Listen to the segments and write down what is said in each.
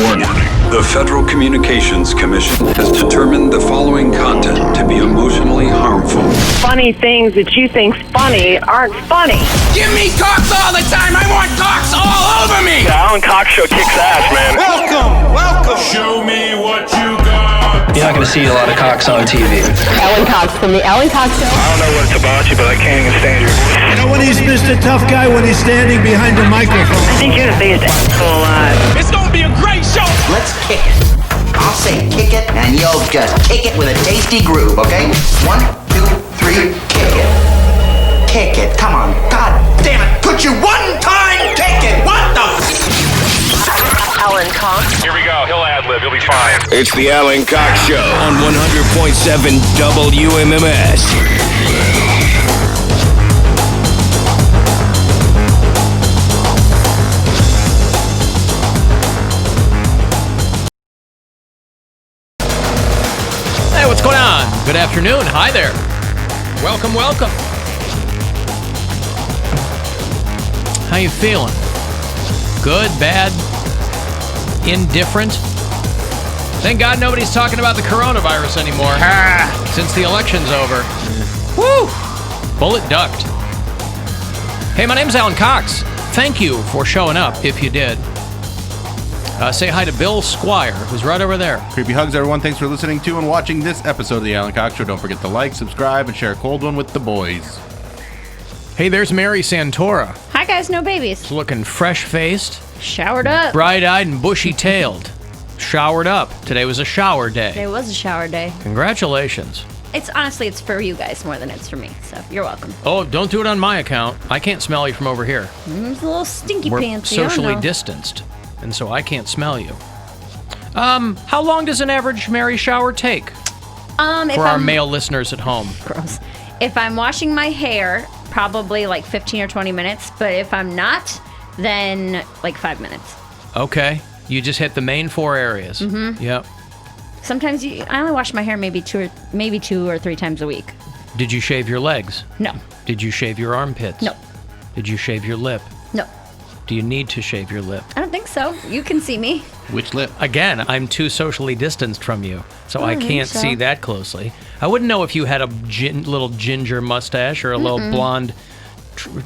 Warning. The Federal Communications Commission has determined the following content to be emotionally harmful. Funny things that you think's funny aren't funny. Give me cocks all the time. I want cocks all over me. The Alan Cox Show kicks ass, man. Welcome. Show me what you got. You're not going to see a lot of cocks on TV. Alan Cox from the Alan Cox Show. I don't know what it's about you, but I can't even stand your voice. You know when he's Mr. Tough Guy when he's standing behind the microphone? I think you're the biggest asshole alive. It's gonna be a great show. Let's kick it. I'll say kick it, and you'll just kick it with a tasty groove, okay? 1, 2, 3, kick it. Kick it, come on. God damn it. Could you one time kick it? What the? Alan Cox. Here we go. He'll ad-lib. He'll be fine. It's the Alan Cox Show on 100.7 WMMS. Hey, what's going on? Good afternoon. Hi there. Welcome, welcome. How you feeling? Good, bad, indifferent? Thank God nobody's talking about the coronavirus anymore. Since the election's over. Woo! Bullet ducked. Hey, my name's Alan Cox. Thank you for showing up, if you did. Say hi to Bill Squire, who's right over there. Creepy hugs, everyone. Thanks for listening to and watching this episode of the Alan Cox Show. Don't forget to like, subscribe, and share a cold one with the boys. Hey, there's Mary Santora. Hi, guys. No babies. She's looking fresh-faced, Showered up. bright-eyed, and bushy-tailed. Showered up. Today was a shower day. It was a shower day. Congratulations. It's for you guys more than it's for me, so you're welcome. Oh, don't do it on my account. I can't smell you from over here. It's a little stinky We're pants. socially distanced, and so I can't smell you. How long does an average Mary shower take? For our male listeners at home. Gross. If I'm washing my hair, probably like 15 or 20 minutes, but if I'm not, then like 5 minutes. Okay. You just hit the main 4 areas. Mm-hmm. Yep. Sometimes I only wash my hair maybe two or three times a week. Did you shave your legs? No. Did you shave your armpits? No. Did you shave your lip? No. Do you need to shave your lip? I don't think so. You can see me. Which lip? Again, I'm too socially distanced from you, so I can't see that closely. I wouldn't know if you had a little ginger mustache or a little blonde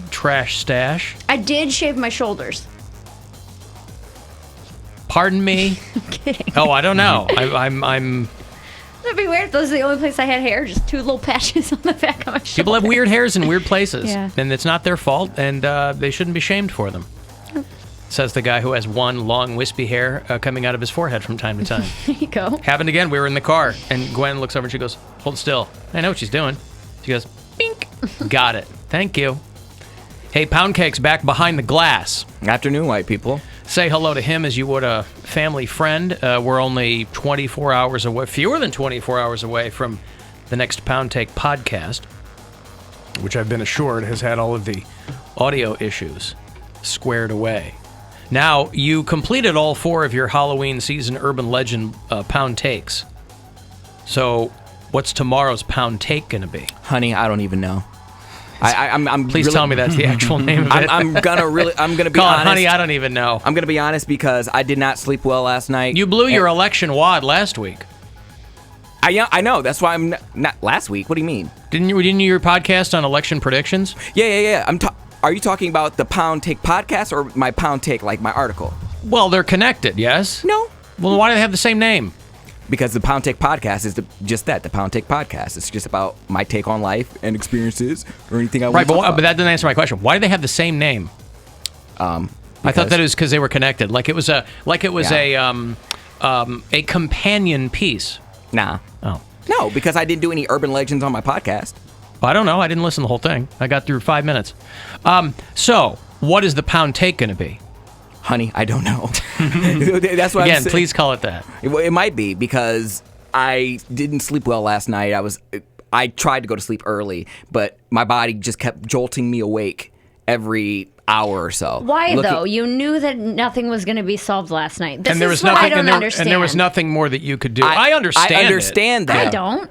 trash stash. I did shave my shoulders. Pardon me? I'm kidding. Oh, I don't know. I'm. That'd be weird. Those are the only place I had hair. Just 2 little patches on the back of my shoulder. People have weird hairs in weird places, Yeah. and it's not their fault, and they shouldn't be shamed for them. Says the guy who has one long, wispy hair coming out of his forehead from time to time. There you go. Happened again. We were in the car, and Gwen looks over and she goes, "Hold still." I know what she's doing. She goes, "Bink." Got it. Thank you. Hey, Poundcake's back behind the glass. Afternoon, white people. Say hello to him as you would a family friend. We're only 24 hours away, fewer than 24 hours away from the next Poundcake podcast, which I've been assured has had all of the audio issues squared away. Now, you completed all 4 of your Halloween season urban legend pound takes. So, what's tomorrow's pound take going to be? Honey, I don't even know. I'm Please really, tell me that's the actual name of it. I'm gonna be Call it, honest. honey, I don't even know. I'm gonna be honest because I did not sleep well last night. You blew your election wad last week. I know. That's why I'm not last week. What do you mean? Didn't you your podcast on election predictions? Yeah. Are you talking about the Pound Take podcast or my Pound Take, like my article? Well, they're connected, yes? No. Well, why do they have the same name? Because the Pound Take podcast is just that, the Pound Take podcast. It's just about my take on life and experiences or anything I want right, to talk but about. that didn't answer my question. Why do they have the same name? I thought that it was because they were connected. Like it was a companion piece. Nah. Oh. No, because I didn't do any urban legends on my podcast. I don't know. I didn't listen to the whole thing. I got through 5 minutes. So, what is the pound take going to be? Honey, I don't know. That's what Again, please call it that. It might be because I didn't sleep well last night. I tried to go to sleep early, but my body just kept jolting me awake every hour or so. Why though? You knew that nothing was going to be solved last night. This and there is was what nothing, I don't understand. And there was nothing more that you could do. I understand. I understand that. I don't.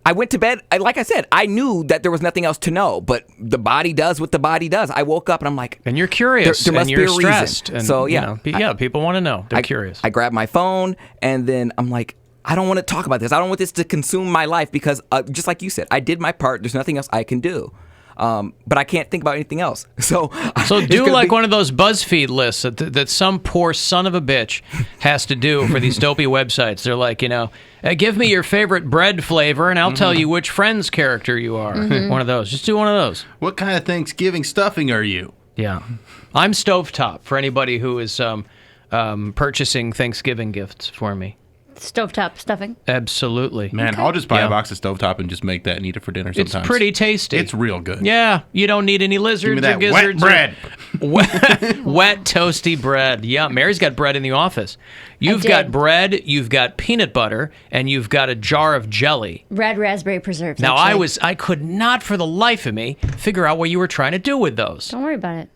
I went to bed. Like I said, I knew that there was nothing else to know, but the body does what the body does. I woke up and I'm like, and you're curious, there must and you're be a stressed, reason. and So yeah, people want to know. They're curious. I grabbed my phone and then I'm like, I don't want to talk about this. I don't want this to consume my life because, just like you said, I did my part. There's nothing else I can do. But I can't think about anything else. So do like one of those BuzzFeed lists that some poor son of a bitch has to do for these dopey websites. They're like, give me your favorite bread flavor and I'll tell you which Friends character you are. One of those. Just do one of those. What kind of Thanksgiving stuffing are you? Yeah. I'm stovetop for anybody who is purchasing Thanksgiving gifts for me. Stovetop stuffing. Absolutely. Man, I'll just buy a box of stovetop and just make that and eat it for dinner sometimes. It's pretty tasty. It's real good. Yeah, you don't need any lizards Give me that or gizzards. wet bread. Wet, toasty bread. Yeah, Mary's got bread in the office. You've got bread, you've got peanut butter, and you've got a jar of jelly. Red raspberry preserves. Now, actually. I could not for the life of me figure out what you were trying to do with those. Don't worry about it.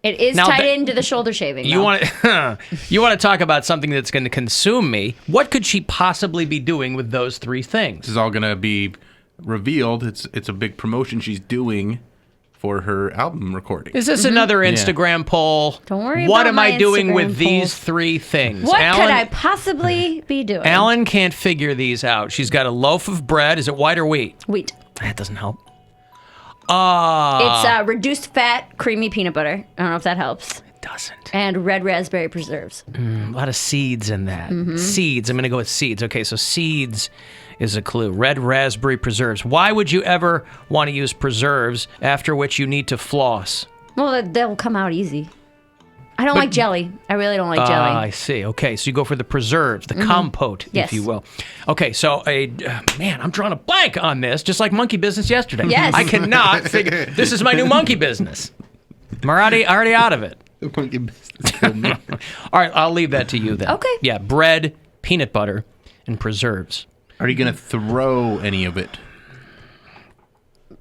It is tied into the shoulder shaving. You want to talk about something that's going to consume me? What could she possibly be doing with those three things? This is all going to be revealed. It's a big promotion she's doing for her album recording. Is this another Instagram poll? Don't worry What about am my I doing Instagram with polls. these three things? What Alan, could I possibly be doing? Alan can't figure these out. She's got a loaf of bread. Is it white or wheat? Wheat. That doesn't help. It's reduced fat, creamy peanut butter. I don't know if that helps. It doesn't. And red raspberry preserves. A lot of seeds in that. Seeds. I'm going to go with seeds. Okay, so seeds is a clue. Red raspberry preserves. Why would you ever want to use preserves after which you need to floss? Well, they'll come out easy. I don't like jelly. I really don't like jelly. I see. Okay, so you go for the preserves, the compote, Yes. if you will. Okay, so man, I'm drawing a blank on this, just like monkey business yesterday. Yes. I cannot figure. This is my new monkey business. I'm already out of it. Monkey business. All right, I'll leave that to you then. Okay. Yeah, bread, peanut butter, and preserves. Are you going to throw any of it?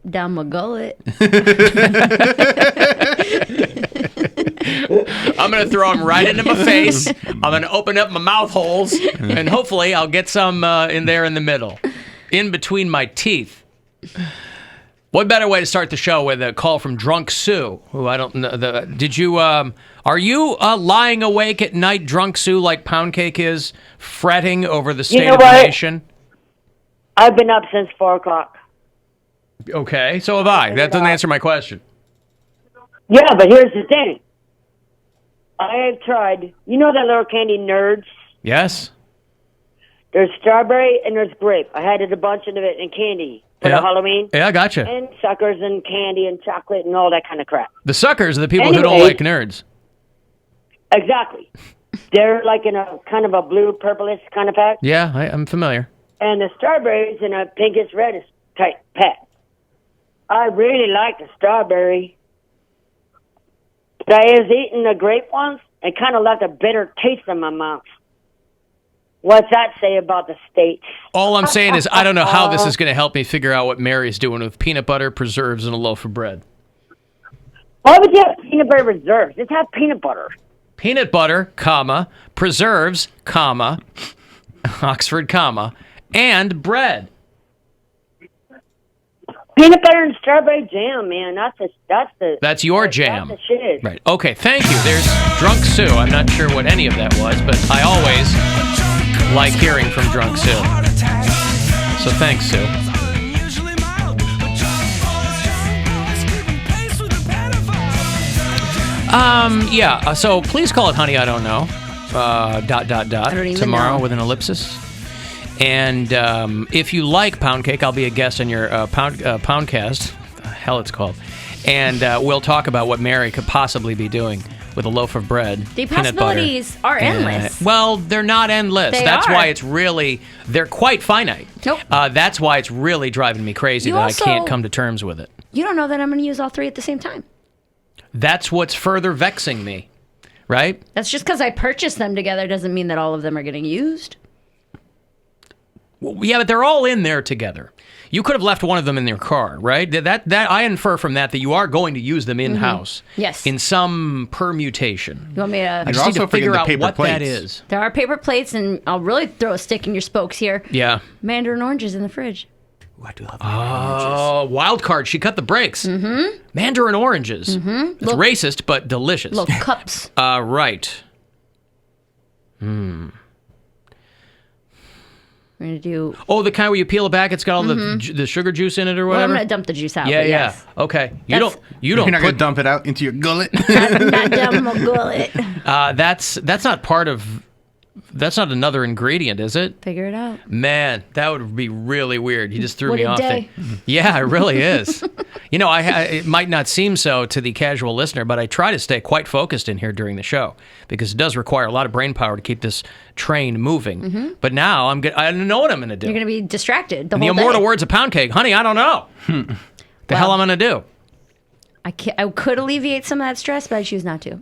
Down my gullet. I'm going to throw them right into my face. I'm going to open up my mouth holes, and hopefully I'll get some in there in the middle, in between my teeth. What better way to start the show with a call from Drunk Sue, who I don't know. Are you lying awake at night, Drunk Sue, like Poundcake is, fretting over the state of the nation? I've been up since 4 o'clock. Okay, so have I. That doesn't answer my question. Yeah, but here's the thing. I have tried, you know that little candy Nerds? Yes. There's strawberry and there's grape. I had a bunch of it in candy for the Halloween. Yeah, I gotcha. And suckers and candy and chocolate and all that kind of crap. The suckers are the people who don't like nerds. Exactly. They're like in a kind of a blue, purplish kind of pack. Yeah, I'm familiar. And the strawberries in a pinkish, reddish type pack. I really like the strawberry. But I was eating the grape ones and kind of left a bitter taste in my mouth. What's that say about the states? All I'm saying is I don't know how this is going to help me figure out what Mary's doing with peanut butter, preserves, and a loaf of bread. Why would you have peanut butter preserves? Just have peanut butter. Peanut butter, comma, preserves, comma, Oxford, comma, and bread. Peanut butter and strawberry jam, man. That's your jam. That's the shit. Right. Okay, thank you. There's Drunk Sue. I'm not sure what any of that was, but I always like hearing from Drunk Sue. So thanks, Sue. Yeah, so please call it Honey, I Don't Know. Tomorrow with an ellipsis. And if you like Poundcake, I'll be a guest on your Poundcast. The hell it's called. And we'll talk about what Mary could possibly be doing with a loaf of bread, the peanut possibilities butter, are endless. Well, they're not endless. That's why it's really, they're quite finite. Nope. That's why it's really driving me crazy that I can't come to terms with it. You don't know that I'm going to use all three at the same time. That's what's further vexing me, right? That's just because I purchased them together doesn't mean that all of them are getting used. Well, yeah, but they're all in there together. You could have left one of them in your car, right? That I infer from that you are going to use them in-house. Yes. In some permutation. You want me to... I just need to figure out what that is. There are paper plates, and I'll really throw a stick in your spokes here. Yeah. Mandarin oranges in the fridge. Ooh, I do love Oh, wild card. She cut the brakes. Mm-hmm. Mandarin oranges. Mm-hmm. It's racist, but delicious. Little cups. Right. We're going to do... Oh, the kind where you peel it back, it's got all the sugar juice in it or Well, I'm whatever? going to dump the juice out. Yeah, but yeah. yes. Okay. You're not going to dump it out into your gullet? Not dump my gullet. That's not part of... That's not another ingredient, is it? Figure it out. Man, that would be really weird. You just threw What me a off day. there. Yeah, it really is. You know, it might not seem so to the casual listener, but I try to stay quite focused in here during the show because it does require a lot of brain power to keep this train moving. Mm-hmm. But now I know what I'm going to do. You're going to be distracted the In whole the immortal day. words of Poundcake, honey, I don't know. The hell I'm going to do. I could alleviate some of that stress, but I choose not to.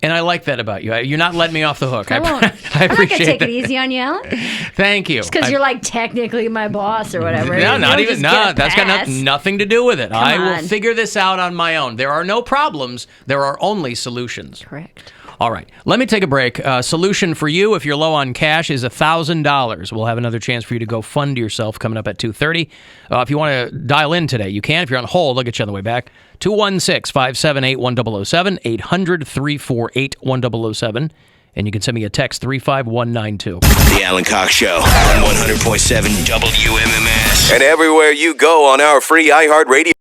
And I like that about you. You're not letting me off the hook. I won't. I I'm not going appreciate to take that. it easy on you, Alan. Thank you. Just because you're like technically my boss or whatever. No, You not don't even. just No, get a that's got pass. nothing to do with it. I will on. figure this out on my own. There are no problems. There are only solutions. Correct. All right. Let me take a break. Solution for you, if you're low on cash, is $1,000. We'll have another chance for you to go fund yourself coming up at 2:30. If you want to dial in today, you can. If you're on hold, I'll get you on the way back. 216-578-1007, 800-348-1007. And you can send me a text, 35192. The Alan Cox Show on 100.7 WMMS. And everywhere you go on our free iHeartRadio.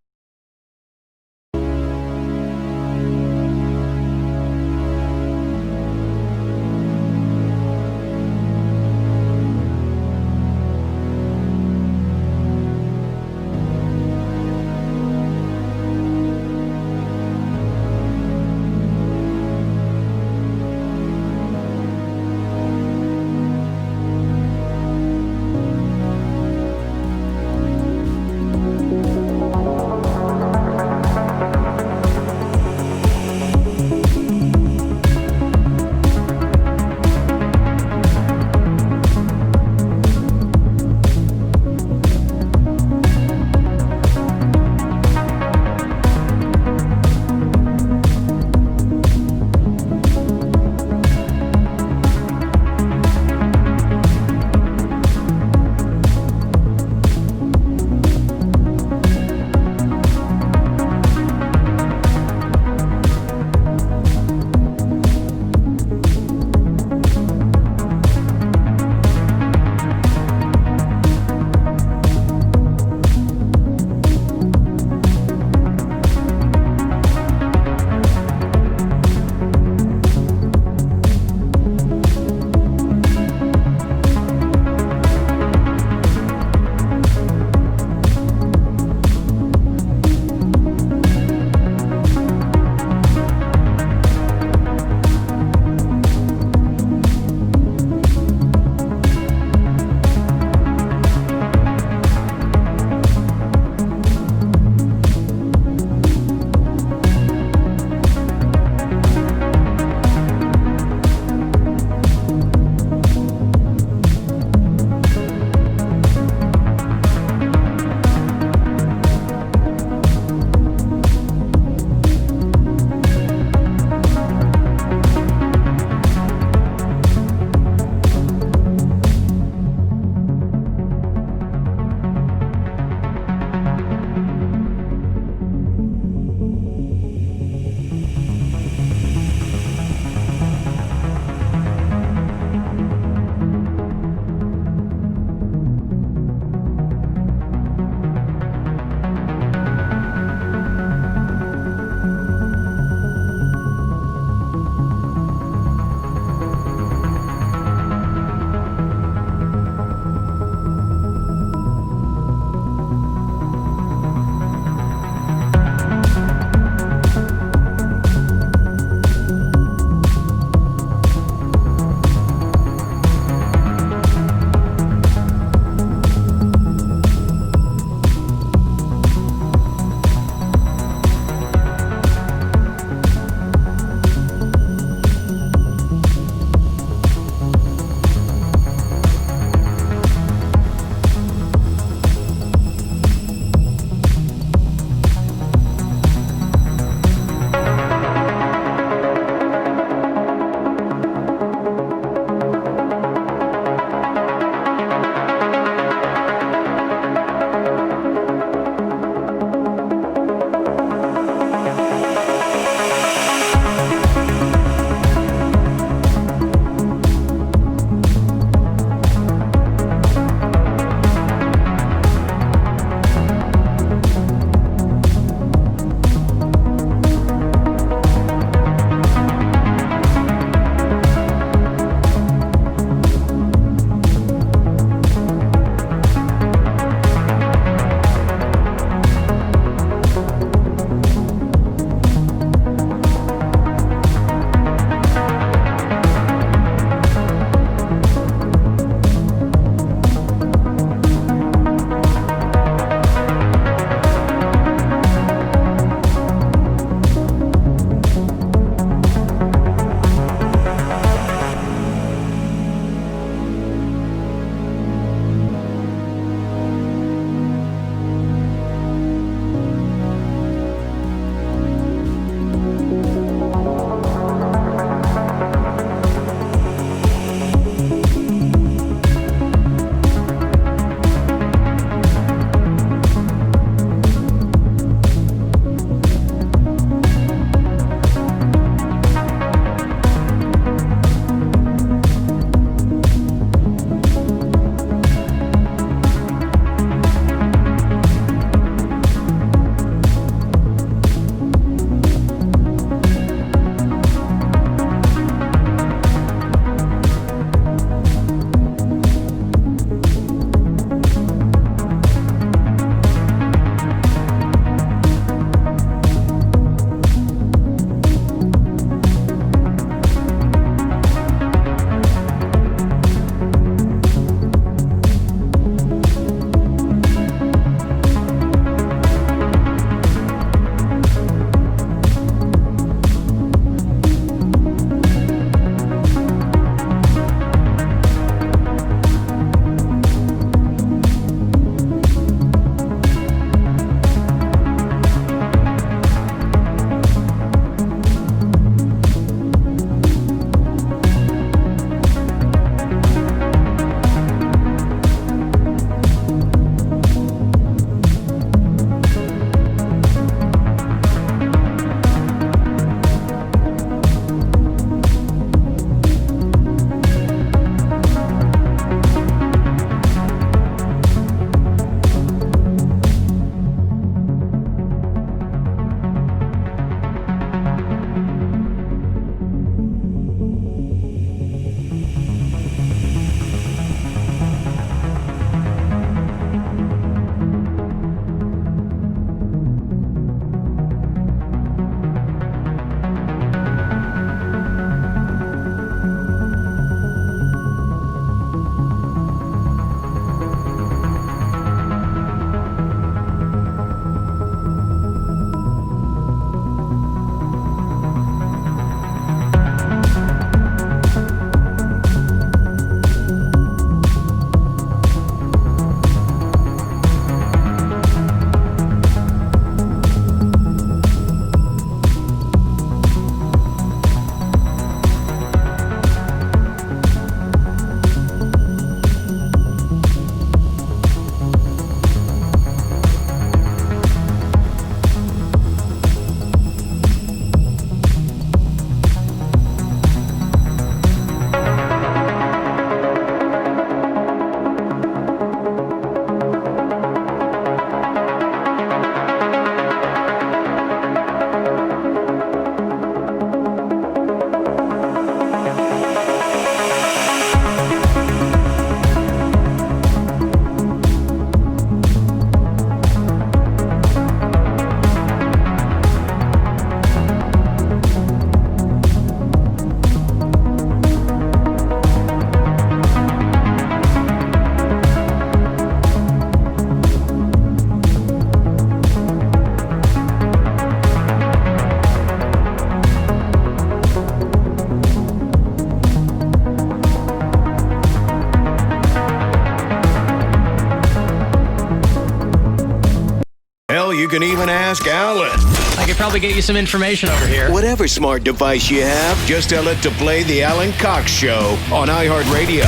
You can even ask Alan. I could probably get you some information over here. Whatever smart device you have, just tell it to play the Alan Cox Show on iHeartRadio.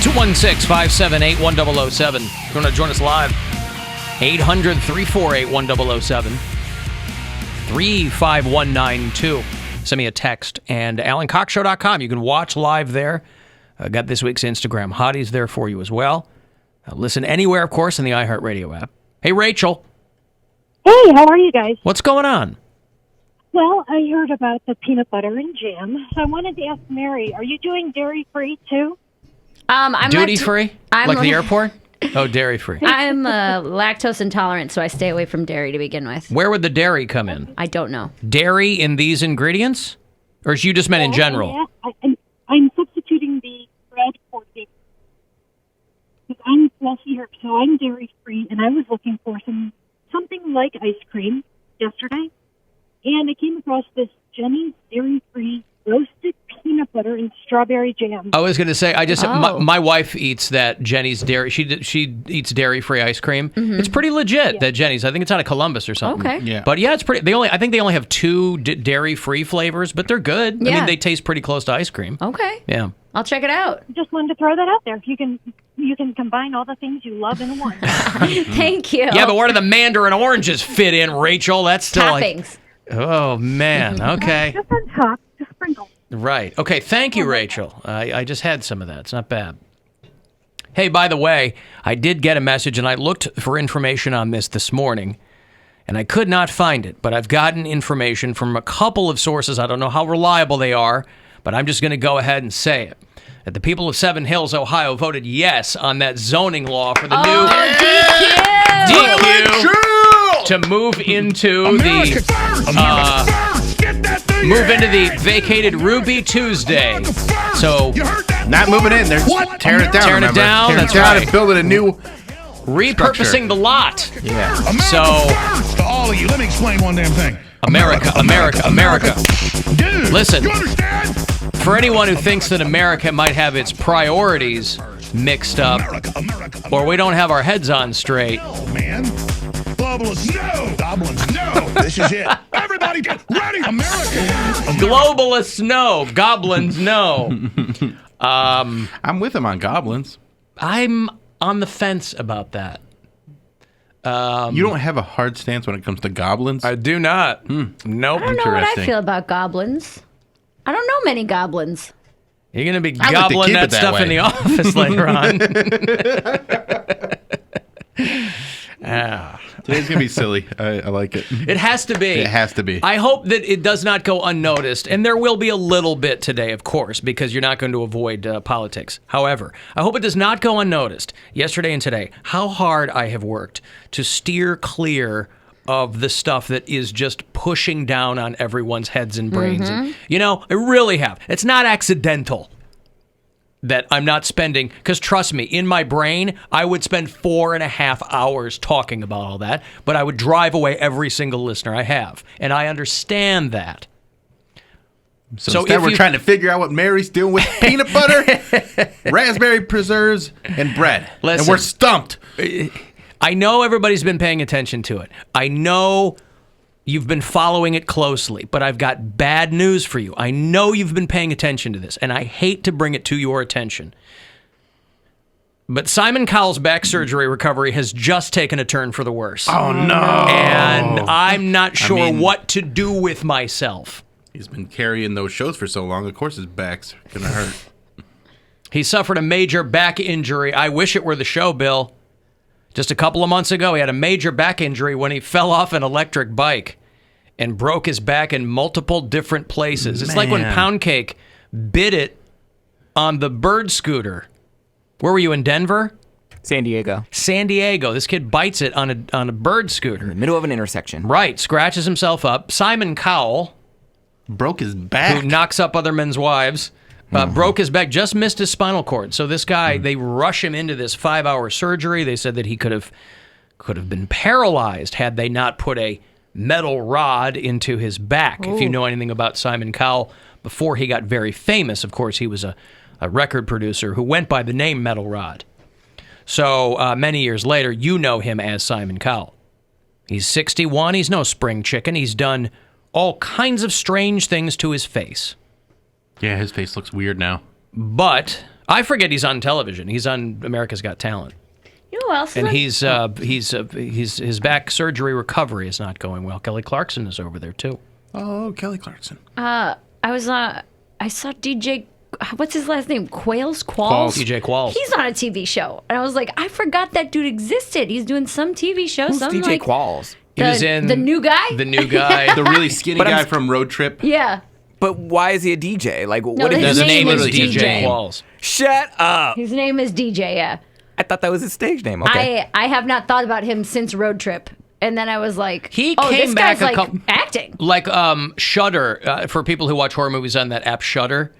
216-578-1007. If you want to join us live, 800-348-1007. 35192. Send me a text. And AlanCoxShow.com. You can watch live there. Got this week's Instagram hotties there for you as well. Listen anywhere, of course, in the iHeartRadio app. Hey, Rachel. Hey, how are you guys? What's going on? Well, I heard about the peanut butter and jam. So I wanted to ask Mary, are you doing dairy-free too? I'm Duty-free? Like the airport? Oh, dairy-free. I'm lactose intolerant, so I stay away from dairy to begin with. Where would the dairy come in? I don't know. Dairy in these ingredients? Or is you just meant in general? Yeah, I'm substituting the bread for dairy. Because I'm fleshy, so I'm dairy-free, and I was looking for something like ice cream yesterday, and I came across this Jenny's dairy-free roasted peanut butter and strawberry jam. I was going to say, my wife eats that Jenny's dairy. She eats dairy-free ice cream. Mm-hmm. It's pretty legit, that Jenny's. I think it's out of Columbus or something. Okay. Yeah. But yeah, it's pretty. I think they only have 2 dairy-free flavors, but they're good. I Yeah. mean, they taste pretty close to ice cream. Okay. Yeah. I'll check it out. Just wanted to throw that out there. You can combine all the things you love in one. Thank you. Yeah, but where do the mandarin oranges fit in, Rachel? That's still Toppings. Oh, man. Okay. Just on top, just sprinkle. Right. Okay, thank you, Rachel. I just had some of that. It's not bad. Hey, by the way, I did get a message, and I looked for information on this morning, and I could not find it. But I've gotten information from a couple of sources. I don't know how reliable they are, but I'm just going to go ahead and say it. That the people of Seven Hills, Ohio, voted yes on that zoning law for the new DQ to move into the vacated Ruby Tuesday. So not moving in, they're tearing it down. Tearing it down. That's right. And building a new repurposing structure. the lot. Yeah. So To all of you, let me explain one damn thing. America. Dude, Listen. you understand? For anyone who thinks that America might have its priorities mixed up, or we don't have our heads on straight. Oh, man. Globalists, no. Goblins, no. This is it. Everybody get ready. America. Globalists, no. Goblins, no. I'm with him on goblins. I'm on the fence about that. You don't have a hard stance when it comes to goblins? I do not. Nope. I don't know what I feel about goblins. I don't know many goblins. You're going to be I like to gobbling keep that it that stuff way. in the office later on. Today's going to be silly. I like it. It has to be. It has to be. I hope that it does not go unnoticed, and there will be a little bit today, of course, because you're not going to avoid politics. However, I hope it does not go unnoticed, yesterday and today, how hard I have worked to steer clear of the stuff that is just pushing down on everyone's heads and brains. Mm-hmm. And, you know, I really have. It's not accidental that I'm not spending, because trust me, in my brain, I would spend 4.5 hours talking about all that, but I would drive away every single listener I have. And I understand that. So instead we're trying to figure out what Mary's doing with peanut butter, raspberry preserves, and bread. Listen, and we're stumped. I know everybody's been paying attention to it. I know you've been following it closely, but I've got bad news for you. I know you've been paying attention to this, and I hate to bring it to your attention. But Simon Cowell's back surgery recovery has just taken a turn for the worse. Oh, no. And I'm not sure what to do with myself. He's been carrying those shows for so long, of course his back's going to hurt. He suffered a major back injury. I wish it were the show, Bill. Just a couple of months ago, he had a major back injury when he fell off an electric bike and broke his back in multiple different places. It's like when Poundcake bit it on the bird scooter. Where were you, in Denver? San Diego. San Diego. This kid bites it on a bird scooter. In the middle of an intersection. Right. Scratches himself up. Simon Cowell broke his back. Who knocks up other men's wives. Broke his back, just missed his spinal cord. So this guy, they rush him into this 5-hour surgery. They said that he could have been paralyzed had they not put a metal rod into his back. Ooh. If you know anything about Simon Cowell, before he got very famous, of course, he was a a record producer who went by the name Metal Rod. So many years later, you know him as Simon Cowell. He's 61. He's no spring chicken. He's done all kinds of strange things to his face. Yeah, his face looks weird now. But I forget he's on television. He's on America's Got Talent. You know who else? And his back surgery recovery is not going well. Kelly Clarkson is over there too. Oh, Kelly Clarkson. I saw DJ. What's his last name? Qualls? DJ Qualls. He's on a TV show, and I was like, I forgot that dude existed. He's doing some TV show. Who's something DJ like Qualls? He was in the new guy. The new guy, the really skinny guy from Road Trip. Yeah. But why is he a DJ? Like, No, what is his his name name? is Is DJ DJ. Qualls. Shut up! His name is DJ. Yeah. I thought that was his stage name. Okay. I have not thought about him since Road Trip, and then I was like, He oh, came this back guy's a couple, acting. like Shudder. For people who watch horror movies on that app Shudder,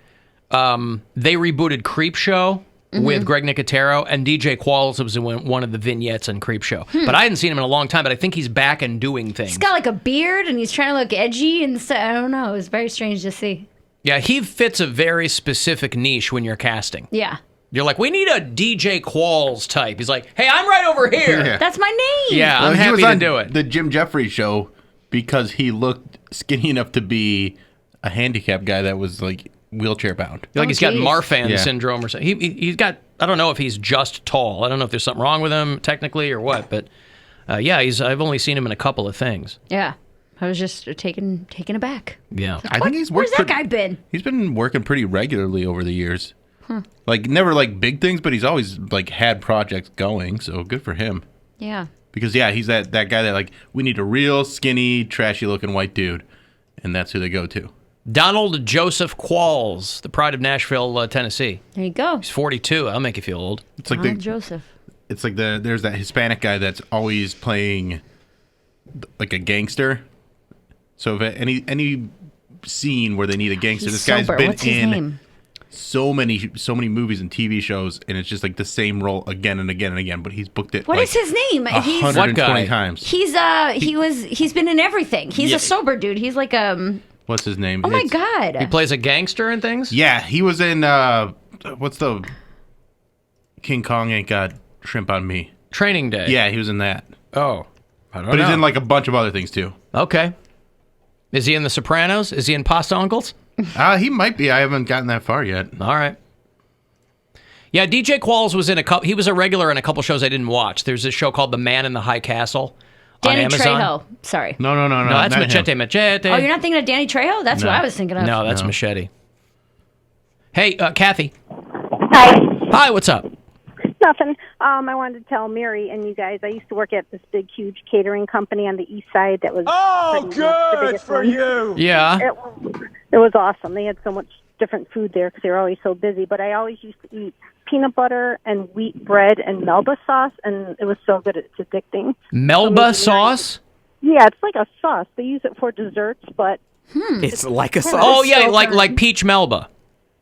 they rebooted Creepshow with Greg Nicotero, and DJ Qualls was in one of the vignettes on Creepshow. But I hadn't seen him in a long time, but I think he's back and doing things. He's got like a beard, and he's trying to look edgy, and so, I don't know. It was very strange to see. Yeah, he fits a very specific niche when you're casting. Yeah. You're like, we need a DJ Qualls type. He's like, hey, I'm right over here. Yeah. That's my name. Yeah, I'm he happy was to on do it. the Jim Jeffries show because he looked skinny enough to be a handicapped guy that was like wheelchair bound. Like he's got geez. Marfan syndrome or something. He's got, I don't know if he's just tall. I don't know if there's something wrong with him technically or what, but yeah, I've only seen him in a couple of things. Yeah. I was just taken aback. Yeah. I think he's worked. Where's that guy been? He's been working pretty regularly over the years. Like never like big things, but he's always like had projects going. So good for him. Yeah. Because yeah, he's that guy that like we need a real skinny, trashy looking white dude, and that's who they go to. Donald Joseph Qualls, the pride of Nashville, Tennessee. There you go. He's 42. That'll make you feel old. It's like Joseph. It's like there's that Hispanic guy that's always playing like a gangster. So if any scene where they need a gangster, this guy's been What's his in name? so many movies and TV shows, and it's just like the same role again and again and again. But he's booked it. What like is his name? 120 times. He's been in everything. He's a sober dude. He's like What's his name? Oh my God. He plays a gangster and things? Yeah, he was in what's the King Kong Ain't Got Shrimp on Me. Training Day. Yeah, he was in that. Oh, I don't know. But he's in like a bunch of other things too. Okay. Is he in The Sopranos? Is he in Pasta Uncles? He might be. I haven't gotten that far yet. All right. Yeah, DJ Qualls was in he was a regular in a couple shows I didn't watch. There's this show called The Man in the High Castle on Danny Amazon. Trejo. Sorry. No. No, that's Machete. Oh, you're not thinking of Danny Trejo? That's what I was thinking of. No, that's Machete. Hey, Kathy. Hi. Hi, what's up? Nothing. I wanted to tell Mary and you guys, I used to work at this big, huge catering company on the east side that was the biggest one. you. Yeah. It was awesome. They had so much different food there because they were always so busy. But I always used to eat peanut butter and wheat bread and Melba sauce, and it was so good. It's addicting. Melba sauce? Yeah, it's like a sauce. They use it for desserts, but It's like a sauce. Oh, yeah, so like peach Melba.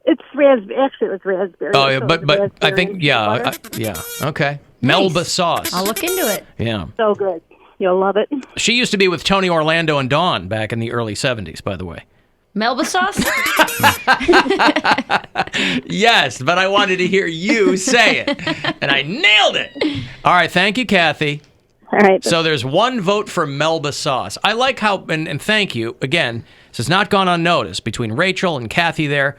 it's raspberry. Actually, it was raspberry. Oh, yeah, So but it was I raspberry think, and yeah, butter. yeah, okay. Melba sauce. I'll look into it. Yeah. So good. You'll love it. She used to be with Tony Orlando and Dawn back in the early 70s, by the way. Melba sauce? Yes, but I wanted to hear you say it, and I nailed it. All right, thank you, Kathy. All right. So there's one vote for Melba sauce. I like how, and thank you, again, this has not gone unnoticed between Rachel and Kathy there.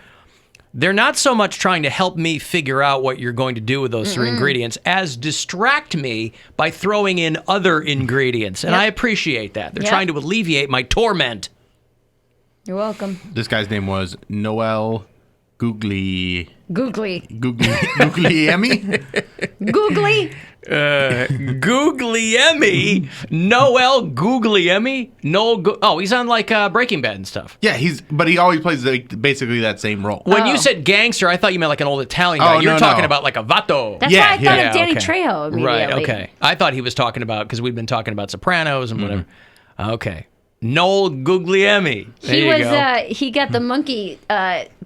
They're not so much trying to help me figure out what you're going to do with those three ingredients as distract me by throwing in other ingredients. And I appreciate that. They're trying to alleviate my torment. You're welcome. This guy's name was Noel Googly. Googly. Googliemi? Googly? Googliemi? Noel Googliemi? He's on like Breaking Bad and stuff. Yeah, but he always plays basically that same role. When you said gangster, I thought you meant like an old Italian guy. You're talking about like a vato. That's why I thought of Danny Trejo immediately. Right, okay. I thought he was talking about, because we've been talking about Sopranos and whatever. Okay. Noel Googliemi. He got the monkey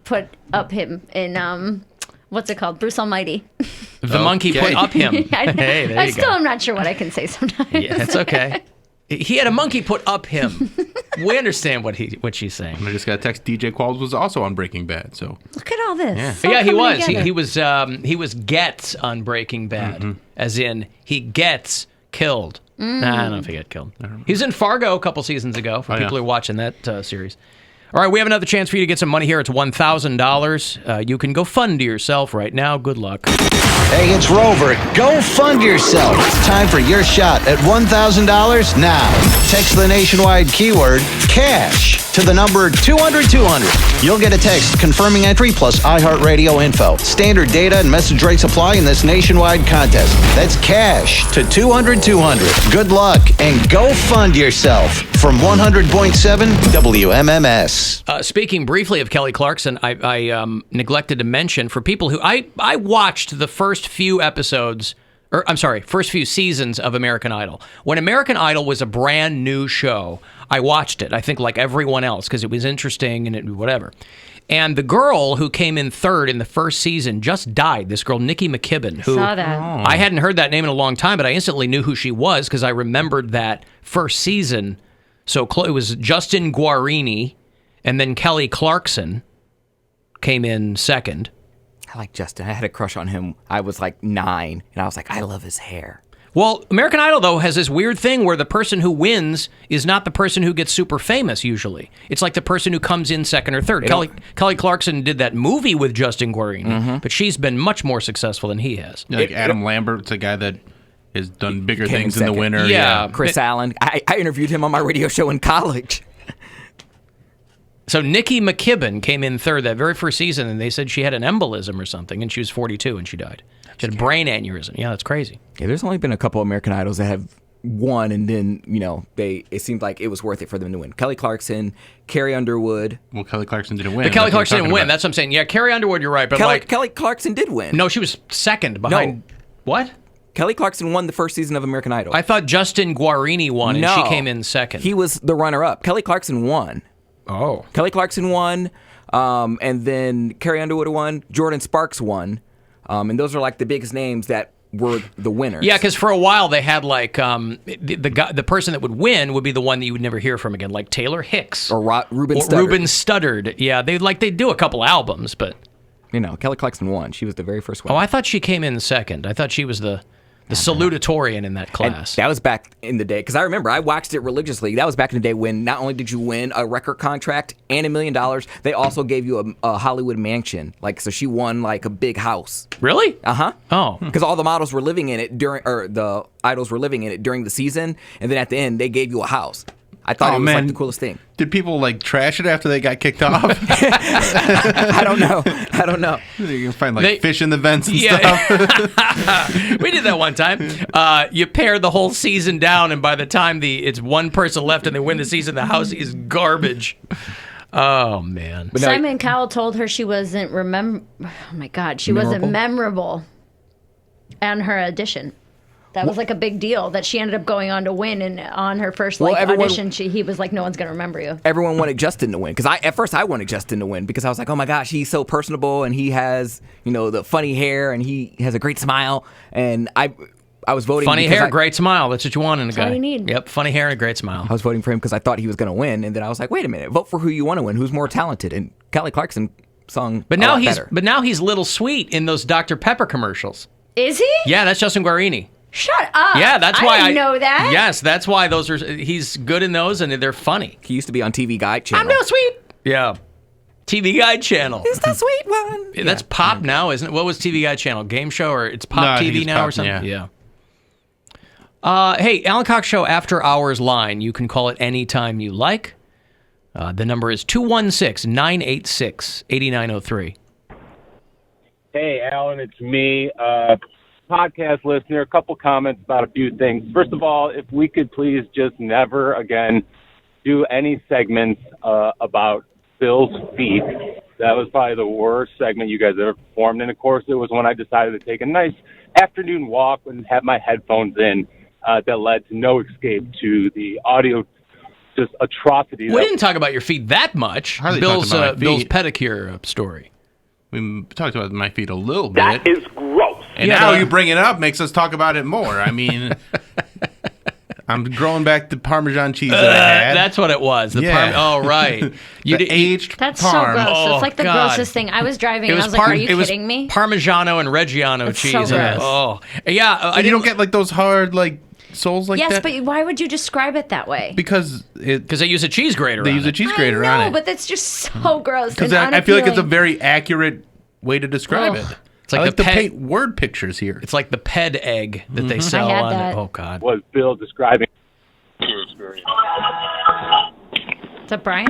put up him in what's it called? Bruce Almighty. The monkey put up him. I Hey, there I you still go. am not sure what I can say sometimes. Yeah, that's okay. He had a monkey put up him. We understand what she's saying. I just got a text. DJ Qualls was also on Breaking Bad. So Look at all this. Yeah, It's all Yeah, he coming was. together. He was gets on Breaking Bad, as in he gets killed. Nah, I don't know if he got killed. He was in Fargo a couple seasons ago. For people who are watching that series. All right, we have another chance for you to get some money here. It's $1,000. You can go fund yourself right now. Good luck. Hey, it's Rover. Go fund yourself. It's time for your shot at $1,000 now. Text the nationwide keyword cash to the number 200-200. You'll get a text confirming entry plus iHeartRadio info. Standard data and message rates apply in this nationwide contest. That's cash to 200-200. Good luck and go fund yourself from 100.7 WMMS. Speaking briefly of Kelly Clarkson, I neglected to mention for people who I watched the first few episodes, or I'm sorry, first few seasons of American Idol. When American Idol was a brand new show, I watched it. I think like everyone else because it was interesting and whatever. And the girl who came in third in the first season just died. This girl, Nikki McKibben, who Saw that. I hadn't heard that name in a long time, but I instantly knew who she was because I remembered that first season. So it was Justin Guarini. And then Kelly Clarkson came in second. I like Justin. I had a crush on him. I was like 9, and I was like, I love his hair. Well, American Idol, though, has this weird thing where the person who wins is not the person who gets super famous, usually. It's like the person who comes in second or third. Kelly Clarkson did that movie with Justin Guarini, but she's been much more successful than he has. like Adam Lambert's a guy that has done bigger things in the winter. Yeah. Chris Allen. I interviewed him on my radio show in college. So Nikki McKibben came in third that very first season, and they said she had an embolism or something, and she was 42 and she died. She had a brain aneurysm. Yeah, that's crazy. Yeah, there's only been a couple American Idols that have won, and then it seemed like it was worth it for them to win. Kelly Clarkson, Carrie Underwood. Well, Kelly Clarkson didn't win. But Kelly Clarkson didn't win. That's what I'm saying. Yeah, Carrie Underwood, you're right. But Kelly Clarkson did win. No, she was second behind. No. What? Kelly Clarkson won the first season of American Idol. I thought Justin Guarini won, and she came in second. He was the runner-up. Kelly Clarkson won. Oh. Kelly Clarkson won, and then Carrie Underwood won. Jordan Sparks won. And those are like the biggest names that were the winners. Yeah, because for a while they had like the person that would win would be the one that you would never hear from again, like Taylor Hicks or Ruben Studdard. Ruben Studdard. Yeah, they'd do a couple albums, but Kelly Clarkson won. She was the very first one. Oh, I thought she came in second. I thought she was the salutatorian in that class. And that was back in the day, because I remember I watched it religiously. That was back in the day when not only did you win a record contract and $1 million, they also gave you a Hollywood mansion. So she won like a big house. Really? Uh-huh. Oh. Because all the models were living in it the idols were living in it during the season, and then at the end they gave you a house. I thought it was like the coolest thing. Did people trash it after they got kicked off? I don't know. You can find fish in the vents and stuff. We did that one time. You pare the whole season down, and by the time it's one person left and they win the season, the house is garbage. Oh man! Simon Cowell told her she wasn't Oh my God, she wasn't memorable on her audition. That was like a big deal that she ended up going on to win, and on her first audition, he was like, "No one's gonna remember you." Everyone wanted Justin to win because at first I wanted Justin to win because I was like, "Oh my gosh, he's so personable and he has the funny hair and he has a great smile." And I was voting funny hair, great smile. That's what you want in a guy. That's all you need. Yep, funny hair and a great smile. I was voting for him because I thought he was gonna win, and then I was like, "Wait a minute, vote for who you want to win. Who's more talented?" And Kelly Clarkson sung, but now better. But now he's Little Sweet in those Dr. Pepper commercials. Is he? Yeah, that's Justin Guarini. Shut up. Yeah, that's why I didn't know that. Yes, that's why he's good in those, and they're funny. He used to be on TV Guide Channel. I'm no sweet. Yeah. TV Guide Channel. It's the sweet one. Yeah, that's Pop now, isn't it? What was TV Guide Channel? Game show, or it's Pop TV now or something? Yeah. Hey, Alan Cox Show After Hours line. You can call it anytime you like. The number is 216-986-8903. Hey, Alan, it's me. Podcast listener, a couple comments about a few things. First of all, if we could please just never again do any segments about Bill's feet. That was probably the worst segment you guys ever performed. And of course, it was when I decided to take a nice afternoon walk and have my headphones in that led to no escape to the audio just atrocity. We didn't talk about your feet that much. Bill's pedicure story. We talked about my feet a little bit. That is gross. And now you bring it up makes us talk about it more. I mean, I'm growing back the Parmesan cheese that I had. That's what it was. Oh, right. Aged That's Parm. so gross. Oh, it's like the God. grossest thing. I was driving and I was like, are you kidding me? Parmigiano and Reggiano It's cheese. so gross. Oh, yeah. You don't get like those hard soles like yes, that? but why would you describe it that way? Because they use a cheese grater. They use a cheese grater on it. No, but that's just so gross. Because and I feel like it's a unappealing. very accurate way to describe it. It's like I like to paint word pictures here. It's like the ped egg that they Mhm. sell I had on that. it. Oh, God. Was Bill describing? Is that Brian?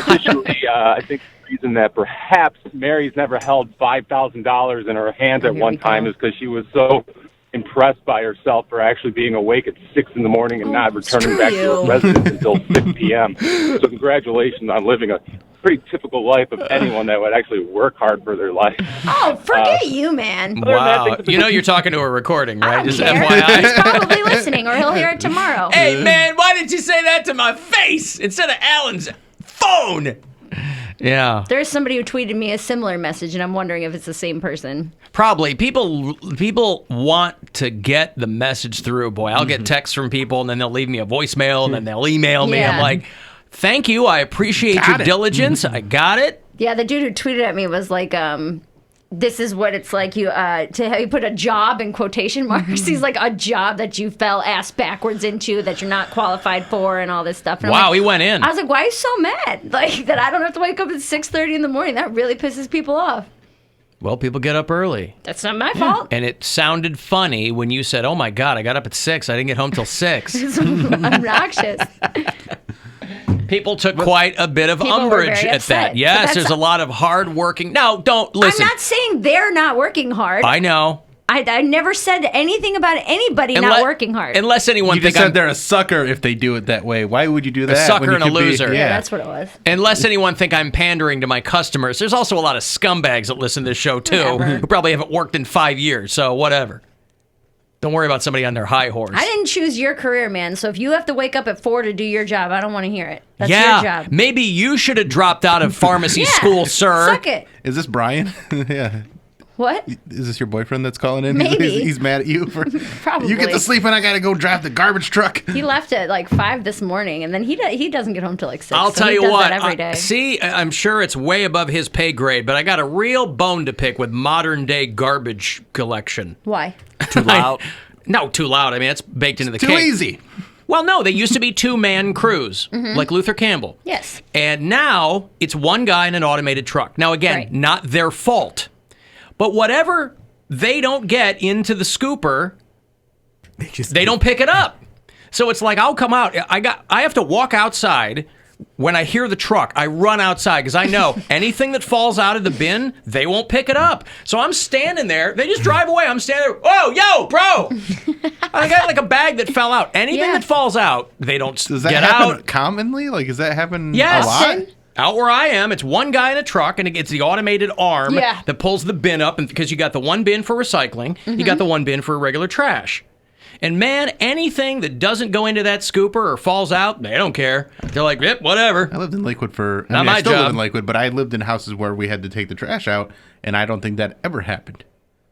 Additionally, I think the reason that perhaps Mary's never held $5,000 in her hands at one time is because she was so impressed by herself for actually being awake at 6 in the morning and not returning back to her residence until 6 p.m. So congratulations on living a pretty typical life of anyone that would actually work hard for their life. Oh, forget you, man. Wow. You know you're talking to a recording, right? Just He's FYI. probably listening, or he'll hear it tomorrow. Hey, man, why did you say that to my face instead of Alan's phone? Yeah. There's somebody who tweeted me a similar message, and I'm wondering if it's the same person. Probably. People want to get the message through. Boy, I'll get texts from people, and then they'll leave me a voicemail, and then they'll email me. I'm like, thank you. I appreciate your diligence. I got it. Yeah, the dude who tweeted at me was like, this is what it's like to have you put a job in quotation marks. He's like, a job that you fell ass backwards into that you're not qualified for and all this stuff. And I'm Wow, like, he went in. I was like, why are you so mad? Like, that I don't have to wake up at 6:30 in the morning. That really pisses people off. Well, people get up early. That's not my fault. And it sounded funny when you said, oh, my God, I got up at 6. I didn't get home till 6. It's obnoxious. People took quite a bit of People were umbrage very at upset. that. Yes, But there's a lot of hard-working. No, don't listen. I'm not saying they're not working hard. I know. I never said anything about anybody not working hard. Unless anyone You just thinks said they're a sucker if they do it that way. Why would you do that? sucker when you and a could be- loser. Yeah, that's what it was. Unless anyone think I'm pandering to my customers. There's also a lot of scumbags that listen to this show, too, Whatever. who probably haven't worked in 5 years, so whatever. Don't worry about somebody on their high horse. I didn't choose your career, man. So if you have to wake up at 4 to do your job, I don't want to hear it. That's yeah, your job. maybe you should have dropped out of pharmacy school, sir. Suck it. Is this Brian? Yeah. What? Is this your boyfriend that's calling in? Maybe. He's mad at you for Probably. You get to sleep and I gotta go drive the garbage truck. He left at like 5 this morning, and then he doesn't get home till like 6. I'll so tell he you does what. that every day. See, I'm sure it's way above his pay grade, but I got a real bone to pick with modern day garbage collection. Why? Too loud. No, too loud. I mean, it's baked into the Too cake. easy. Well, no, they used to be 2-man crews, Mhm. like Luther Campbell. Yes. And now it's one guy in an automated truck. Now, again, Right. not their fault. But whatever they don't get into the scooper, they don't pick it up. So it's like I'll come out. I have to walk outside. When I hear the truck, I run outside because I know anything that falls out of the bin, they won't pick it up. So I'm standing there. They just drive away. I'm standing there. Oh, yo, bro. I got like a bag that fell out. Anything that falls out, they don't Does that get happen out. commonly? Like, does that happen Yes. a lot? Out where I am, it's one guy in a truck, and it's the automated arm Yeah. that pulls the bin up, and because you got the one bin for recycling, you got the one bin for regular trash. And man, anything that doesn't go into that scooper or falls out, they don't care. They're like, yep, whatever. I lived in Lakewood for. Not I my still live job. in Lakewood, but I lived in houses where we had to take the trash out, and I don't think that ever happened.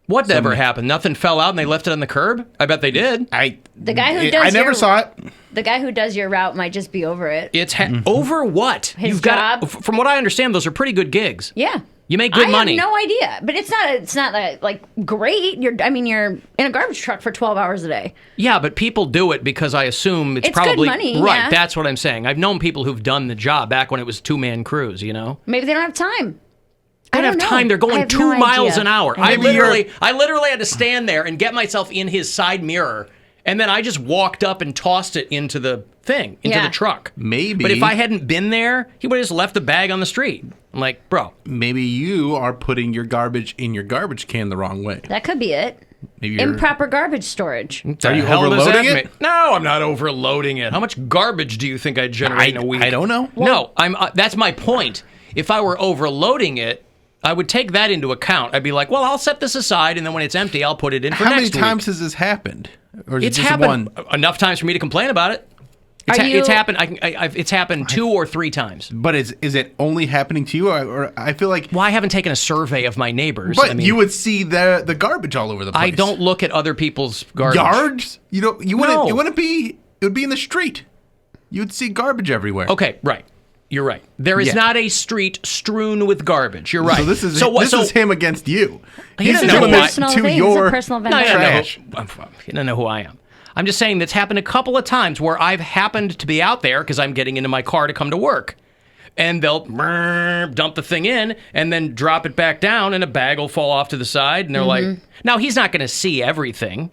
What ever happened? Nothing fell out and they left it on the curb? I bet they did. The guy who does I never saw it. The guy who does your route might just be over it. It's over what? His got job. from what I understand, those are pretty good gigs. Yeah. You make good money. I have no idea, but it's not like great. You're in a garbage truck for 12 hours a day. Yeah, but people do it because I assume it's It's good probably money, right. yeah. That's what I'm saying. I've known people who've done the job back when it was 2-man crews. You know, Maybe they don't have time. they don't have time. They're I going have 2 no miles idea. an hour. I literally had to stand there and get myself in his side mirror, and then I just walked up and tossed it into the thing, into the truck. Maybe. But if I hadn't been there, he would have just left the bag on the street. I'm like, bro. Maybe you are putting your garbage in your garbage can the wrong way. That could be it. Maybe you're, Improper garbage storage. Are you overloading it? No, I'm not overloading it. How much garbage do you think I generate in a week? I don't know. No, I'm. That's my point. If I were overloading it, I would take that into account. I'd be like, well, I'll set this aside, and then when it's empty, I'll put it in for How many next week. times has this happened? Or is It's it just happened one? enough times for me to complain about it. It's happened. It's happened 2 or 3 times. But is it only happening to you, or I feel like? Well, I haven't taken a survey of my neighbors. But I mean, you would see the garbage all over the place. I don't look at other people's garbage. Yards? You wouldn't be It would be in the street. You would see garbage everywhere. Okay, right. You're right. There is not a street strewn with garbage. You're right. So this is him against you. He's doing this personal to thing. your It's a personal trash. You don't know who I am. I'm just saying that's happened a couple of times where I've happened to be out there because I'm getting into my car to come to work. And they'll dump the thing in and then drop it back down and a bag will fall off to the side. And they're like, now he's not going to see everything,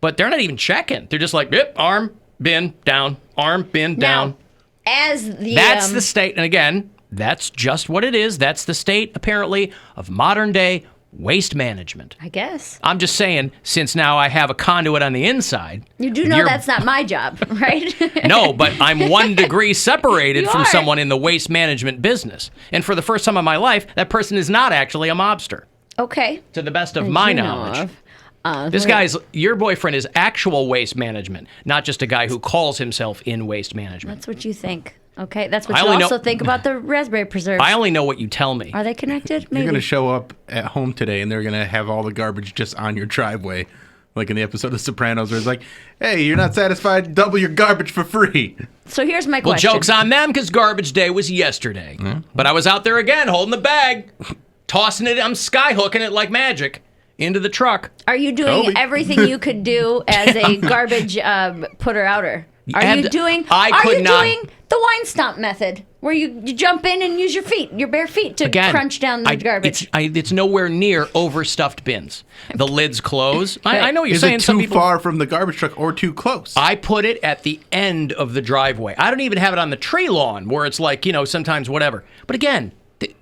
but they're not even checking. They're just like, yep, arm, bin, down, arm, bin, down. That's the state. And again, that's just what it is. That's the state, apparently, of modern day waste management. I guess. I'm just saying, since now I have a conduit on the inside. You do know that's not my job, right? No, but I'm 1 degree separated You from are. someone in the waste management business. And for the first time in my life, that person is not actually a mobster, Okay. to the best of my knowledge. Your boyfriend is actual waste management, not just a guy who calls himself in waste management. That's what you think. Okay, that's what I you only also know- think about the raspberry preserves. I only know what you tell me. Are they connected? Maybe. You're going to show up at home today and they're going to have all the garbage just on your driveway. Like in the episode of The Sopranos where it's like, hey, you're not satisfied? Double your garbage for free. So here's my Well, question. joke's on them because garbage day was yesterday. But I was out there again holding the bag, tossing it. I'm skyhooking it like magic into the truck. Are you doing everything you could do as a garbage putter-outer? Are you doing the wine stomp method, where you jump in and use your feet, your bare feet, to crunch down the garbage? It's nowhere near overstuffed bins. The lids close. I know what you're saying. Is it Some too people far from the garbage truck or too close? I put it at the end of the driveway. I don't even have it on the tree lawn where it's like, sometimes whatever. But again,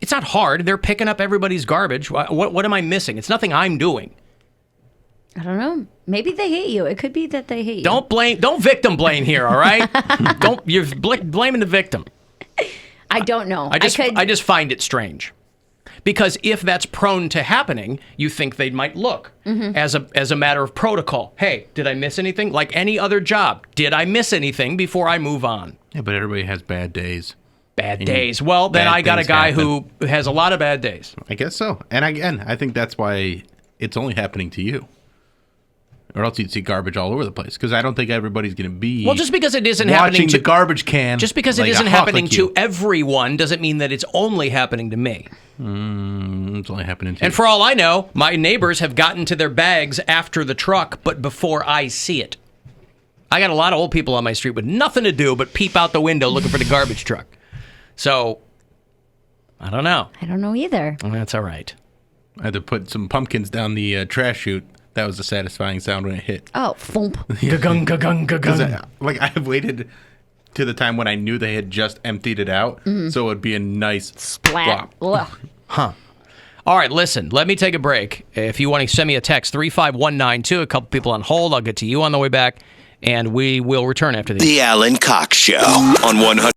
it's not hard. They're picking up everybody's garbage. What am I missing? It's nothing I'm doing. I don't know. Maybe they hate you. It could be that they hate you. Don't victim blame here, all right? You're blaming the victim. I don't know. I just find it strange. Because if that's prone to happening, you think they might look as a matter of protocol. Hey, did I miss anything? Like any other job, did I miss anything before I move on? Yeah, but everybody has bad days. Bad days. Well, then I got a guy who has a lot of bad days. I guess so. And again, I think that's why it's only happening to you. Or else you'd see garbage all over the place. Because I don't think everybody's going to be just because it isn't watching happening to the garbage can. Just because it like isn't a hawk happening like to you. everyone doesn't mean that it's only happening to me. It's only happening to And you. for all I know, my neighbors have gotten to their bags after the truck, but before I see it. I got a lot of old people on my street with nothing to do but peep out the window looking for the garbage truck. So, I don't know. I don't know either. That's all right. I had to put some pumpkins down the trash chute. That was a satisfying sound when it hit. Oh, thump. Ga-gung, ga-gung, ga-gung. I waited to the time when I knew they had just emptied it out, so it would be a nice Splat. plop. Huh. All right, listen, let me take a break. If you want to send me a text, 35192, a couple people on hold. I'll get to you on the way back, and we will return after these. The Alan Cox Show on 100.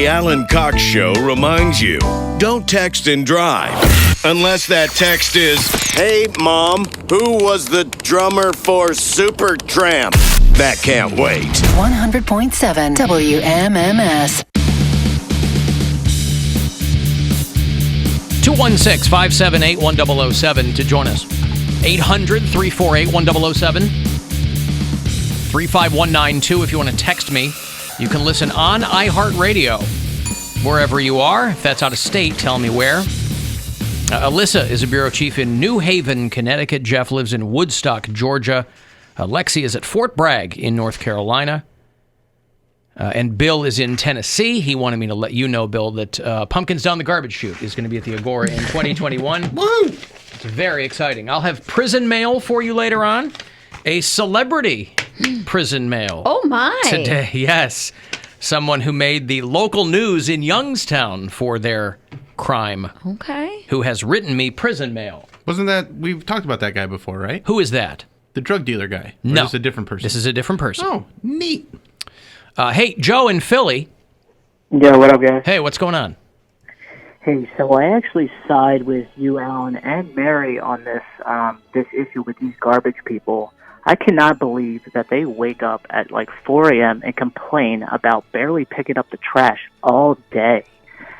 Alan Cox Show reminds you, don't text and drive. Unless that text is, "Hey, Mom, who was the drummer for Supertramp?" That can't wait. 100.7 WMMS. 216-578-1007 to join us. 800-348-1007. 35192 if you want to text me. You can listen on iHeartRadio wherever you are. If that's out of state, tell me where. Alyssa is a bureau chief in New Haven, Connecticut. Jeff lives in Woodstock, Georgia. Lexi is at Fort Bragg in North Carolina. And Bill is in Tennessee. He wanted me to let you know, Bill, that Pumpkins Down the Garbage Chute is going to be at the Agora in 2021. Woo! It's very exciting. I'll have prison mail for you later on. A celebrity prison mail. Oh, my. Today, yes. Someone who made the local news in Youngstown for their crime. Okay. Who has written me prison mail. Wasn't that, we've talked about that guy before, right? Who is that? The drug dealer guy. Or No. This is a different person. This is a different person. Oh, neat. Hey, Joe in Philly. Yeah, what up, guys? Hey, what's going on? Hey, so I actually side with you, Alan, and Mary on this this issue with these garbage people. I cannot believe that they wake up at like 4 a.m. and complain about barely picking up the trash all day,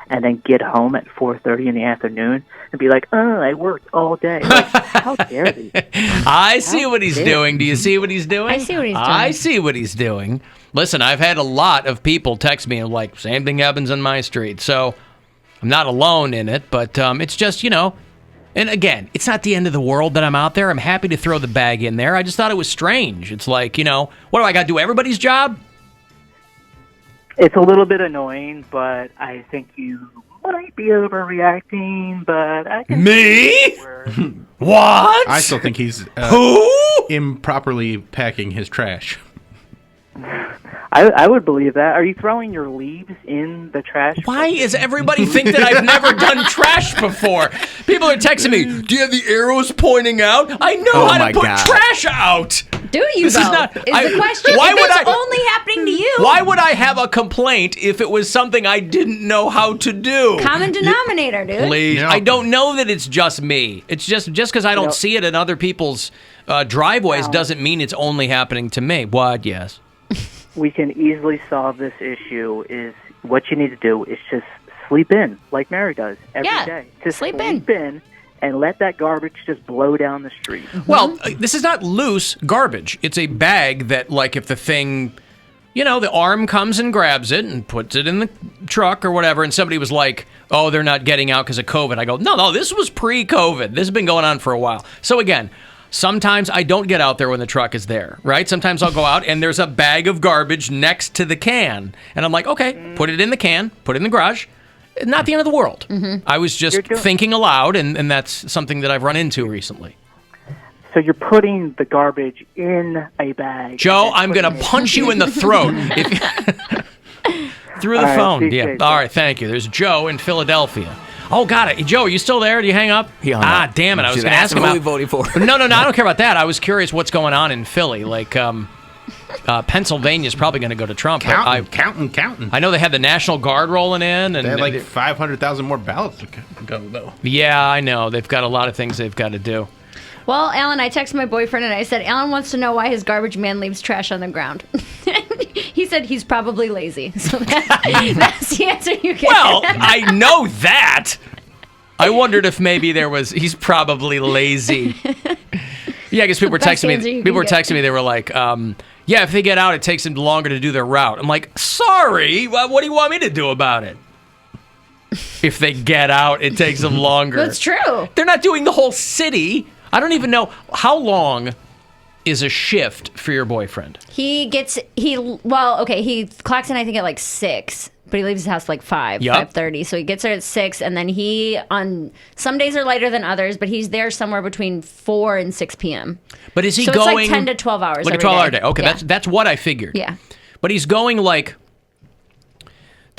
and then get home at 4:30 in the afternoon and be like, "Oh, I worked all day." Like, how dare they? I see what he's doing. Do you see what he's doing? I see what he's doing. I see what he's doing. Listen, I've had a lot of people text me and like, same thing happens on my street. So I'm not alone in it, but it's just, you know, and again, it's not the end of the world that I'm out there. I'm happy to throw the bag in there. I just thought it was strange. It's like, you know, what do I got to do? Everybody's job? It's a little bit annoying, but I think you might be overreacting, but I can... Me? What? I still think he's improperly packing his trash. I would believe that. Are you throwing your leaves in the trash? Why does everybody think that I've never done trash before? People are texting me, do you have the arrows pointing out? I know how to put trash out. Do you, This though? is not- the I- question. why If would it's I- only happening to you. Why would I have a complaint if it was something I didn't know how to do? Common denominator, dude. Please. I don't know that it's just me. It's just because I don't see it in other people's driveways doesn't mean it's only happening to me. What? Yes. We can easily solve this issue. Is what you need to do is just sleep in, like Mary does every day. Just sleep in and let that garbage just blow down the street. Well, this is not loose garbage. It's a bag that, like, if the thing, you know, the arm comes and grabs it and puts it in the truck or whatever, and somebody was like, oh, they're not getting out because of COVID. I go, no, this was pre-COVID. This has been going on for a while. So, again, sometimes I don't get out there when the truck is there, right? Sometimes I'll go out and there's a bag of garbage next to the can. And I'm like, okay, put it in the can, put it in the garage. Not the end of the world. I was just thinking aloud, and that's something that I've run into recently. So you're putting the garbage in a bag. Joe, I'm going to punch you in the throat. Through the phone. Yeah. All right, thank you. There's Joe in Philadelphia. Oh, got it. Joe, are you still there? Do you hang up? He hung up. Damn it. I was Should going to ask him who out. he voted for. No, I don't care about that. I was curious what's going on in Philly. Like, Pennsylvania's probably going to go to Trump. Counting. I know they had the National Guard rolling in. And They had like 500,000 more ballots to go, though. Yeah, I know. They've got a lot of things they've got to do. Well, Alan, I texted my boyfriend and I said, Alan wants to know why his garbage man leaves trash on the ground. He said he's probably lazy. So that's the answer you get. Well, I know that. I wondered if maybe he's probably lazy. Yeah, I guess people were texting me. People were texting me. They were like, yeah, if they get out, it takes them longer to do their route. I'm like, sorry, what do you want me to do about it? If they get out, it takes them longer. That's true. They're not doing the whole city. I don't even know how long is a shift for your boyfriend. He clocks in I think at like 6, but he leaves his house like 5:30. So he gets there at 6, and then he on some days are later than others, but he's there somewhere between 4 and 6 p.m. But is he so going it's like 10 to 12 hours? Like a 12-hour day. Okay, yeah. That's what I figured. Yeah. But he's going like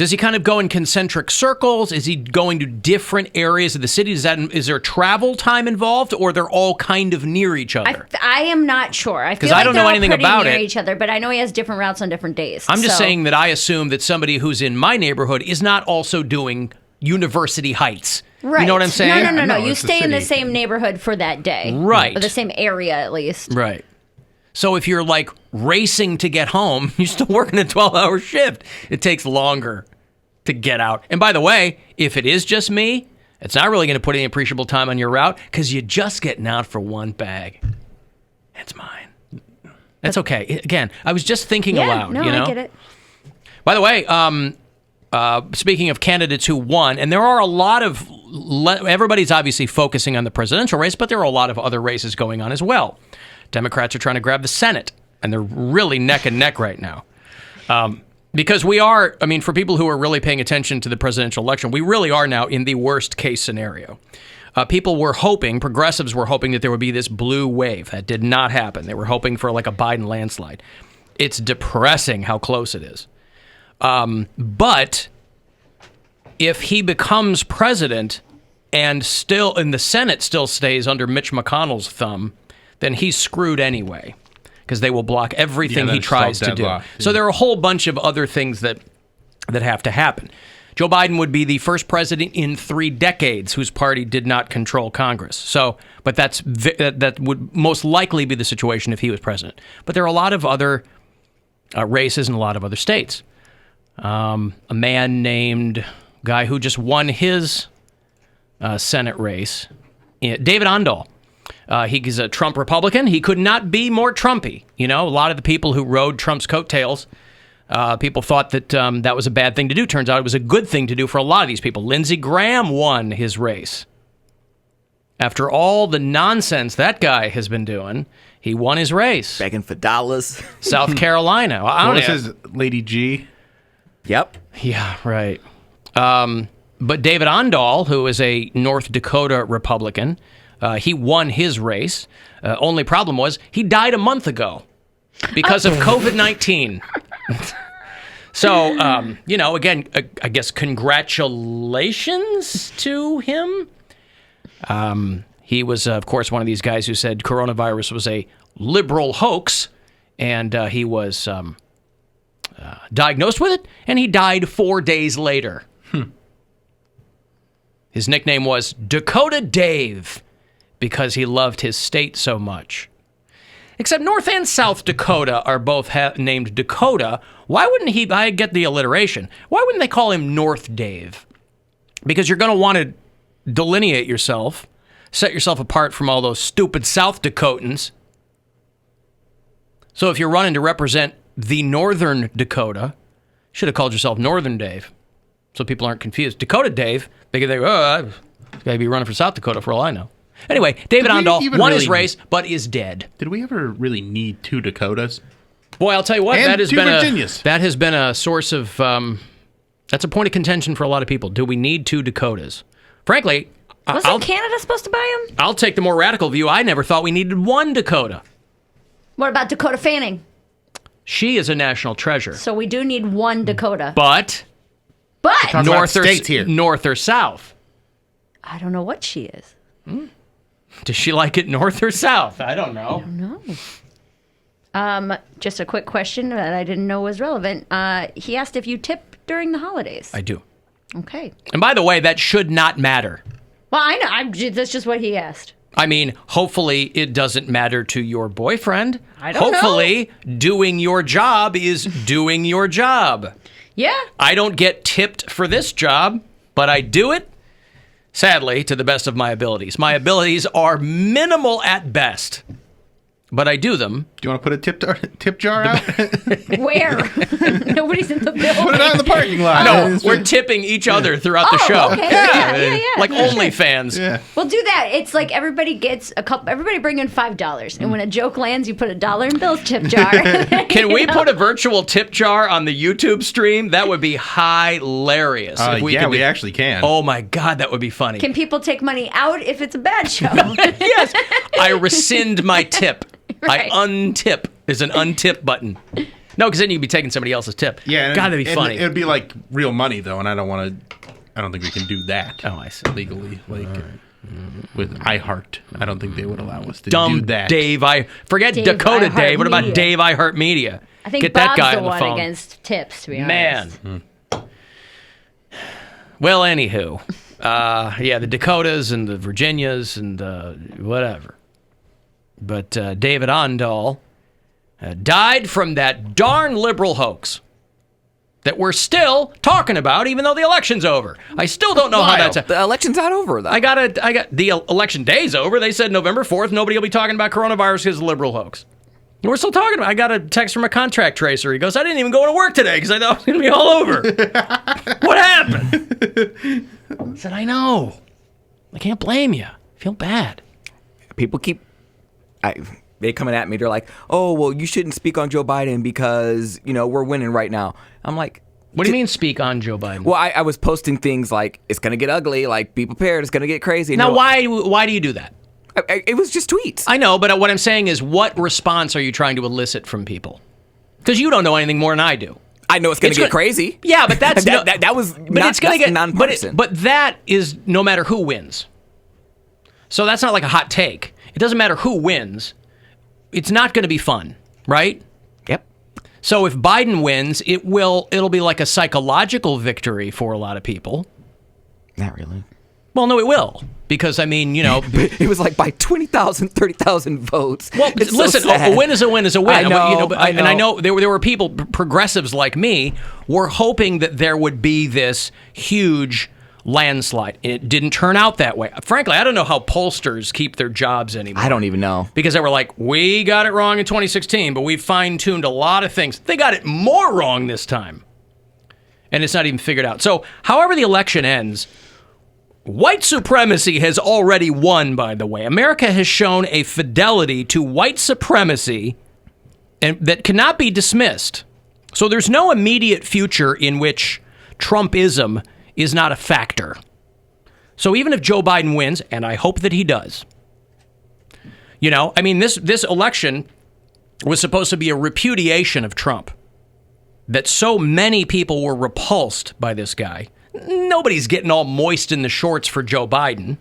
Does he kind of go in concentric circles? Is he going to different areas of the city? Is there travel time involved, or they're all kind of near each other? I am not sure. I feel 'Cause like I don't know they're all anything pretty about near it. each other, but I know he has different routes on different days. I'm just so- saying that I assume that somebody who's in my neighborhood is not also doing University Heights. Right. You know what I'm saying? No. You stay in the same neighborhood for that day. Right. Or the same area, at least. Right. So if you're like racing to get home, you're still working a 12-hour shift. It takes longer to get out. And by the way, if it is just me, it's not really going to put any appreciable time on your route because you're just getting out for one bag. It's mine. That's okay. Again, I was just thinking aloud. No, you know? I get it. By the way, speaking of candidates who won, and there are a lot of, everybody's obviously focusing on the presidential race, but there are a lot of other races going on as well. Democrats are trying to grab the Senate, and they're really neck and neck right now. Because we are, I mean, for people who are really paying attention to the presidential election, we really are now in the worst case scenario. People were hoping, progressives were hoping that there would be this blue wave. That did not happen. They were hoping for like a Biden landslide. It's depressing how close it is. But if he becomes president and still, and the Senate still stays under Mitch McConnell's thumb, then he's screwed anyway, because they will block everything he tries to do. So there are a whole bunch of other things that have to happen. Joe Biden would be the first president in 3 decades whose party did not control Congress. So, but that would most likely be the situation if he was president. But there are a lot of other races in a lot of other states. A man named guy who just won his Senate race, David Ondal. He's a Trump Republican. He could not be more Trumpy. You know, a lot of the people who rode Trump's coattails, people thought that that was a bad thing to do. Turns out it was a good thing to do for a lot of these people. Lindsey Graham won his race. After all the nonsense that guy has been doing, he won his race. Begging for dollars. South Carolina. What was his Lady G? Yep. Yeah, right. But David Ondal, who is a North Dakota Republican, he won his race. Only problem was he died a month ago because of COVID-19. So, you know, again, I guess congratulations to him. He was, of course, one of these guys who said coronavirus was a liberal hoax, and he was diagnosed with it, and he died 4 days later. His nickname was Dakota Dave, because he loved his state so much. Except North and South Dakota are both named Dakota. Why wouldn't he, I get the alliteration, why wouldn't they call him North Dave? Because you're going to want to delineate yourself, set yourself apart from all those stupid South Dakotans. So if you're running to represent the Northern Dakota, should have called yourself Northern Dave, so people aren't confused. Dakota Dave, they go, I've got to be running for South Dakota for all I know. Anyway, David Ondal won his race, but is dead. Did we ever really need 2 Dakotas? Boy, I'll tell you what, and that has 2 been Virginias. that has been a source of that's a point of contention for a lot of people. Do we need 2 Dakotas? Frankly, Wasn't Canada supposed to buy them? I'll take the more radical view. I never thought we needed 1 Dakota. What about Dakota Fanning? She is a national treasure. So we do need 1 Dakota. But north or south? I don't know what she is. Does she like it north or south? I don't know. Just a quick question that I didn't know was relevant. He asked if you tip during the holidays. I do. Okay. And by the way, that should not matter. Well, I know. That's just what he asked. I mean, hopefully it doesn't matter to your boyfriend. I don't know. Hopefully doing your job is doing your job. Yeah. I don't get tipped for this job, but I do it, sadly, to the best of my abilities. My abilities are minimal at best, but I do them. Do you want to put a tip jar out? Where? Nobody's in the building. Put it out in the parking lot. No, we're tipping each other throughout the show. Okay. Yeah. Like OnlyFans. Yeah. We'll do that. It's like everybody gets everybody bring in $5. And when a joke lands, you put $1 in Bill's tip jar. Can we put a virtual tip jar on the YouTube stream? That would be hilarious. We actually can. Oh my God, that would be funny. Can people take money out if it's a bad show? Yes. I rescind my tip. Right. I untip. There's an untip button. No, because then you'd be taking somebody else's tip. Yeah, God, that'd be funny. It would be like real money though, and I don't think we can do that. Oh, I see. Legally, with iHeart, I don't think they would allow us to Dumb do that. Dave, forget Dave Dakota iHeart Dave. What about Media. Dave iHeart Media? I think Get Bob's that guy the on the one phone. against tips, to be Man. honest. Well, anywho, the Dakotas and the Virginias and whatever. But David Ondal died from that darn liberal hoax that we're still talking about, even though the election's over. I still don't know how that's. The election's not over, though. I got the election day's over. They said November 4th. Nobody will be talking about coronavirus because of the liberal hoax. And we're still talking about it. I got a text from a contract tracer. He goes, I didn't even go to work today because I thought it was going to be all over. What happened? I said, I know. I can't blame you. I feel bad. People keep... They coming at me. They're like, oh, well, you shouldn't speak on Joe Biden because, we're winning right now. I'm like... What do you mean speak on Joe Biden? Well, I was posting things like, it's going to get ugly, like, be prepared, it's going to get crazy. Now, why do you do that? It was just tweets. I know, but what I'm saying is, what response are you trying to elicit from people? Because you don't know anything more than I do. I know it's going to get crazy. Yeah, but that's that was but not, it's going to get nonpartisan. But that is no matter who wins. So that's not like a hot take. It doesn't matter who wins. It's not going to be fun, right? Yep. So if Biden wins, it'll be like a psychological victory for a lot of people. Not really. Well, no, it will. Because, it was like by 20,000, 30,000 votes. Well, it's listen, so sad. a win is a win is a win. I know, And I know there were people, progressives like me, were hoping that there would be this huge landslide. It didn't turn out that way. Frankly, I don't know how pollsters keep their jobs anymore. I don't even know. Because they were like, we got it wrong in 2016, but we fine-tuned a lot of things. They got it more wrong this time. And it's not even figured out. So, however the election ends... White supremacy has already won, by the way. America has shown a fidelity to white supremacy and that cannot be dismissed. So there's no immediate future in which Trumpism is not a factor. So even if Joe Biden wins, and I hope that he does, this election was supposed to be a repudiation of Trump. That so many people were repulsed by this guy. Nobody's getting all moist in the shorts for Joe Biden.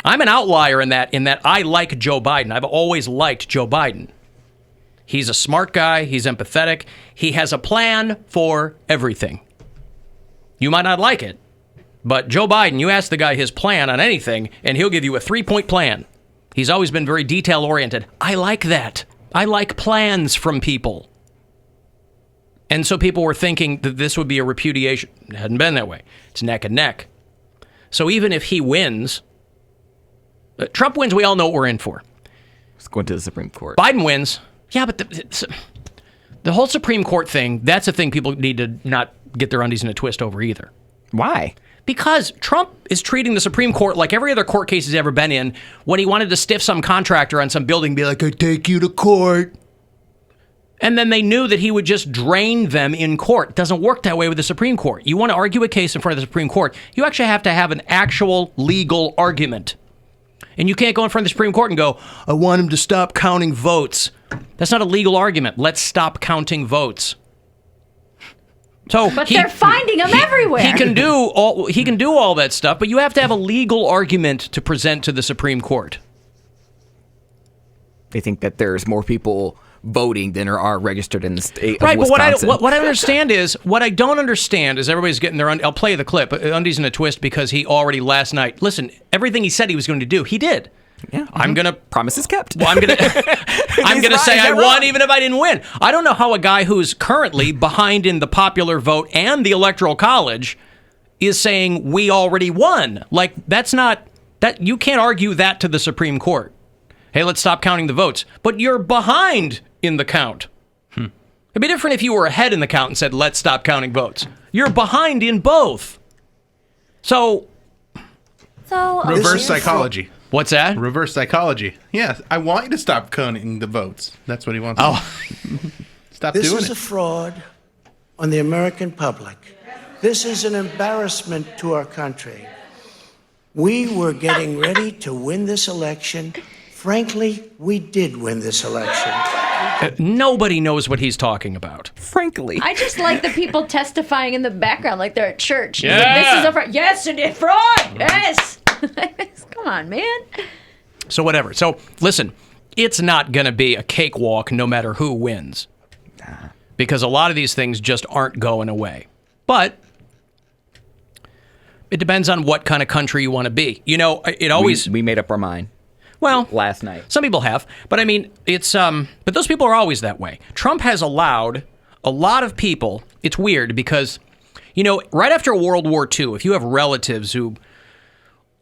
I'm an outlier in that I like Joe Biden. I've always liked Joe Biden. He's a smart guy. He's empathetic. He has a plan for everything. You might not like it, but Joe Biden, you ask the guy his plan on anything, and he'll give you a 3-point plan. He's always been very detail-oriented. I like that. I like plans from people. And so people were thinking that this would be a repudiation. It hadn't been that way. It's neck and neck. So even if he wins, Trump wins, we all know what we're in for. It's going to the Supreme Court. Biden wins. Yeah, but the whole Supreme Court thing, that's a thing people need to not get their undies in a twist over either. Why? Because Trump is treating the Supreme Court like every other court case he's ever been in when he wanted to stiff some contractor on some building and be like, I take you to court. And then they knew that he would just drain them in court. It doesn't work that way with the Supreme Court. You want to argue a case in front of the Supreme Court, you actually have to have an actual legal argument. And you can't go in front of the Supreme Court and go, I want him to stop counting votes. That's not a legal argument. Let's stop counting votes. But they're finding them everywhere. He can do all that stuff, but you have to have a legal argument to present to the Supreme Court. They think that there's more people voting than there are registered in the state of right, Wisconsin. But what I don't understand is everybody's getting their I'll play the clip, undies in a twist, because he already last night, listen, everything he said he was going to do, he did. Yeah, I'm going to... Promises kept. Well, I'm going to say I won even if I didn't win. I don't know how a guy who's currently behind in the popular vote and the Electoral College is saying we already won. Like, that's not... You can't argue that to the Supreme Court. Hey, let's stop counting the votes. But you're behind in the count. It'd be different if you were ahead in the count and said, let's stop counting votes. You're behind in both. So reverse psychology. What's that? Reverse psychology. Yeah, I want you to stop counting the votes. That's what he wants. Stop doing it. This is a fraud on the American public. This is an embarrassment to our country. We were getting ready to win this election. Frankly, we did win this election. Nobody knows what he's talking about. Frankly. I just like the people testifying in the background like they're at church. He's Yeah. like, this is a fraud. Yes, it is fraud. Yes. Come on, man. So whatever. So listen, it's not going to be a cakewalk no matter who wins. Because a lot of these things just aren't going away. But it depends on what kind of country you want to be. You know, it always... We made up our mind. Well, last night. Some people have. But I mean, it's... But those people are always that way. Trump has allowed a lot of people... It's weird because, you know, right after World War II, if you have relatives who...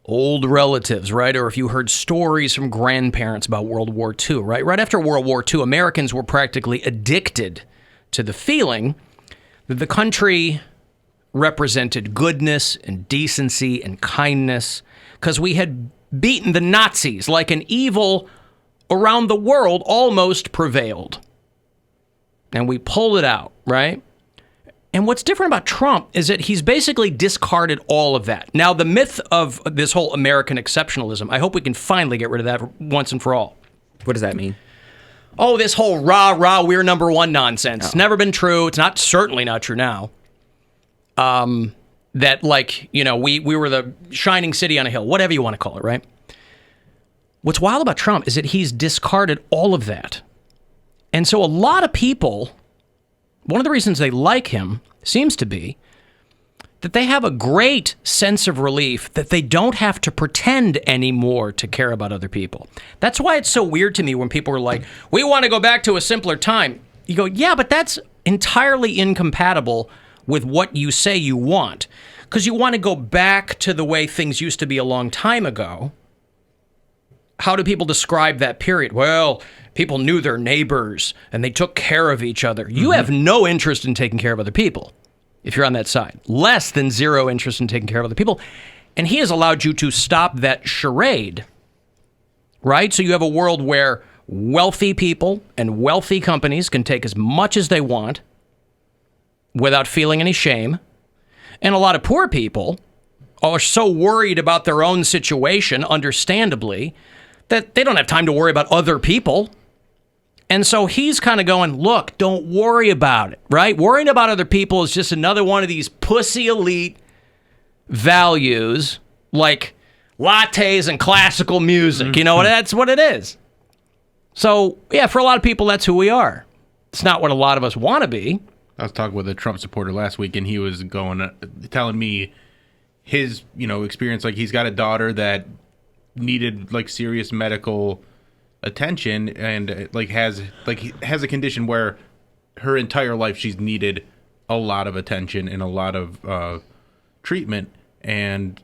Old relatives, right? Or if you heard stories from grandparents about World War II, right? Right after World War II, Americans were practically addicted to the feeling that the country represented goodness and decency and kindness because we had beaten the Nazis like an evil around the world almost prevailed. And we pulled it out, right? And what's different about Trump is that he's basically discarded all of that. Now, the myth of this whole American exceptionalism, I hope we can finally get rid of that once and for all. What does that mean? Oh, this whole rah, we're number one nonsense. Never been true. It's not certainly not true now. That, like, you know, we were the shining city on a hill, whatever you want to call it, right? What's wild about Trump is that he's discarded all of that. And so a lot of people, one of the reasons they like him seems to be that they have a great sense of relief that they don't have to pretend anymore to care about other people. That's why it's so weird to me when people are like, we want to go back to a simpler time. You go, yeah, but that's entirely incompatible with what you say you want. Because you want to go back to the way things used to be a long time ago. How do people describe that period? Well, people knew their neighbors and they took care of each other. You have no interest in taking care of other people if you're on that side. Less than zero interest in taking care of other people. And he has allowed you to stop that charade, right? So you have a world where wealthy people and wealthy companies can take as much as they want without feeling any shame. And a lot of poor people are so worried about their own situation, understandably, that they don't have time to worry about other people. And so he's kind of going, look, don't worry about it, right? Worrying about other people is just another one of these pussy elite values like lattes and classical music. You know, that's what it is. So, yeah, for a lot of people, that's who we are. It's not what a lot of us want to be. I was talking with a Trump supporter last week, and he was telling me his, experience. Like, he's got a daughter that needed like serious medical attention, and has a condition where her entire life she's needed a lot of attention and a lot of treatment. And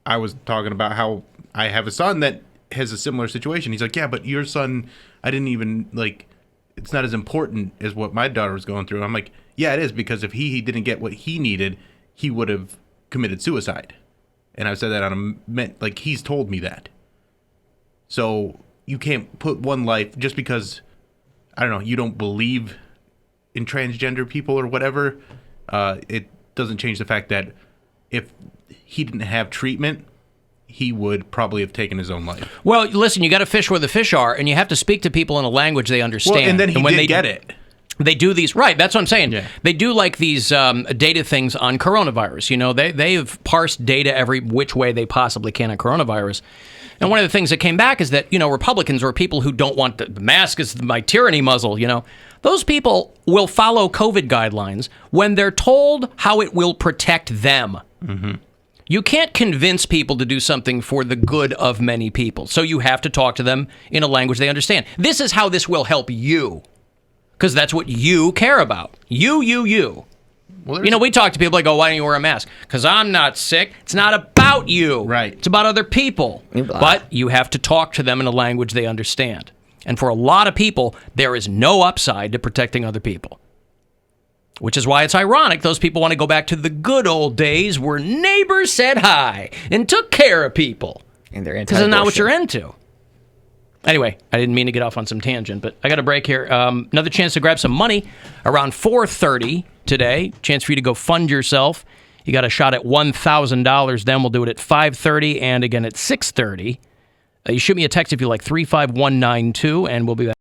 I was talking about how I have a son that has a similar situation. He's like, yeah, but your son, I didn't even it's not as important as what my daughter was going through. I'm like, yeah, it is, because if he didn't get what he needed, he would have committed suicide. And I've said that he's told me that. So you can't put one life just because, I don't know, you don't believe in transgender people or whatever. It doesn't change the fact that if he didn't have treatment, he would probably have taken his own life. Well, listen, you got to fish where the fish are, and you have to speak to people in a language they understand. Well, and then when they get it. They do these, right, that's what I'm saying. Yeah. They do like these data things on coronavirus. They've parsed data every which way they possibly can on coronavirus. And one of the things that came back is that, Republicans or people who don't want the mask is my tyranny muzzle, those people will follow COVID guidelines when they're told how it will protect them. Mm-hmm. You can't convince people to do something for the good of many people. So you have to talk to them in a language they understand. This is how this will help you. Because that's what you care about. You. Well, we talk to people like, oh, why don't you wear a mask? Because I'm not sick. It's not about you. Right. It's about other people. But you have to talk to them in a language they understand. And for a lot of people, there is no upside to protecting other people. Which is why it's ironic those people want to go back to the good old days where neighbors said hi and took care of people. And they're because it's not what you're into. Anyway, I didn't mean to get off on some tangent, but I got a break here. Another chance to grab some money around 4:30 today. Chance for you to go fund yourself. You got a shot at $1,000. Then we'll do it at 5:30 and again at 6:30. You shoot me a text if you like, 35192, and we'll be back.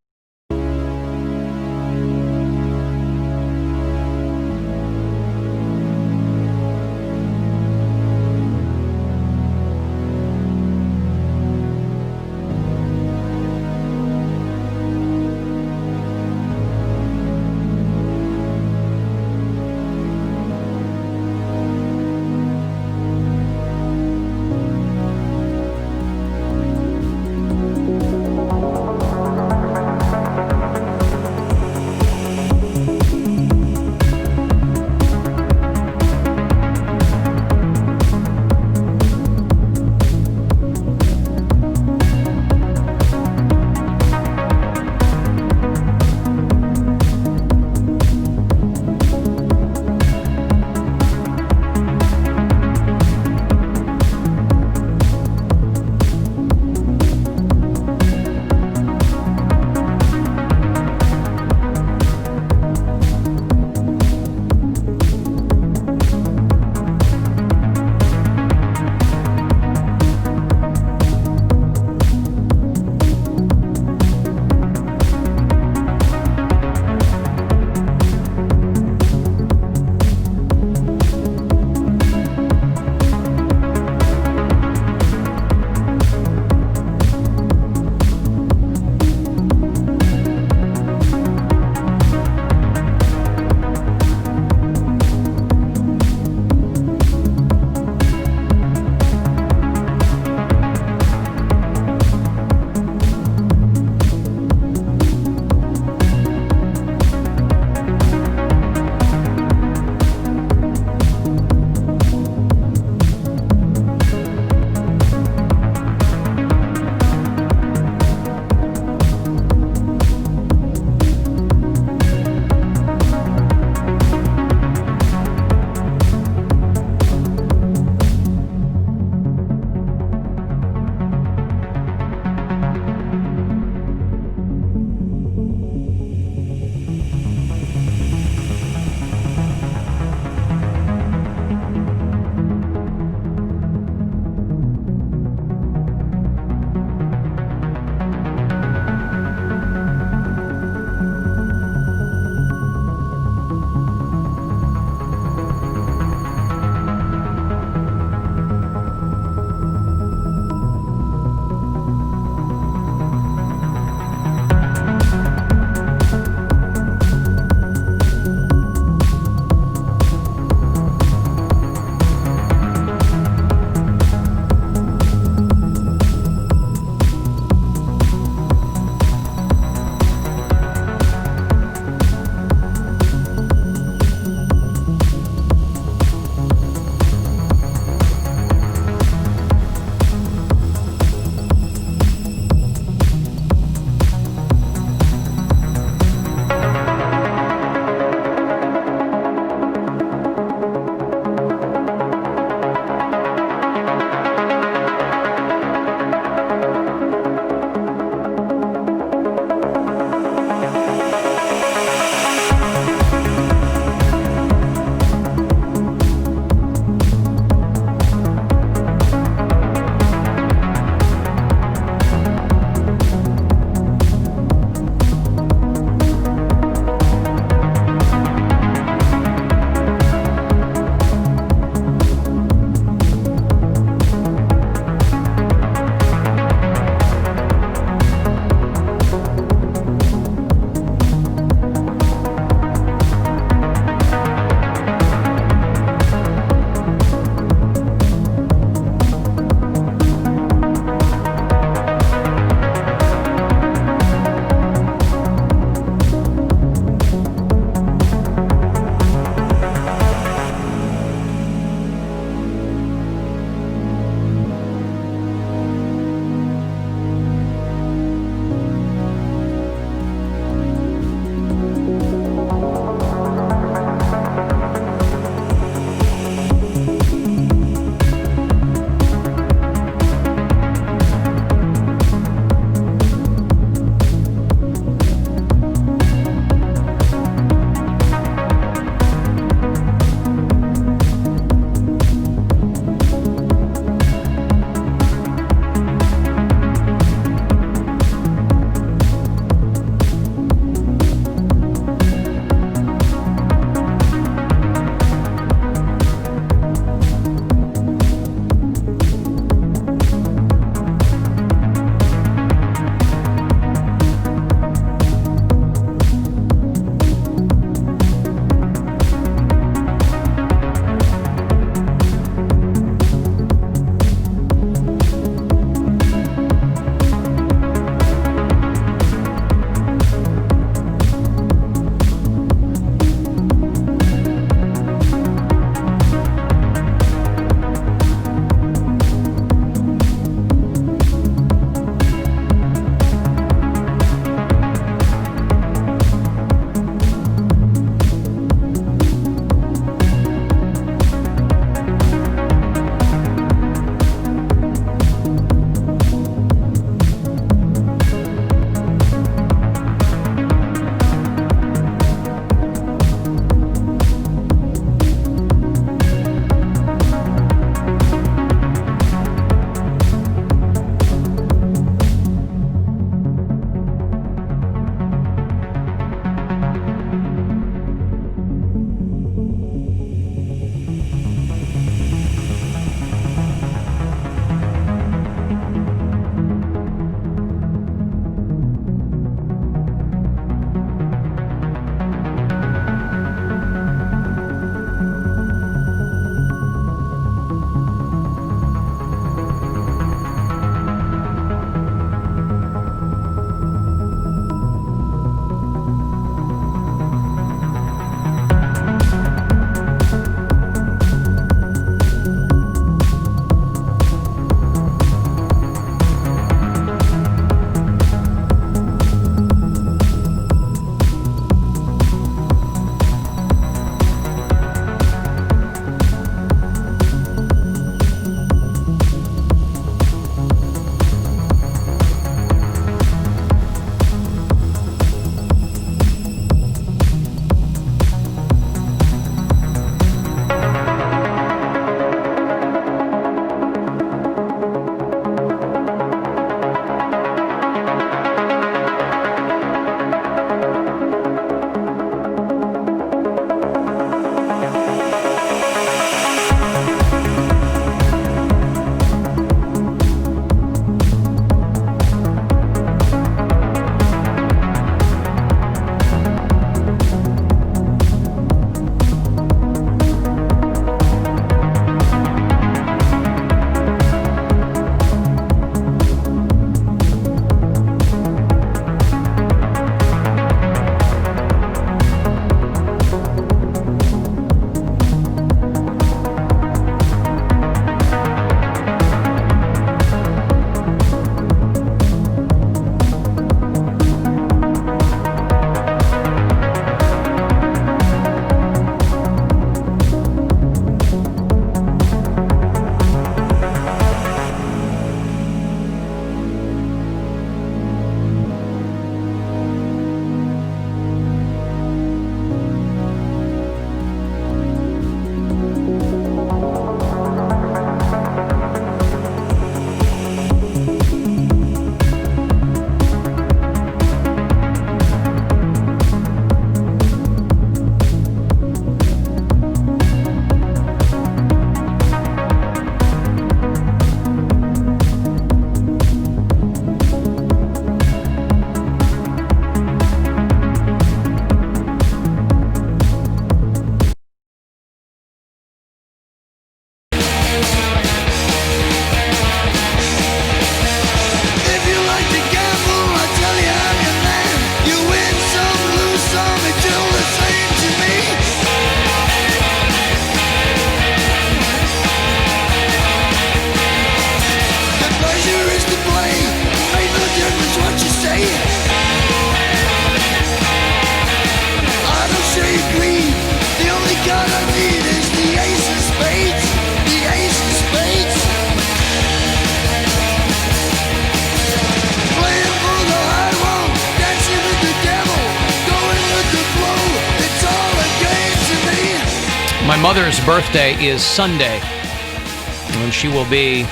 My mother's birthday is Sunday, and she will be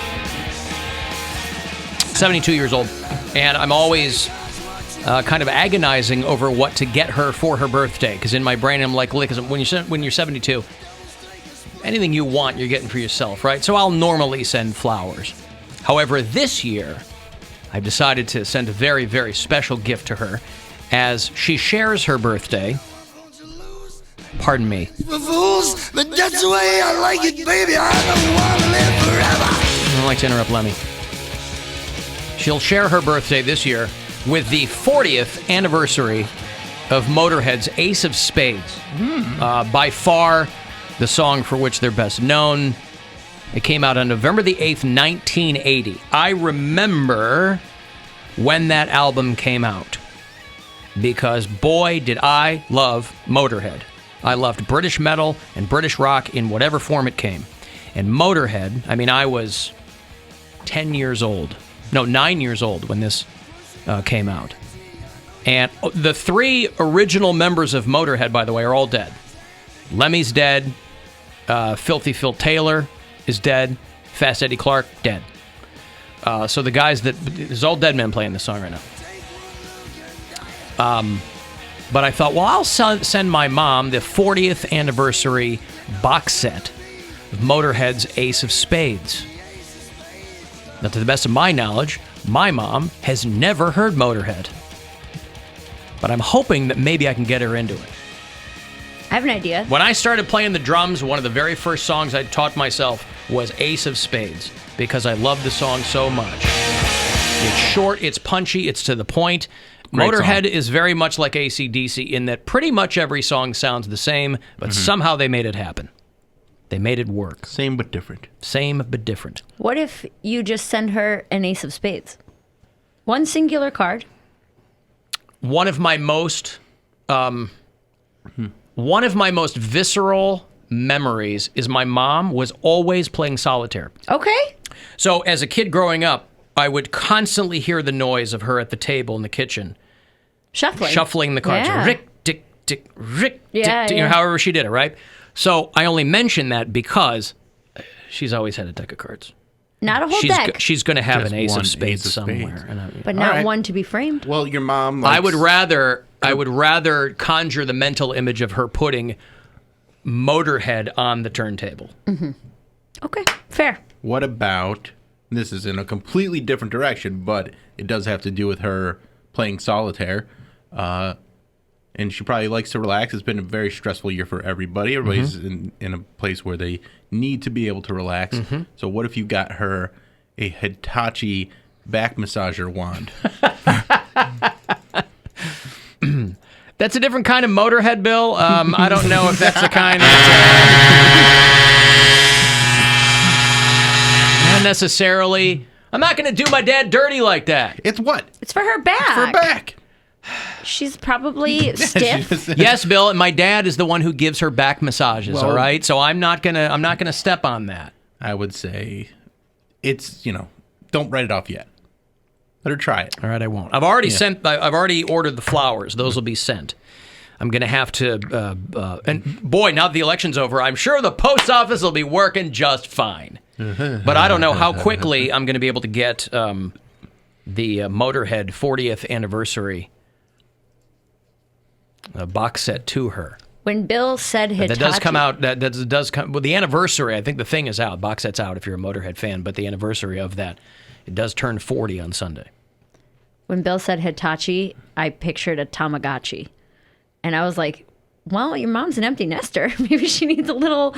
72 years old. And I'm always kind of agonizing over what to get her for her birthday, because in my brain I'm like, look, when you're 72, anything you want, you're getting for yourself, right? So I'll normally send flowers. However, this year, I've decided to send a very, very special gift to her as she shares her birthday. Pardon me. Fools, but that's the way I like it, baby. I don't want to live forever. I don't like to interrupt Lemmy. She'll share her birthday this year with the 40th anniversary of Motorhead's Ace of Spades. By far, the song for which they're best known. It came out on November the 8th, 1980. I remember when that album came out, because boy, did I love Motorhead. I loved British metal and British rock in whatever form it came. And Motorhead, I mean, I was 9 years old when this came out. And the three original members of Motorhead, by the way, are all dead. Lemmy's dead. Filthy Phil Taylor is dead. Fast Eddie Clarke, dead. So the guys there's all dead men playing this song right now. But I thought, well, I'll send my mom the 40th anniversary box set of Motorhead's Ace of Spades. Now, to the best of my knowledge, my mom has never heard Motorhead. But I'm hoping that maybe I can get her into it. I have an idea. When I started playing the drums, one of the very first songs I taught myself was Ace of Spades, because I love the song so much. It's short, it's punchy, it's to the point. Great Motorhead song. is very much like AC/DC in that pretty much every song sounds the same, but somehow they made it happen. They made it work. Same but different. Same but different. What if you just send her an Ace of Spades? One singular card. One of my most visceral memories is my mom was always playing solitaire. Okay. So as a kid growing up, I would constantly hear the noise of her at the table in the kitchen. Shuffling the cards. Yeah. Rick, dick, dick, Rick, Yeah, dick, yeah. however she did it, right? So I only mention that because she's always had a deck of cards. Not a whole deck. She's going to have Just an ace one of spades ace of somewhere. spades. But not right. one to be framed. Well, your mom I would rather conjure the mental image of her putting Motorhead on the turntable. Okay, fair. What about, this is in a completely different direction, but it does have to do with her playing solitaire. And she probably likes to relax. It's been a very stressful year for everybody. Everybody's in a place where they need to be able to relax. So what if you got her a Hitachi back massager wand? That's a different kind of Motorhead, Bill. I don't know if that's the kind of... Not necessarily. I'm not going to do my dad dirty like that. It's what? It's for her back. For her back. She's probably stiff. Yes, Bill, and my dad is the one who gives her back massages, Well- all right? So I'm not gonna step on that. I would say it's, don't write it off yet. Let her try it. All right, I won't. I've already ordered the flowers. Those will be sent. I'm going to have to, and boy, now that the election's over, I'm sure the post office will be working just fine. But I don't know how quickly I'm going to be able to get the Motorhead 40th anniversary box set to her. When Bill said Hitachi... That does come out. That does come. Well, the anniversary. I think the thing is out. Box set's out if you're a Motorhead fan. But the anniversary of that, it does turn 40 on Sunday. When Bill said Hitachi, I pictured a Tamagotchi. And I was like, well, your mom's an empty nester. Maybe she needs a little...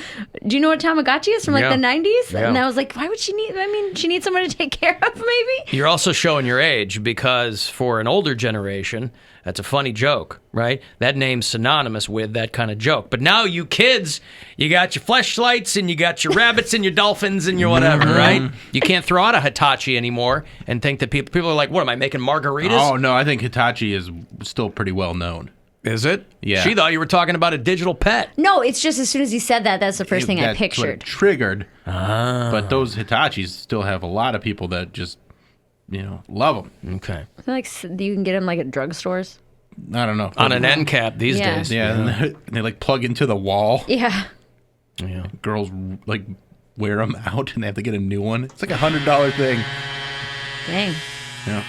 Do you know what Tamagotchi is from the 90s? Yeah. And I was like, why would she need... she needs someone to take care of, maybe? You're also showing your age because for an older generation, that's a funny joke, right? That name's synonymous with that kind of joke. But now you kids, you got your fleshlights and you got your rabbits and your dolphins and your whatever, right? You can't throw out a Hitachi anymore and think that people are like, what, am I making margaritas? Oh, no, I think Hitachi is still pretty well known. Is it? Yeah. She thought you were talking about a digital pet. No, it's just as soon as he said that, that's the first thing I That's what pictured. it triggered. But those Hitachis still have a lot of people that just, love them. Okay. I feel like you can get them like at drugstores. I don't know. On an end cap these days. Yeah, and they like plug into the wall. Yeah. Yeah. Girls like wear them out and they have to get a new one. It's like $100 thing. Dang. Yeah.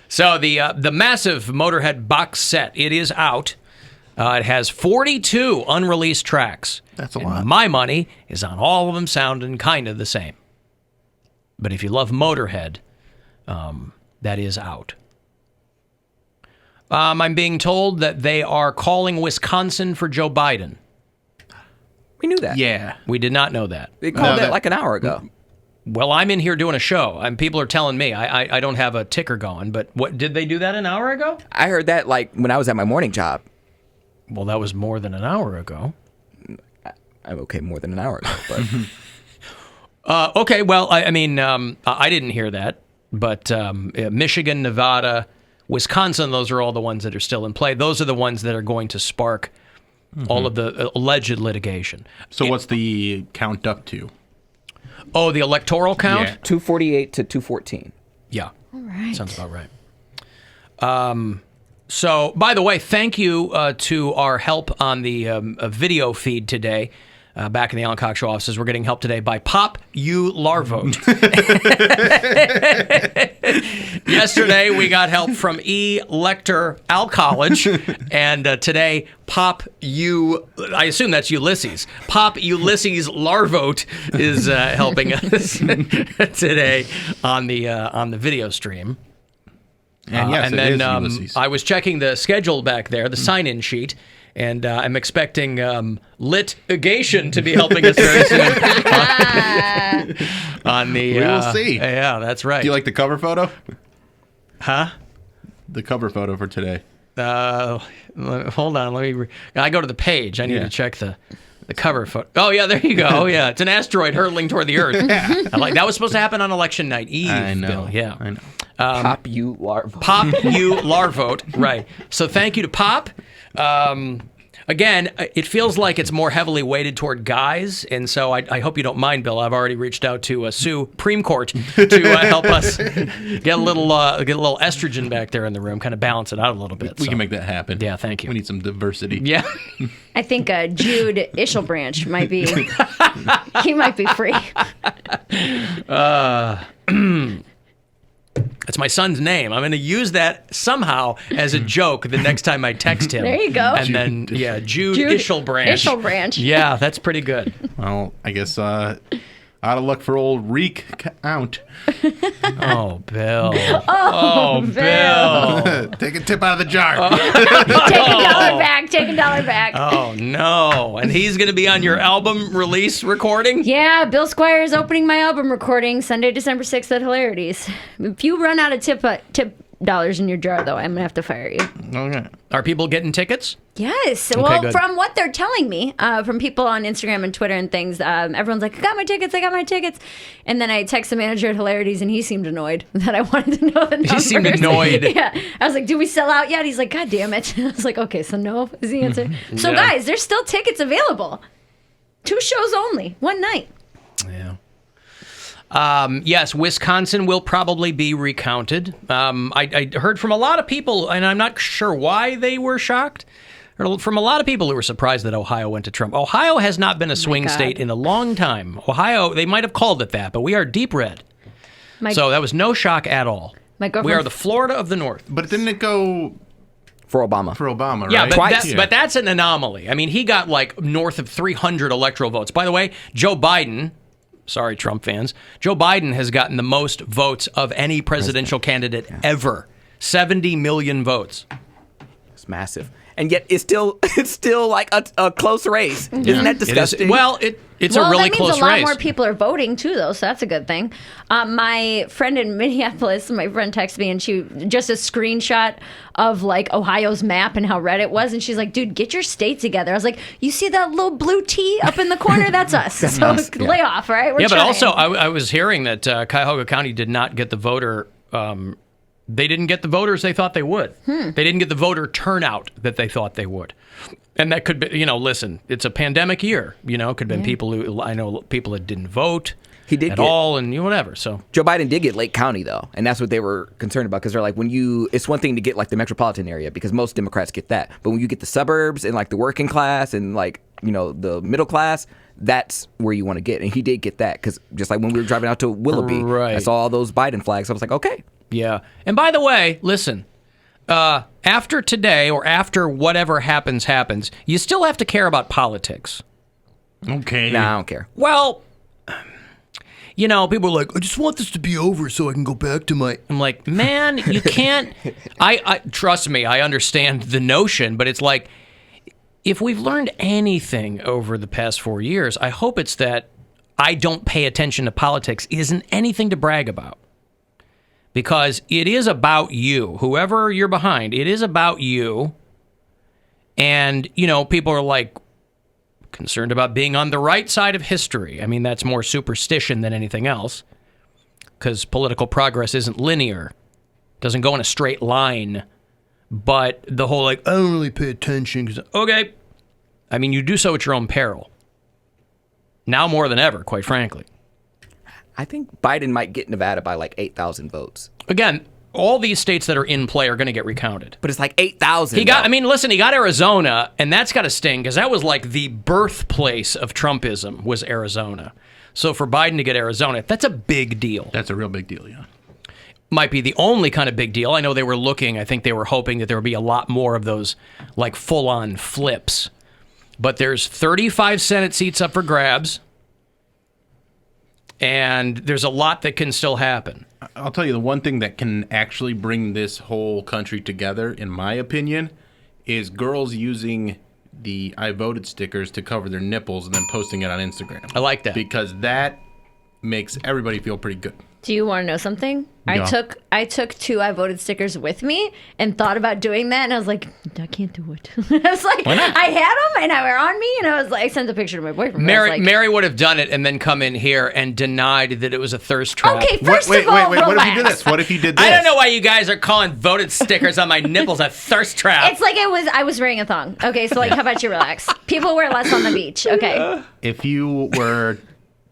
So the massive Motorhead box set, it is out. It has 42 unreleased tracks. That's a lot. My money is on all of them sounding kind of the same. But if you love Motorhead, that is out. I'm being told that they are calling Wisconsin for Joe Biden. We knew that. Yeah. We did not know that. They called it like an hour ago. Well, I'm in here doing a show, and people are telling me I don't have a ticker going. But what did they do that an hour ago? I heard that like when I was at my morning job. Well, that was more than an hour ago. Okay, more than an hour ago, but okay. Well, I mean, I didn't hear that, but Michigan, Nevada, Wisconsin, those are all the ones that are still in play. Those are the ones that are going to spark all of the alleged litigation. So what's the count up to? Oh, the electoral count? Yeah. 248 to 214. Yeah. All right. Sounds about right. So, by the way, thank you to our help on the video feed today. Back in the Alan Cox Show offices, we're getting help today by Pop U Larvote. Yesterday, we got help from E. Lecter Al College, and today, Pop U, I assume that's Ulysses. Pop Ulysses Larvote is helping us today on the video stream. And yes, and it then is Ulysses. I was checking the schedule back there, the sign-in sheet, and I'm expecting litigation to be helping us very soon. On the, we will see. Yeah, that's right. Do you like the cover photo? Huh? The cover photo for today. Hold on. I go to the page. I need to check the cover photo. Oh, yeah, there you go. Oh, yeah, it's an asteroid hurtling toward the Earth. That was supposed to happen on election night eve. I know. Bill. Yeah. I know. Pop U Larvote. Pop U Larvote. Right. So thank you to Pop. Again, it feels like it's more heavily weighted toward guys, and so I hope you don't mind, Bill. I've already reached out to Supreme Court to help us get a little estrogen back there in the room, kind of balance it out a little bit. We can make that happen. Yeah, thank you. We need some diversity. Yeah. I think Jude Ishelbranch might be. He might be free. That's my son's name. I'm going to use that somehow as a joke the next time I text him. There you go. And then, Jude Ishelbranch. Ishelbranch. Yeah, that's pretty good. Well, I guess out of luck for old Reek Count. Oh, Bill. Oh, Bill. Take a tip out of the jar. Take $1 back. Take $1 back. Oh, no. And he's going to be on your album release recording? Yeah, Bill Squire is opening my album recording Sunday, December 6th at Hilarities. If you run out of tip dollars in your jar, though, I'm going to have to fire you. Okay. Are people getting tickets? Yes. Okay, Well, good. from what they're telling me, from people on Instagram and Twitter and things, everyone's like, I got my tickets. And then I text the manager at Hilarities, and he seemed annoyed that I wanted to know the numbers. He seemed annoyed. Yeah. I was like, do we sell out yet? He's like, God damn it. I was like, okay, so no is the answer. So, Yeah. guys, there's still tickets available. 2 shows only, one night. Yeah. Yes, Wisconsin will probably be recounted. I heard from a lot of people, and I'm not sure why they were shocked. Heard from a lot of people who were surprised that Ohio went to Trump. Ohio has not been a swing state in a long time. Ohio, they might have called it that, but we are deep red. So that was no shock at all. My girlfriend- We are the Florida of the North. But didn't it go for Obama? For Obama, right? Yeah, but that's an anomaly. I mean, he got like north of 300 electoral votes. By the way, Joe Biden, sorry, Trump fans, Joe Biden has gotten the most votes of any presidential candidate ever. 70 million votes. It's massive. And yet it's still like a close race. Isn't that disgusting? It's a really close race. That means a lot more people are voting too, though, so that's a good thing. My friend in Minneapolis, my friend texted me, and she just a screenshot of like Ohio's map and how red it was, and she's like, "Dude, get your state together." I was like, "You see that little blue T up in the corner? That's us." So lay off, all right? We're but trying. also I was hearing that Cuyahoga County did not get the voter. They didn't get the voters they thought they would. They didn't get the voter turnout that they thought they would. And that could be, listen, it's a pandemic year. It could have been people who, I know people that didn't vote. did all, and whatever. So Joe Biden did get Lake County though, and that's what they were concerned about because they're like, it's one thing to get like the metropolitan area because most Democrats get that, but when you get the suburbs and like the working class and like the middle class, that's where you want to get, and he did get that because just like when we were driving out to Willoughby, I saw all those Biden flags. I was like, okay, yeah. And by the way, listen. After today or after whatever happens, you still have to care about politics. Okay. Nah, I don't care. Well, people are like, I just want this to be over so I can go back to my... I'm like, man, you can't... I trust me, I understand the notion, but it's like, if we've learned anything over the past 4 years, I hope it's that I don't pay attention to politics isn't anything to brag about. Because it is about you. Whoever you're behind, it is about you. And, people are like concerned about being on the right side of history. I mean, that's more superstition than anything else. Because political progress isn't linear. Doesn't go in a straight line. But the whole I don't really pay attention. Okay. I mean, you do so at your own peril. Now more than ever, quite frankly. I think Biden might get Nevada by like 8,000 votes. Again, all these states that are in play are going to get recounted. But it's like 8,000. He got Arizona, and that's got to sting because that was like the birthplace of Trumpism was Arizona. So for Biden to get Arizona, that's a big deal. That's a real big deal, yeah. Might be the only kind of big deal. I know they were I think they were hoping that there would be a lot more of those like full-on flips. But there's 35 Senate seats up for grabs. And there's a lot that can still happen. I'll tell you, the one thing that can actually bring this whole country together, in my opinion, is girls using the I voted stickers to cover their nipples and then posting it on Instagram. I like that. Because that makes everybody feel pretty good. Do you want to know something? No. I took 2 I voted stickers with me and thought about doing that, and I was like, I can't do it. I was like, why not? I had them and I were on me, and I was like, I sent a picture to my boyfriend. Mary would have done it and then come in here and denied that it was a thirst trap. Okay, first of all, wait. What if you did this? What if you did this? I don't know why you guys are calling voted stickers on my nipples a thirst trap. It's like I was wearing a thong. Okay, so like, how about you relax? People wear less on the beach. Okay. If you were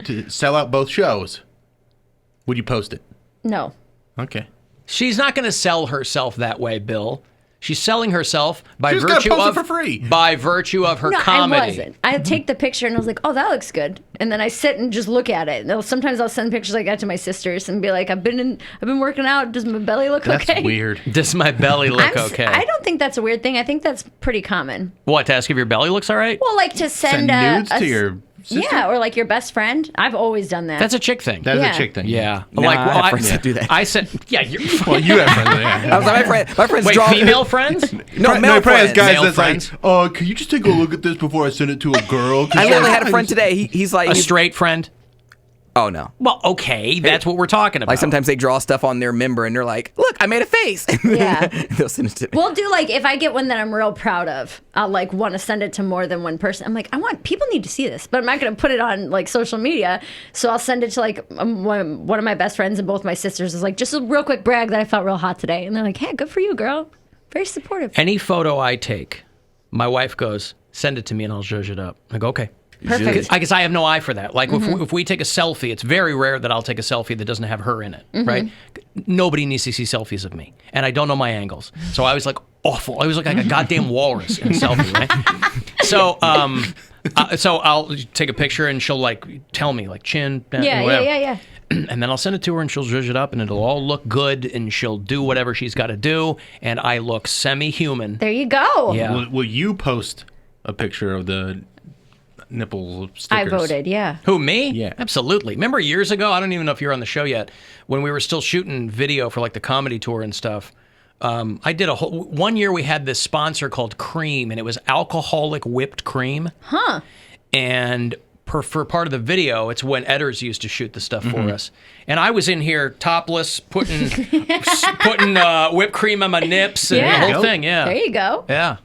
to sell out both shows, would you post it? No. Okay. She's not going to sell herself that way, Bill. She's selling herself by She's virtue gonna post of it for free. By virtue of her comedy. I wasn't. I take the picture and I was like, oh, that looks good. And then I sit and just look at it. And sometimes I'll send pictures like that to my sisters and be like, I've been working out. Does my belly look okay? That's weird. Does my belly look okay? I don't think that's a weird thing. I think that's pretty common. What, to ask if your belly looks all right? Well, like to send nudes to your sister? Yeah, or like your best friend. I've always done that. That's a chick thing. That is a chick thing. Yeah. Nah, I have friends that do that. I said, yeah. Well, you have friends. Yeah. I was like, my friends Wait, draw female friends? No, male friends. Guys, Male that's friends. like, can you just take a look at this before I send it to a girl? I literally had a friend today. He's like A straight friend? Oh no. Well, okay, that's what we're talking about. Like sometimes they draw stuff on their member and they're like, "Look, I made a face." Yeah. They'll send it to me. We'll do like if I get one that I'm real proud of, I'll like want to send it to more than one person. I'm like, people need to see this, but I'm not going to put it on like social media. So I'll send it to like one of my best friends, and both my sisters is like, just a real quick brag that I felt real hot today, and they're like, hey, good for you, girl. Very supportive. Any photo I take, my wife goes, send it to me and I'll zhuzh it up. I go, okay. Perfect. I guess I have no eye for that. Like if we take a selfie, it's very rare that I'll take a selfie that doesn't have her in it, right? Nobody needs to see selfies of me, and I don't know my angles, so I was like awful. I was like a goddamn walrus in a selfie, right? So, so I'll take a picture and she'll like tell me like chin, whatever. Yeah. And then I'll send it to her and she'll zhuzh it up and it'll all look good and she'll do whatever she's got to do, and I look semi-human. There you go. Yeah. Will you post a picture of the nipple stickers? I voted, yeah. Who, me? Yeah. Absolutely. Remember years ago, I don't even know if you're on the show yet, when we were still shooting video for like the comedy tour and stuff, I did one year we had this sponsor called Cream, and it was alcoholic whipped cream. Huh. And for part of the video, it's when Edders used to shoot the stuff for us. And I was in here topless, putting whipped cream on my nips and the whole thing, yeah. There you go. Yeah.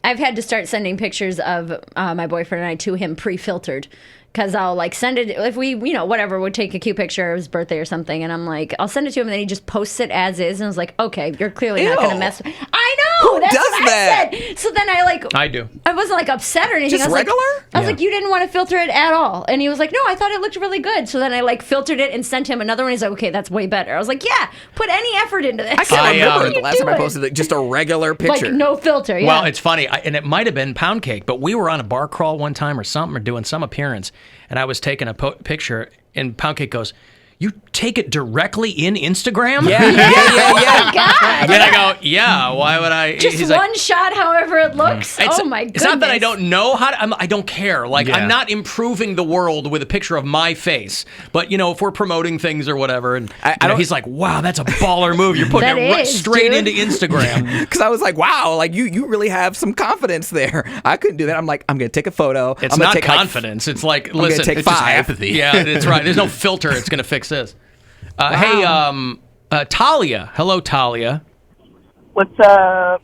I've had to start sending pictures of my boyfriend and I to him pre-filtered, because I'll like send it if we, whatever, would take a cute picture of his birthday or something, and I'm like, I'll send it to him, and then he just posts it as is, and I was like, okay, you're clearly not going to mess with. I Who that's does what that? I said. So then I do. I wasn't like upset or anything. Just I was regular? Like, I was like, you didn't want to filter it at all. And he was like, no, I thought it looked really good. So then I like filtered it and sent him another one. He's like, okay, that's way better. I was like, yeah, put any effort into this. I can't remember What are the you last time I doing? posted just a regular picture. Like no filter. Yeah. Well, it's funny, and it might have been Poundcake, but we were on a bar crawl one time or something, or doing some appearance, and I was taking a picture, and Poundcake goes, "You take it directly in Instagram?" Yeah. Oh my God. And then I go, "Yeah, why would I?" Just He's one like, shot, however it looks. Oh my goodness. It's not that I don't know how to, I don't care. Like, Yeah. I'm not improving the world with a picture of my face. But, you know, if we're promoting things or whatever, and he's like, wow, that's a baller move. You're putting That it is, straight dude. into Instagram. Because I was like, wow, like you really have some confidence there. I couldn't do that. I'm like, I'm going to take a photo. It's I'm gonna not take, confidence. It's like, I'm gonna listen, take it's just 5. apathy. Yeah, it's right. There's no filter. It's going to fix this. Hey, Talia. Hello, Talia. What's up?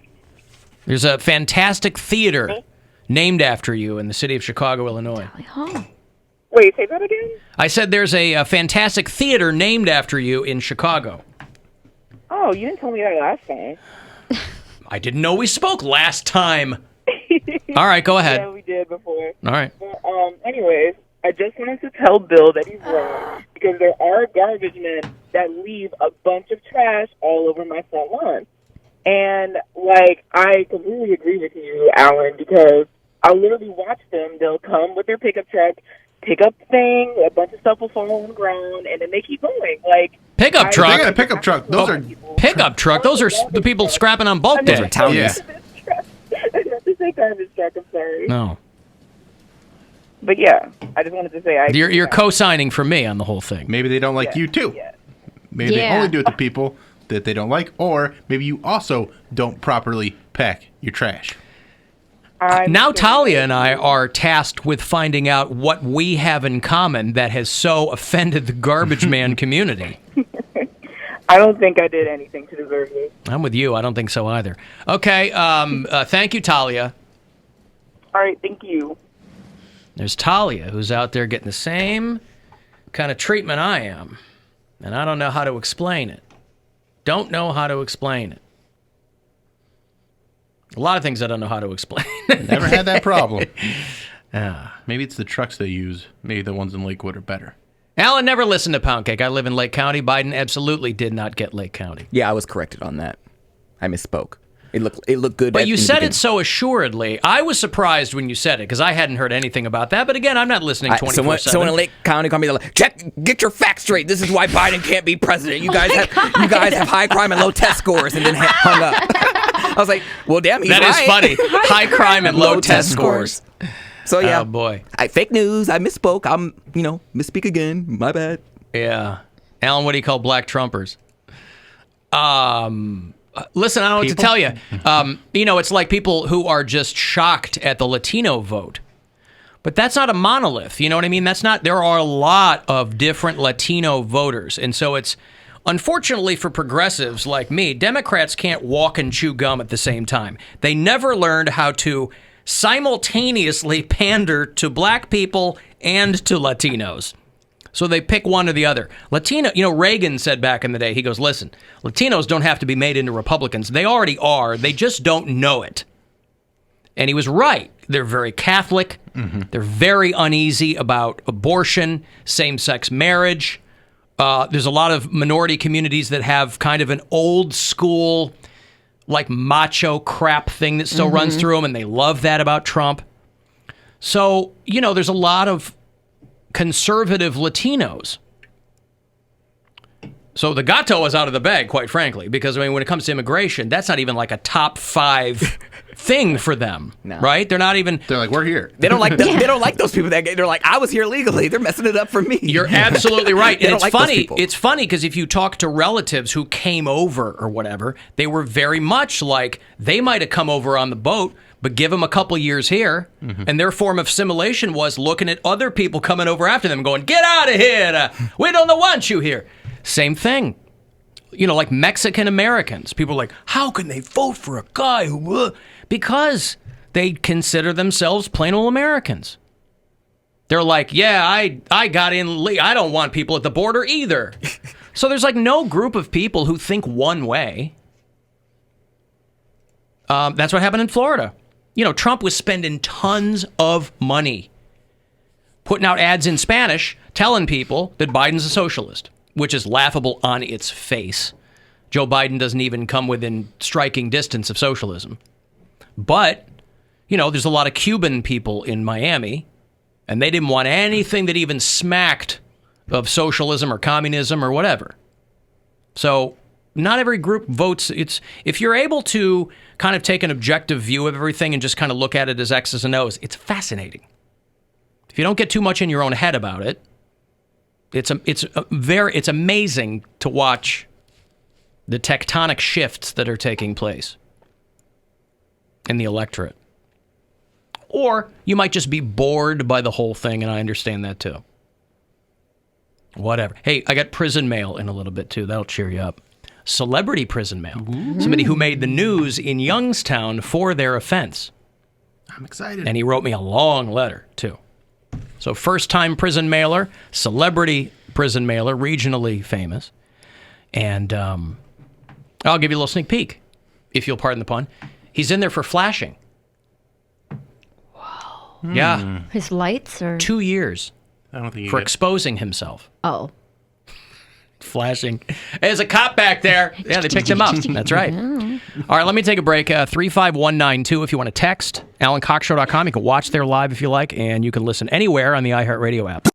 There's a fantastic theater named after you in the city of Chicago, Illinois. Wait, say that again? I said there's a fantastic theater named after you in Chicago. Oh, you didn't tell me that last time. I didn't know we spoke last time. All right, go ahead. Yeah, we did before. All right. But, anyways, I just wanted to tell Bill that he's wrong because there are garbage men that leave a bunch of trash all over my front lawn. And, like, I completely agree with you, Alan, because I literally watch them. They'll come with their pickup truck, pick up thing, a bunch of stuff will fall on the ground, and then they keep going. Like Pickup truck? They got a pickup truck. Those are pickup truck. Those are the people scrapping on bulk day. Those are townies. I have to say garbage truck, I'm sorry. No. But, yeah, I just wanted to say You're co-signing for me on the whole thing. Maybe they don't like you too. Maybe they Yeah. only do it to people that they don't like, or maybe you also don't properly pack your trash. Now Talia and I are tasked with finding out what we have in common that has so offended the garbage man community. I don't think I did anything to deserve this. I'm with you. I don't think so either. Okay. Thank you, Talia. All right, thank you. There's Talia, who's out there getting the same kind of treatment I am. And I don't know how to explain it. Don't know how to explain it. A lot of things I don't know how to explain. Never had that problem. Ah. Maybe it's the trucks they use. Maybe the ones in Lakewood are better. Alan never listened to Poundcake. I live in Lake County. Biden absolutely did not get Lake County. Yeah, I was corrected on that. I misspoke. It looked good. But you said it so assuredly. I was surprised when you said it because I hadn't heard anything about that. But again, I'm not listening 24/7. Someone in Lake County called me. They're like, get your facts straight. This is why Biden can't be president. You guys have high crime and low test scores, and then hung up. I was like, well, damn, he's That right. is funny. High crime and low test scores. So yeah, Oh boy, fake news. I misspoke. I'm misspeak again. My bad. Yeah, Alan, what do you call black Trumpers? Listen, I don't know what to tell you. It's like people who are just shocked at the Latino vote. But that's not a monolith. You know what I mean? There are a lot of different Latino voters. And so it's, unfortunately for progressives like me, Democrats can't walk and chew gum at the same time. They never learned how to simultaneously pander to black people and to Latinos. So they pick one or the other. Reagan said back in the day, he goes, listen, Latinos don't have to be made into Republicans. They already are. They just don't know it. And he was right. They're very Catholic. Mm-hmm. They're very uneasy about abortion, same-sex marriage. There's a lot of minority communities that have kind of an old school, like macho crap thing that still runs through them, and they love that about Trump. So, there's a lot of conservative Latinos. So the gato is out of the bag, quite frankly, because when it comes to immigration, that's not even like a top 5 thing for them, right? They're not even. They're like, we're here. They don't like. They don't like those people. They're like, I was here legally. They're messing it up for me. You're absolutely right. And it's like funny. It's funny because if you talk to relatives who came over or whatever, they were very much like they might have come over on the boat, but give them a couple years here, and their form of assimilation was looking at other people coming over after them, going, "Get out of here! We don't want you here." Same thing. Like Mexican Americans. People are like, how can they vote for a guy who... Because they consider themselves plain old Americans. They're like, yeah, I got in... I don't want people at the border either. So there's like no group of people who think one way. That's what happened in Florida. You know, Trump was spending tons of money putting out ads in Spanish telling people that Biden's a socialist, which is laughable on its face. Joe Biden doesn't even come within striking distance of socialism. But, you know, there's a lot of Cuban people in Miami, and they didn't want anything that even smacked of socialism or communism or whatever. So not every group votes. If you're able to kind of take an objective view of everything and just kind of look at it as X's and O's, it's fascinating. If you don't get too much in your own head about it, it's amazing to watch the tectonic shifts that are taking place in the electorate. Or you might just be bored by the whole thing, and I understand that too. Whatever. Hey, I got prison mail in a little bit too. That'll cheer you up. Celebrity prison mail. Ooh. Somebody who made the news in Youngstown for their offense. I'm excited. And he wrote me a long letter too. So first-time prison mailer, celebrity prison mailer, regionally famous. And I'll give you a little sneak peek, if you'll pardon the pun. He's in there for flashing. Wow. Yeah. His lights or 2 years. I don't think for exposing himself. Oh. Flashing. There's a cop back there. Yeah, they picked him up. That's right. All right, let me take a break. 35192 if you want to text. AlanCoxShow.com. You can watch there live if you like, and you can listen anywhere on the iHeartRadio app.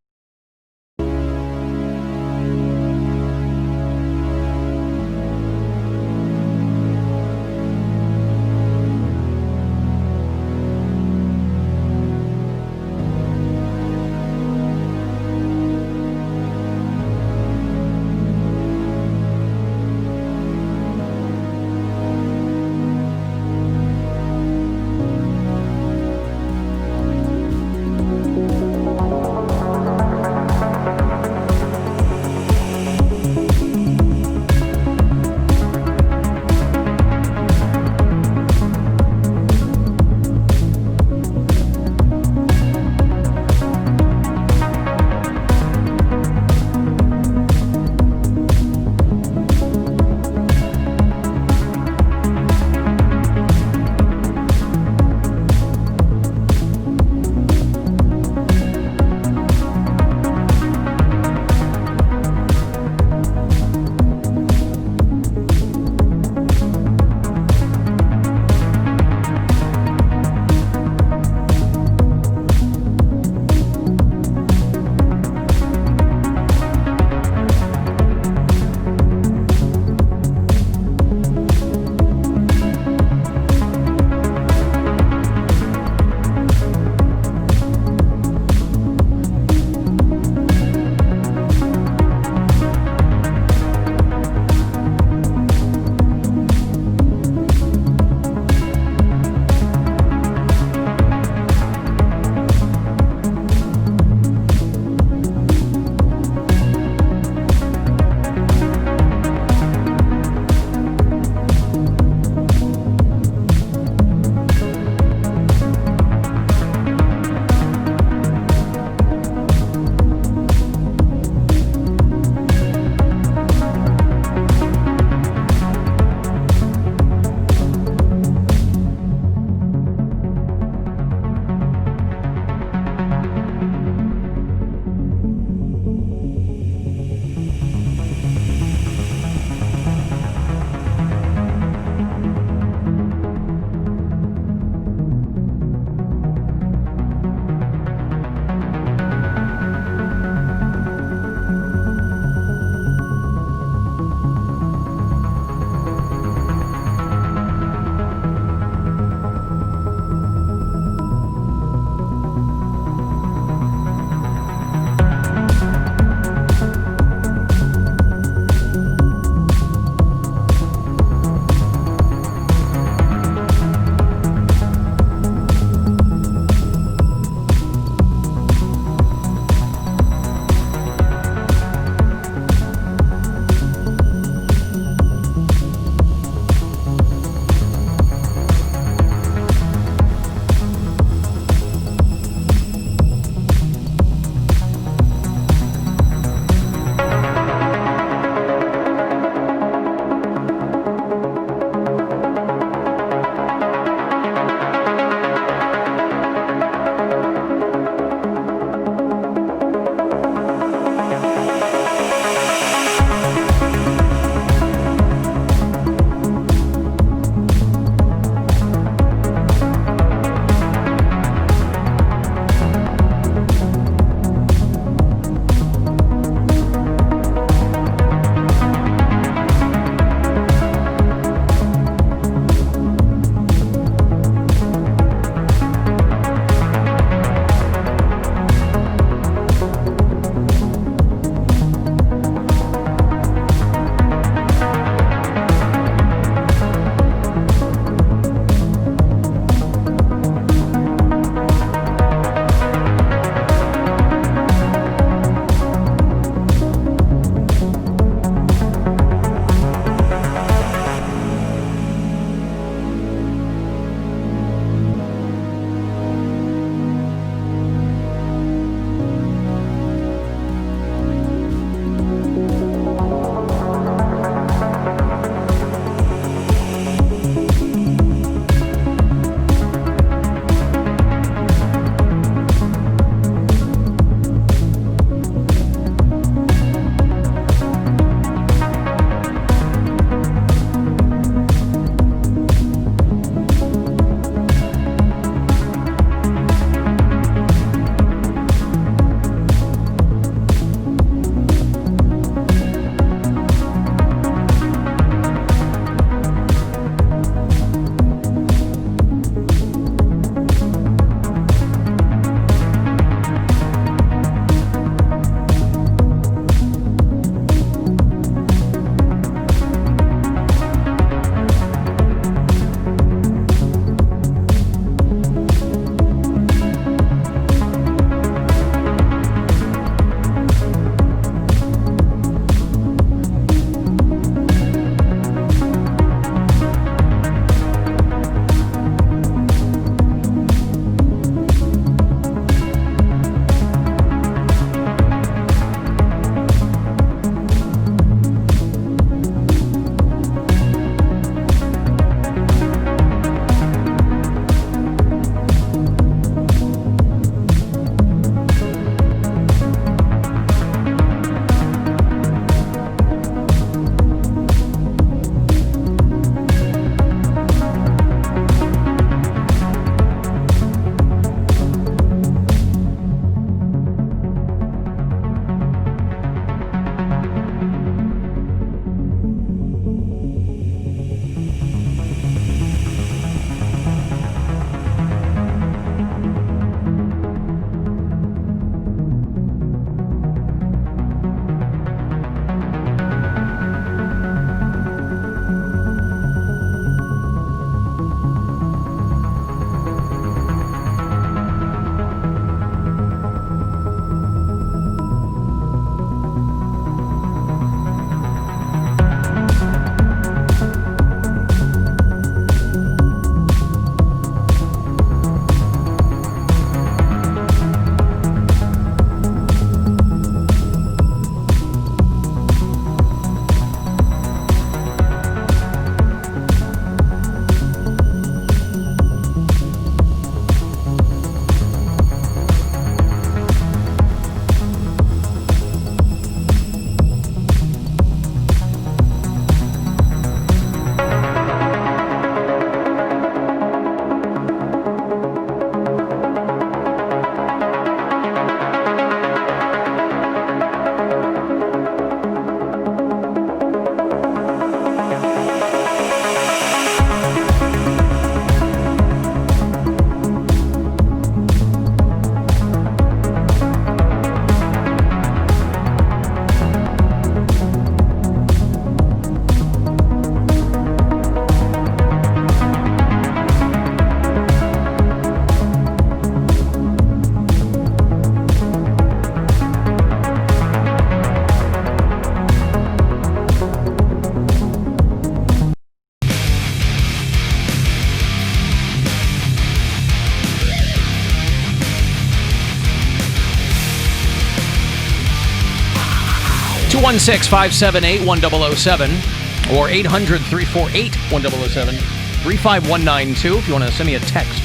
216-578-1007 or 800-348-1007. 35192 if you want to send me a text.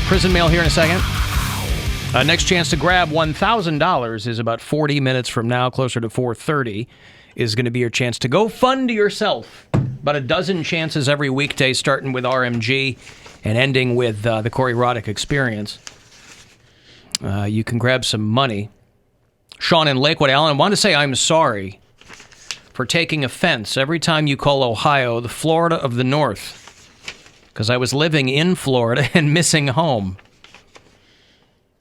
Prison mail here in a second. Next chance to grab $1,000 is about 40 minutes from now, closer to 4:30, is going to be your chance to go fund yourself. About a dozen chances every weekday, starting with RMG and ending with the Corey Roddick Experience. You can grab some money. Sean in Lakewood, Alan, I want to say I'm sorry for taking offense every time you call Ohio the Florida of the North, because I was living in Florida and missing home.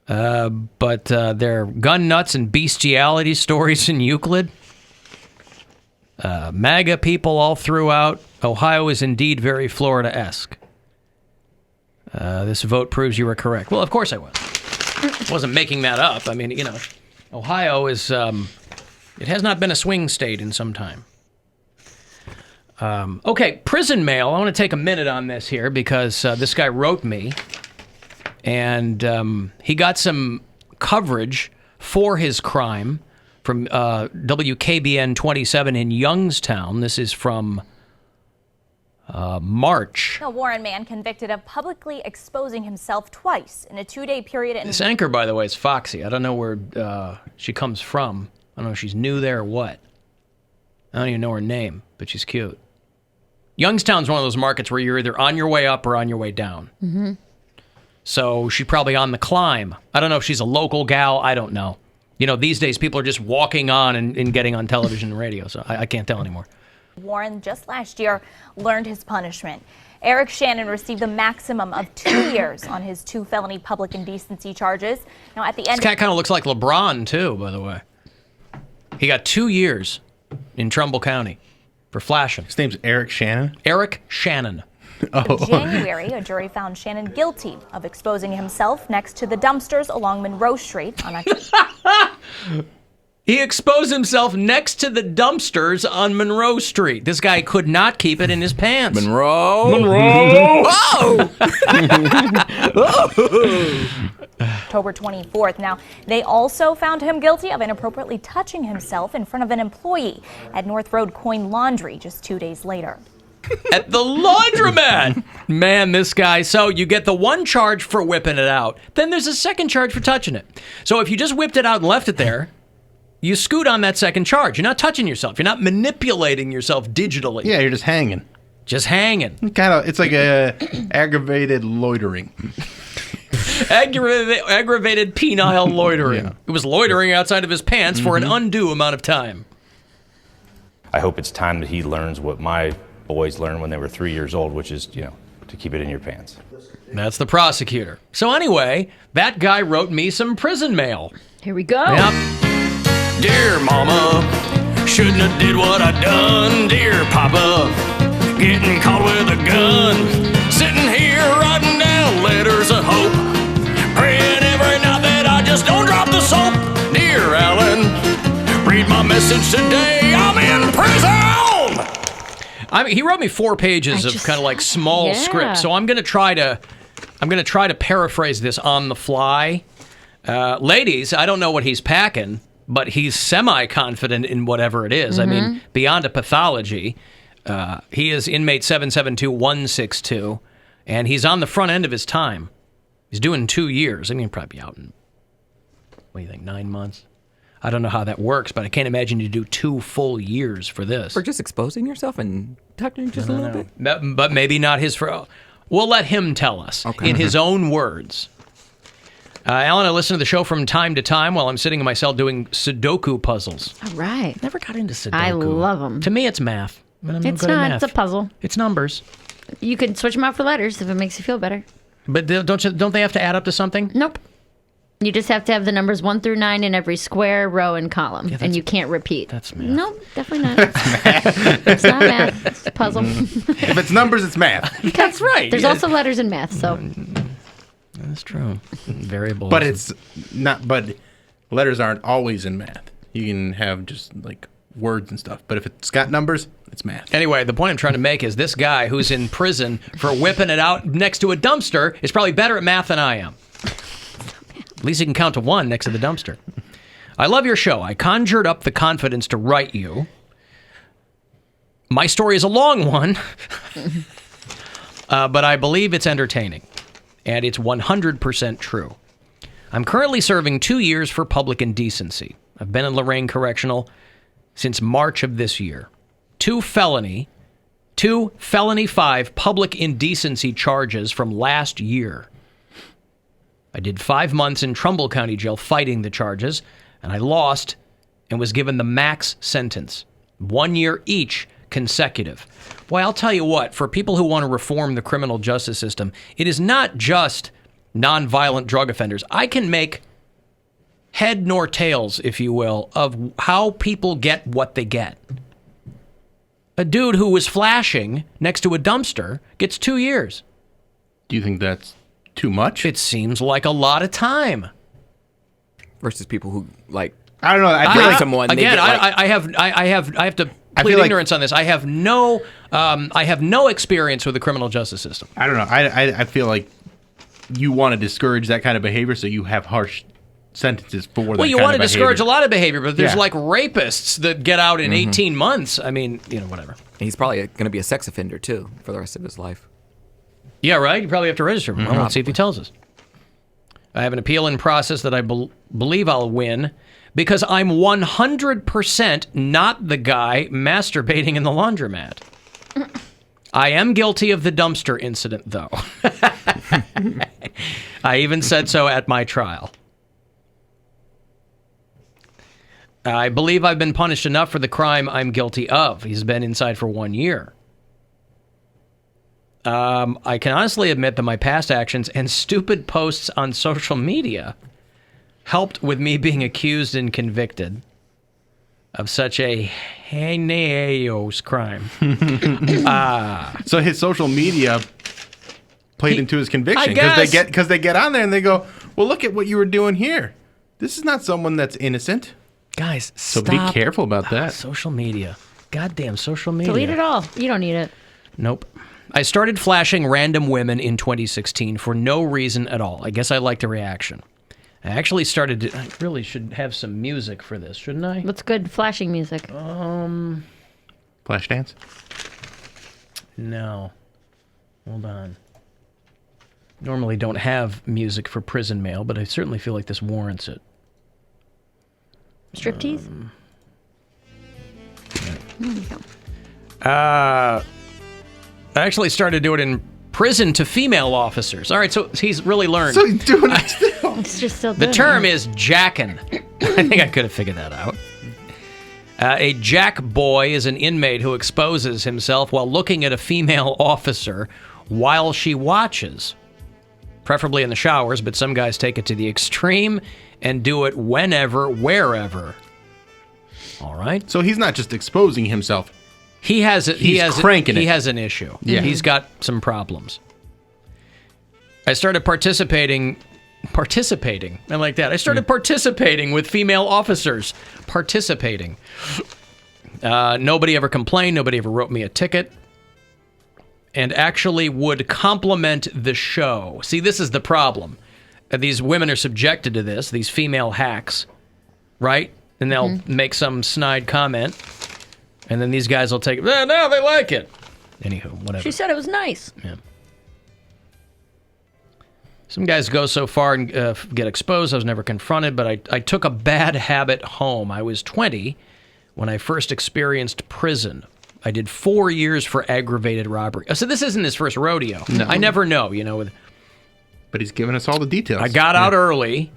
But their gun nuts and bestiality stories in Euclid, MAGA people all throughout, Ohio is indeed very Florida-esque. This vote proves you were correct. Well, of course I was. I wasn't making that up. I mean, you know, Ohio is, it has not been a swing state in some time. Okay, prison mail. I want to take a minute on this here because this guy wrote me, and he got some coverage for his crime from WKBN 27 in Youngstown. This is from March. A Warren man convicted of publicly exposing himself twice in a 2-day period. This anchor, by the way, is Foxy. I don't know where she comes from. I don't know if she's new there or what. I don't even know her name, but she's cute. Youngstown's one of those markets where you're either on your way up or on your way down. Mm-hmm. So she's probably on the climb. I don't know if she's a local gal. I don't know. You know, these days people are just walking on and getting on television and radio, so I can't tell anymore. Warren just last year learned his punishment. Eric Shannon received the maximum of 2 years on his 2 felony public indecency charges. Now, at the end, this guy kind of looks like LeBron too, by the way. He got 2 years in Trumbull County for flashing. His name's Eric Shannon? Eric Shannon. in January, a jury found Shannon guilty of exposing himself next to the dumpsters along Monroe Street on He exposed himself next to the dumpsters on Monroe Street. This guy could not keep it in his pants. Monroe. Oh! October 24th. Now, they also found him guilty of inappropriately touching himself in front of an employee at North Road Coin Laundry just 2 days later. At the laundromat! Man, this guy. So you get the one charge for whipping it out. Then there's a second charge for touching it. So if you just whipped it out and left it there, you scoot on that second charge. You're not touching yourself. You're not manipulating yourself digitally. Yeah, you're just hanging. Just hanging. It's like a aggravated loitering. Aggravated penile loitering. Yeah. It was loitering outside of his pants for an undue amount of time. I hope it's time that he learns what my boys learned when they were 3 years old, which is, to keep it in your pants. That's the prosecutor. So anyway, that guy wrote me some prison mail. Here we go. Yep. Dear Mama, shouldn't have did what I done. Dear Papa, getting caught with a gun. Sitting here writing down letters of hope. Praying every night that I just don't drop the soap. Dear Alan, read my message today. I'm in prison! He wrote me 4 pages of kind of like small script, so I'm gonna try to paraphrase this on the fly. Ladies, I don't know what he's packing, but he's semi-confident in whatever it is. I mean, beyond a pathology. He is inmate 772162, and he's on the front end of his time. He's doing 2 years. I mean, he'll probably be out in, what do you think, 9 months? I don't know how that works, but I can't imagine you do 2 full years for this. For just exposing yourself and tucking just a little bit? But maybe not his... We'll let him tell us in his own words. Alan, I listen to the show from time to time while I'm sitting in my cell doing Sudoku puzzles. All right. Never got into Sudoku. I love them. To me, it's math. It's not. It's a puzzle. It's numbers. You can switch them out for letters if it makes you feel better. But don't they have to add up to something? Nope. You just have to have the numbers 1 through 9 in every square, row, and column, and you can't repeat. That's math. Nope, definitely not. It's not math. It's a puzzle. If it's numbers, it's math. That's right. There's also letters in math, so. That's true. Variables. But it's not. But letters aren't always in math. You can have just like words and stuff. But if it's got numbers, it's math. Anyway, the point I'm trying to make is this guy who's in prison for whipping it out next to a dumpster is probably better at math than I am. At least he can count to 1 next to the dumpster. I love your show. I conjured up the confidence to write you. My story is a long one, but I believe it's entertaining, and it's 100% true. I'm currently serving 2 years for public indecency. I've been in Lorraine Correctional since March of this year. 2 felony 5 public indecency charges from last year. I did 5 months in Trumbull County Jail fighting the charges, and I lost and was given the max sentence. 1 year each, consecutive. Boy, I'll tell you what, for people who want to reform the criminal justice system, it is not just nonviolent drug offenders. I can make head nor tails, if you will, of how people get what they get. A dude who was flashing next to a dumpster gets 2 years. Do you think that's too much? It seems like a lot of time. Versus people who like I don't know. I feel like someone again. I have to plead ignorance on this. I have no experience with the criminal justice system. I don't know. I feel like you want to discourage that kind of behavior, so you have harsh sentences for that. Well, you kind want of to discourage a behavior. lot of behavior, but there's Yeah. like rapists that get out in 18 months. I mean, whatever. He's probably going to be a sex offender too for the rest of his life. Yeah, right? You probably have to register. Well, let's see if he tells us. I have an appeal in process that I believe I'll win because I'm 100% not the guy masturbating in the laundromat. I am guilty of the dumpster incident, though. I even said so at my trial. I believe I've been punished enough for the crime I'm guilty of. He's been inside for 1 year. I can honestly admit that my past actions and stupid posts on social media helped with me being accused and convicted of such a heinous crime. So his social media played into his conviction guess. because they get on there and they go, "Well, look at what you were doing here. This is not someone that's innocent." Guys, so stop. be careful about that. Social media. Goddamn social media. Delete it all. You don't need it. Nope. I started flashing random women in 2016 for no reason at all. I guess I liked the reaction. I actually started to... I really should have some music for this, shouldn't I? What's good flashing music? Flash dance? No. Hold on. Normally don't have music for prison mail, but I certainly feel like this warrants it. Striptease? There you go. I actually started to do it in prison to female officers. All right, so he's really learned. So he's doing it still. It's just still The doing term it. is jackin'. I think I could have figured that out. A jack boy is an inmate who exposes himself while looking at a female officer while she watches. Preferably in the showers, but some guys take it to the extreme and do it whenever, wherever. All right. So he's not just exposing himself. He has cranking it. He has an issue. Yeah. He's got some problems. I started participating. I like that. I started participating with female officers. Participating. Nobody ever complained. Nobody ever wrote me a ticket. And actually would compliment the show. See, this is the problem. These women are subjected to this, these female hacks, right? And they'll make some snide comment. And then these guys will take it. No, they like it. Anywho, whatever. She said it was nice. Yeah. Some guys go so far and get exposed. I was never confronted, but I took a bad habit home. I was 20 when I first experienced prison. I did 4 years for aggravated robbery. So this isn't his first rodeo. No. I never know, But he's giving us all the details. I got out early,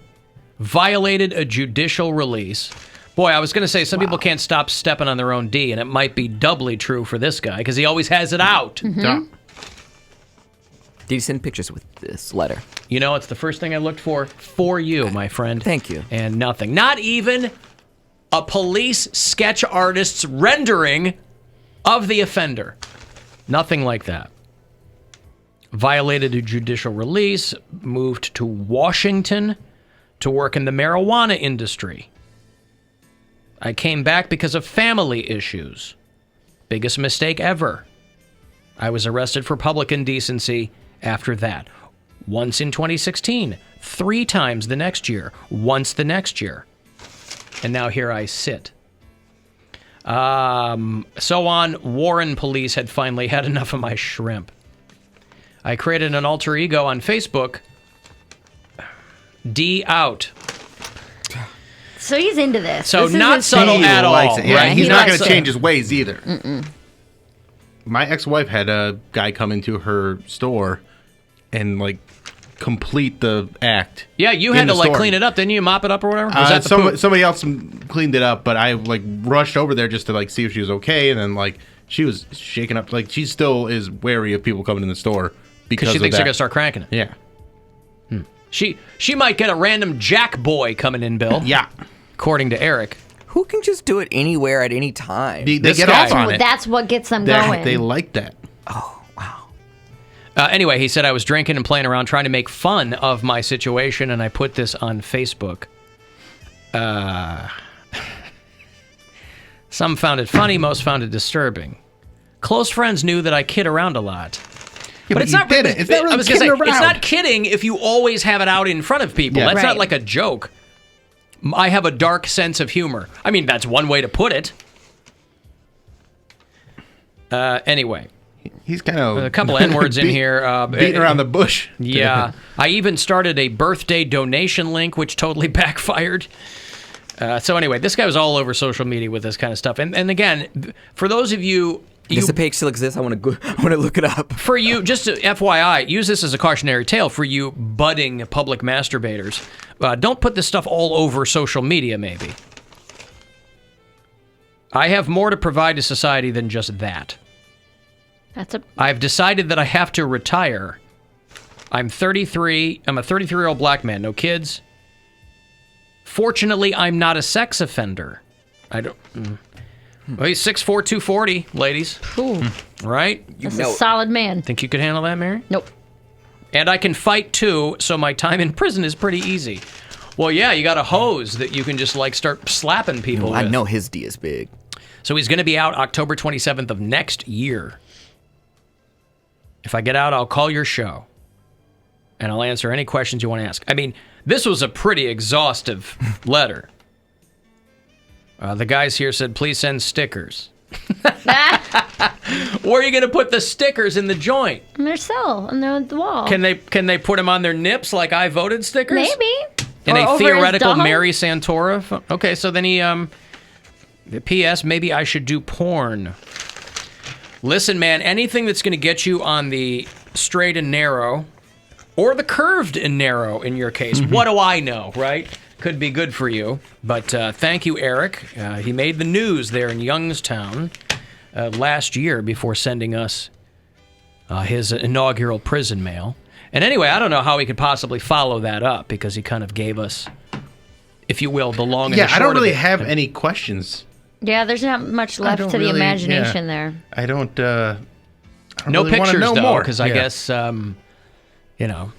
violated a judicial release. Boy, I was going to say, some people can't stop stepping on their own D, and it might be doubly true for this guy, because he always has it out. Did you send pictures with this letter? It's the first thing I looked for you, my friend. Thank you. And nothing. Not even a police sketch artist's rendering of the offender. Nothing like that. Violated a judicial release, moved to Washington to work in the marijuana industry. I came back because of family issues. Biggest mistake ever. I was arrested for public indecency after that. Once in 2016, 3 times the next year, once the next year. and now here I sit. So on, Warren police had finally had enough of my shrimp. I created an alter ego on Facebook. D out. So he's into this. So This is not his subtle thing. at all, Likes it. Yeah, right? he's He not likes going to it. change his ways either. Mm-mm. My ex-wife had a guy come into her store and like complete the act. Yeah, you had to like clean it up, didn't you? Mop it up or whatever? Was that the poop? Somebody else cleaned it up, but I like rushed over there just to like see if she was okay, and then like she was shaking up. Like she still is wary of people coming in the store because she of thinks that. they're gonna start cranking it. Yeah. She might get a random jack boy coming in, Bill. Yeah. According to Eric. Who can just do it anywhere at any time? They get off on it. That's what gets them going. They like that. Anyway, he said I was drinking and playing around trying to make fun of my situation, and I put this on Facebook. Some found it funny, most found it disturbing. Close friends knew that I kid around a lot. Yeah, but it's you not did really, it. It's not really I was gonna say, kidding it's around. not kidding if you always have it out in front of people. Yeah. That's Right. not like a joke. I have a dark sense of humor. I mean, that's one way to put it. Anyway. He's kind of a couple N-words in here. Beating around the bush. Yeah. I even started a birthday donation link, which totally backfired. So anyway, this guy was all over social media with this kind of stuff. And again, for those of you... Does the page still exist? I want to look it up. For you, just to FYI, use this as a cautionary tale for you budding public masturbators. Don't put this stuff all over social media, maybe. I have more to provide to society than just that. I've decided that I have to retire. I'm 33. I'm a 33-year-old black man, no kids. Fortunately, I'm not a sex offender. I don't... Well, he's 6'4", 240, ladies. Ooh. Right? That's a solid man. Think you could handle that, Mary? Nope. And I can fight too, so my time in prison is pretty easy. Well, yeah, you got a hose that you can just like start slapping people I with. know his D is big. So he's going to be out October 27th of next year. If I get out, I'll call your show. And I'll answer any questions you want to ask. I mean, this was a pretty exhaustive letter. The guys here said, please send stickers. Where are you going to put the stickers in the joint? On their cell, on the wall. Can they put them on their nips like I voted stickers? Maybe. In Or a over theoretical his dog? Mary Santora? Okay, so then he, the P.S., maybe I should do porn. Listen, man, anything that's going to get you on the straight and narrow, or the curved and narrow in your case, what do I know, right? Could be good for you. But thank you, Eric. He made the news there in Youngstown last year before sending us his inaugural prison mail. And anyway, I don't know how he could possibly follow that up because he kind of gave us, if you will, the long and the short I don't really of it. have any questions. Yeah, there's not much left to the imagination there. I don't. No really wanna pictures, know though, more. because I guess, you know.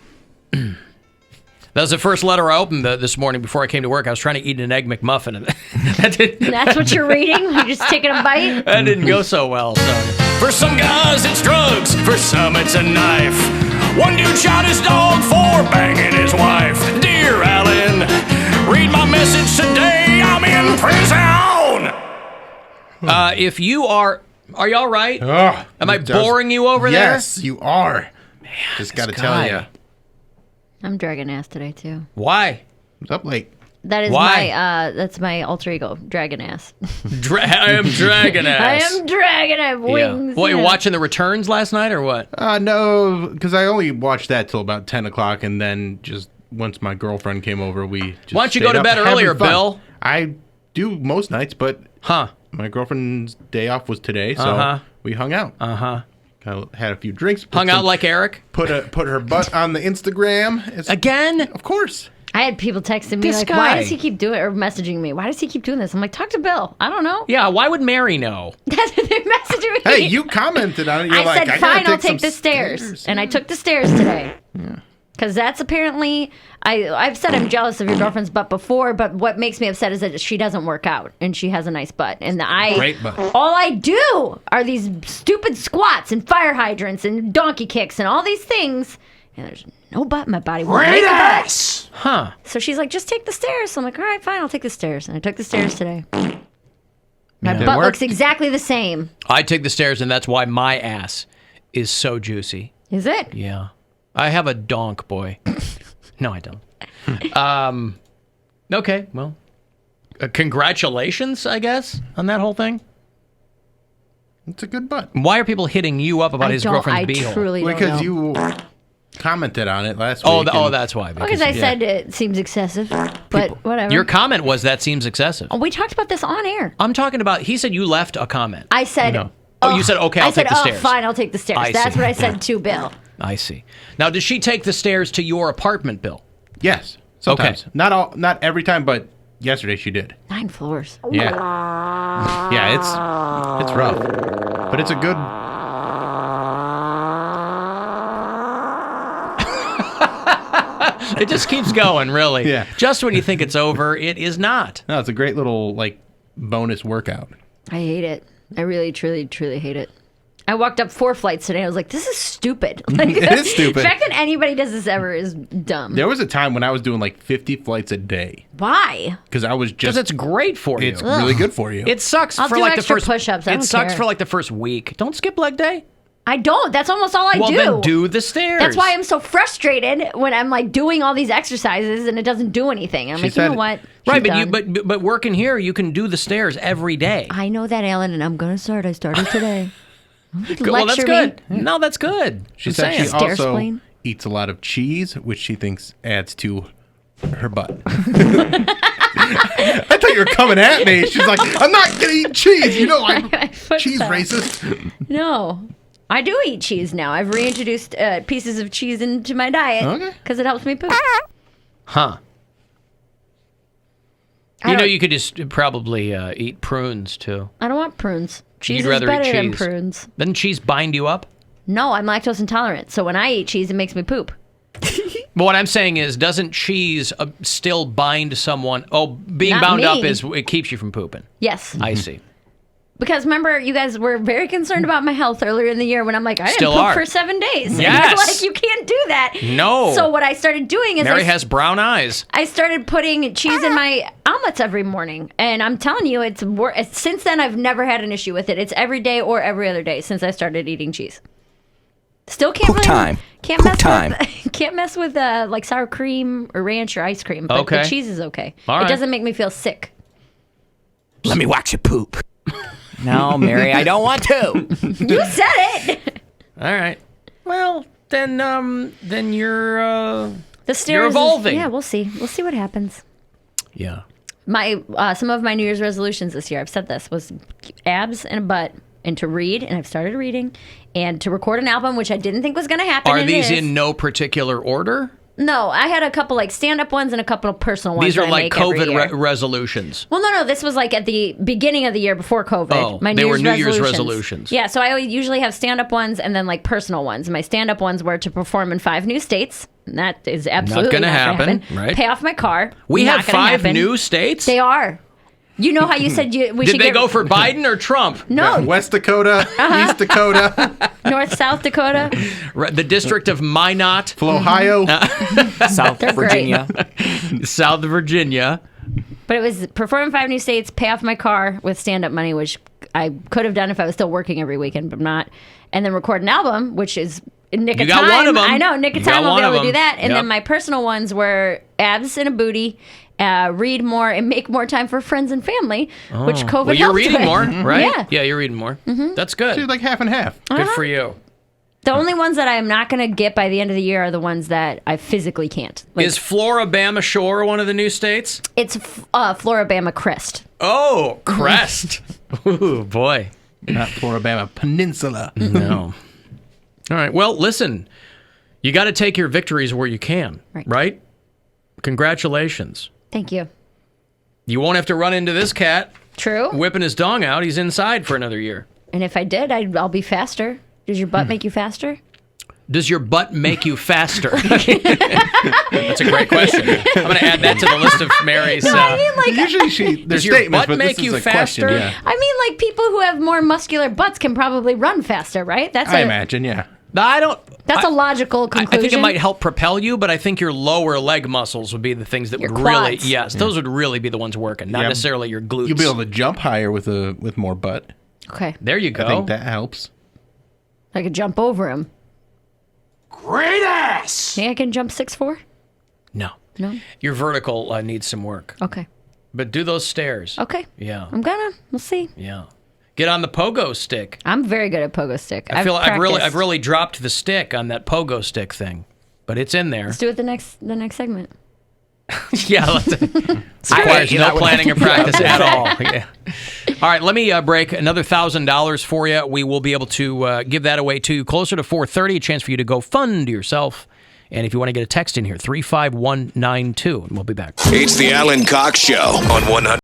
That was the first letter I opened this morning before I came to work. I was trying to eat an Egg McMuffin. And That's what you're reading? You're just taking a bite? that didn't go so well. So. For some guys, it's drugs. For some, it's a knife. One dude shot his dog for banging his wife. Dear Alan, read my message today. I'm in prison. If you are you all right? Oh, Am I boring you over there? Yes, you are. Man, just got to tell you. I'm dragging ass today, too. Why? What's up late? That is Why? that's my alter ego, dragon ass. I am dragging ass. I am dragon. I have wings. What, you yeah. watching the returns last night or what? No, because I only watched that till about 10 o'clock, and then just once my girlfriend came over, we just Why don't you go stayed to up bed having earlier, fun. Bill? I do most nights, but my girlfriend's day off was today, so we hung out. Had a few drinks. Hung out like Eric? Put her butt on the Instagram. Again? Of course. I had people texting me This like, guy. why does he keep doing it, or messaging me? Why does he keep doing this? I'm like, talk to Bill. I don't know. Yeah, why would Mary know? That's what they're messaging me. Hey, you commented on it. You're I like, said, I gotta fine, I'll some take the stairs. And I took the stairs today. Because that's apparently, I've said I'm jealous of your girlfriend's butt before, but what makes me upset is that she doesn't work out and she has a nice butt. And Great butt. all I do are these stupid squats and fire hydrants and donkey kicks and all these things. And there's no butt in my body. Great ass! Huh. So she's like, just take the stairs. So I'm like, all right, fine, I'll take the stairs. And I took the stairs today. My butt looks exactly the same. I take the stairs, and that's why my ass is so juicy. Is it? Yeah. I have a donk, boy. No, I don't. Okay, well, congratulations, I guess, on that whole thing. It's a good butt. Why are people hitting you up about his girlfriend's beehole? I truly don't know. Because you commented on it last week. Oh, that's why. Because I said it seems excessive, but whatever. Your comment was that seems excessive. Oh, we talked about this on air. I'm talking about, he said you left a comment. I said... No. Oh, you said, okay, I'll take the stairs. Fine, I'll take the stairs. That's what I said to Bill. I see. Now, does she take the stairs to your apartment, Bill? Yes. Sometimes. Okay. Not every time, but yesterday she did. 9 floors. Yeah. Yeah, it's rough. But it's a good... It just keeps going, really. Yeah. Just when you think it's over, it is not. No, it's a great little, bonus workout. I hate it. I really, truly, truly hate it. I walked up 4 flights today. I was like, this is stupid. It is stupid. The fact that anybody does this ever is dumb. There was a time when I was doing 50 flights a day. Why? Because I was just... Because it's great for you. It's really good for you. It sucks I'll for do the extra first... push-ups. I don't sucks care. for the first week. Don't skip leg day. I don't. That's almost all I do. Well, then do the stairs. That's why I'm so frustrated when I'm doing all these exercises and it doesn't do anything. I'm you know what? Right, but working here, you can do the stairs every day. I know that, Alan, and I'm going to start. I started today. Well, that's good. No, that's good. She said she also eats a lot of cheese, which she thinks adds to her butt. I thought you were coming at me. She's like, I'm not going to eat cheese. You know I'm cheese racist. No. I do eat cheese now. I've reintroduced pieces of cheese into my diet because it helps me poop. Huh. You could just probably eat prunes, too. I don't want prunes. Cheese is better than prunes. Doesn't cheese bind you up? No, I'm lactose intolerant. So when I eat cheese, it makes me poop. But what I'm saying is, doesn't cheese still bind someone? Oh, being Not bound me. up it keeps you from pooping. Yes. I see. Because remember, you guys were very concerned about my health earlier in the year when I'm like, I didn't Still poop are. for 7 days. Yes. And you're like, you can't do that. No. So what I started doing is Mary has brown eyes. I started putting cheese in my omelets every morning. And I'm telling you, since then, I've never had an issue with it. It's every day or every other day since I started eating cheese. Still can't Can't mess with sour cream or ranch or ice cream. But the cheese is okay. All right. It doesn't make me feel sick. Let me watch you poop. No, Mary, I don't want to. You said it. All right. Well, then you're the stairs. You're evolving. Yeah, we'll see. We'll see what happens. Yeah. My some of my New Year's resolutions this year, I've said this, was abs and a butt, and to read, and I've started reading, and to record an album, which I didn't think was going to happen. Are these in no particular order? No, I had a couple stand-up ones and a couple of personal ones. These are that I make COVID resolutions. Well, no, this was at the beginning of the year before COVID. Oh, they were New Year's resolutions. Yeah, so I usually have stand-up ones and then personal ones. My stand-up ones were to perform in 5 new states. And that is absolutely not going to happen. Right. Pay off my car. We not have 5 happen. new states? They are. You know how you said we should Did they go for Biden or Trump? No. West Dakota, East Dakota. North, South Dakota. The District of Minot. Ohio. South Virginia. South Virginia. But it was perform in 5 new states, pay off my car with stand-up money, which I could have done if I was still working every weekend, but I'm not. And then record an album, which is nick of time. One of them. I know, nick of time I'll be able to do that. And then my personal ones were abs and a booty, read more, and make more time for friends and family, which COVID helped. Well, you're reading with. more, right? Yeah. Yeah, you're reading more. Mm-hmm. That's good. She's like half and half. Good for you. The only ones that I'm not going to get by the end of the year are the ones that I physically can't. Is Floribama Shore one of the new states? It's Floribama Crest. Oh, Crest. Ooh, boy. Not Floribama Peninsula. No. All right. Well, listen, you got to take your victories where you can, right? Congratulations. Thank you. You won't have to run into this cat. True. Whipping his dong out. He's inside for another year. And if I did, I'll be faster. Does your butt make you faster? Does your butt make you faster? That's a great question. I'm going to add that to the list of Mary's. No, I mean, usually does your butt make you faster? Question, yeah. I mean, people who have more muscular butts can probably run faster, right? I imagine, yeah. I don't. That's a logical conclusion. I think it might help propel you, but I think your lower leg muscles would be the things that Your would really, quads. yes, those would really be the ones working, not Yeah. necessarily your glutes. You'll be able to jump higher with more butt. Okay. There you go. I think that helps. I could jump over him. Great ass! Think I can jump 6'4"? No. No? Your vertical needs some work. Okay. But do those stairs. Okay. Yeah. I'm gonna. We'll see. Yeah. Get on the pogo stick. I'm very good at pogo stick. I feel I've practiced. really dropped the stick on that pogo stick thing, but it's in there. Let's do it the next segment. Yeah, requires no planning or practice at all. Yeah. All right, let me break another $1,000 for you. We will be able to give that away to you closer to 4:30. A chance for you to go fund yourself. And if you want to get a text in here, 35192, and we'll be back. It's the Alan Cox Show on 100.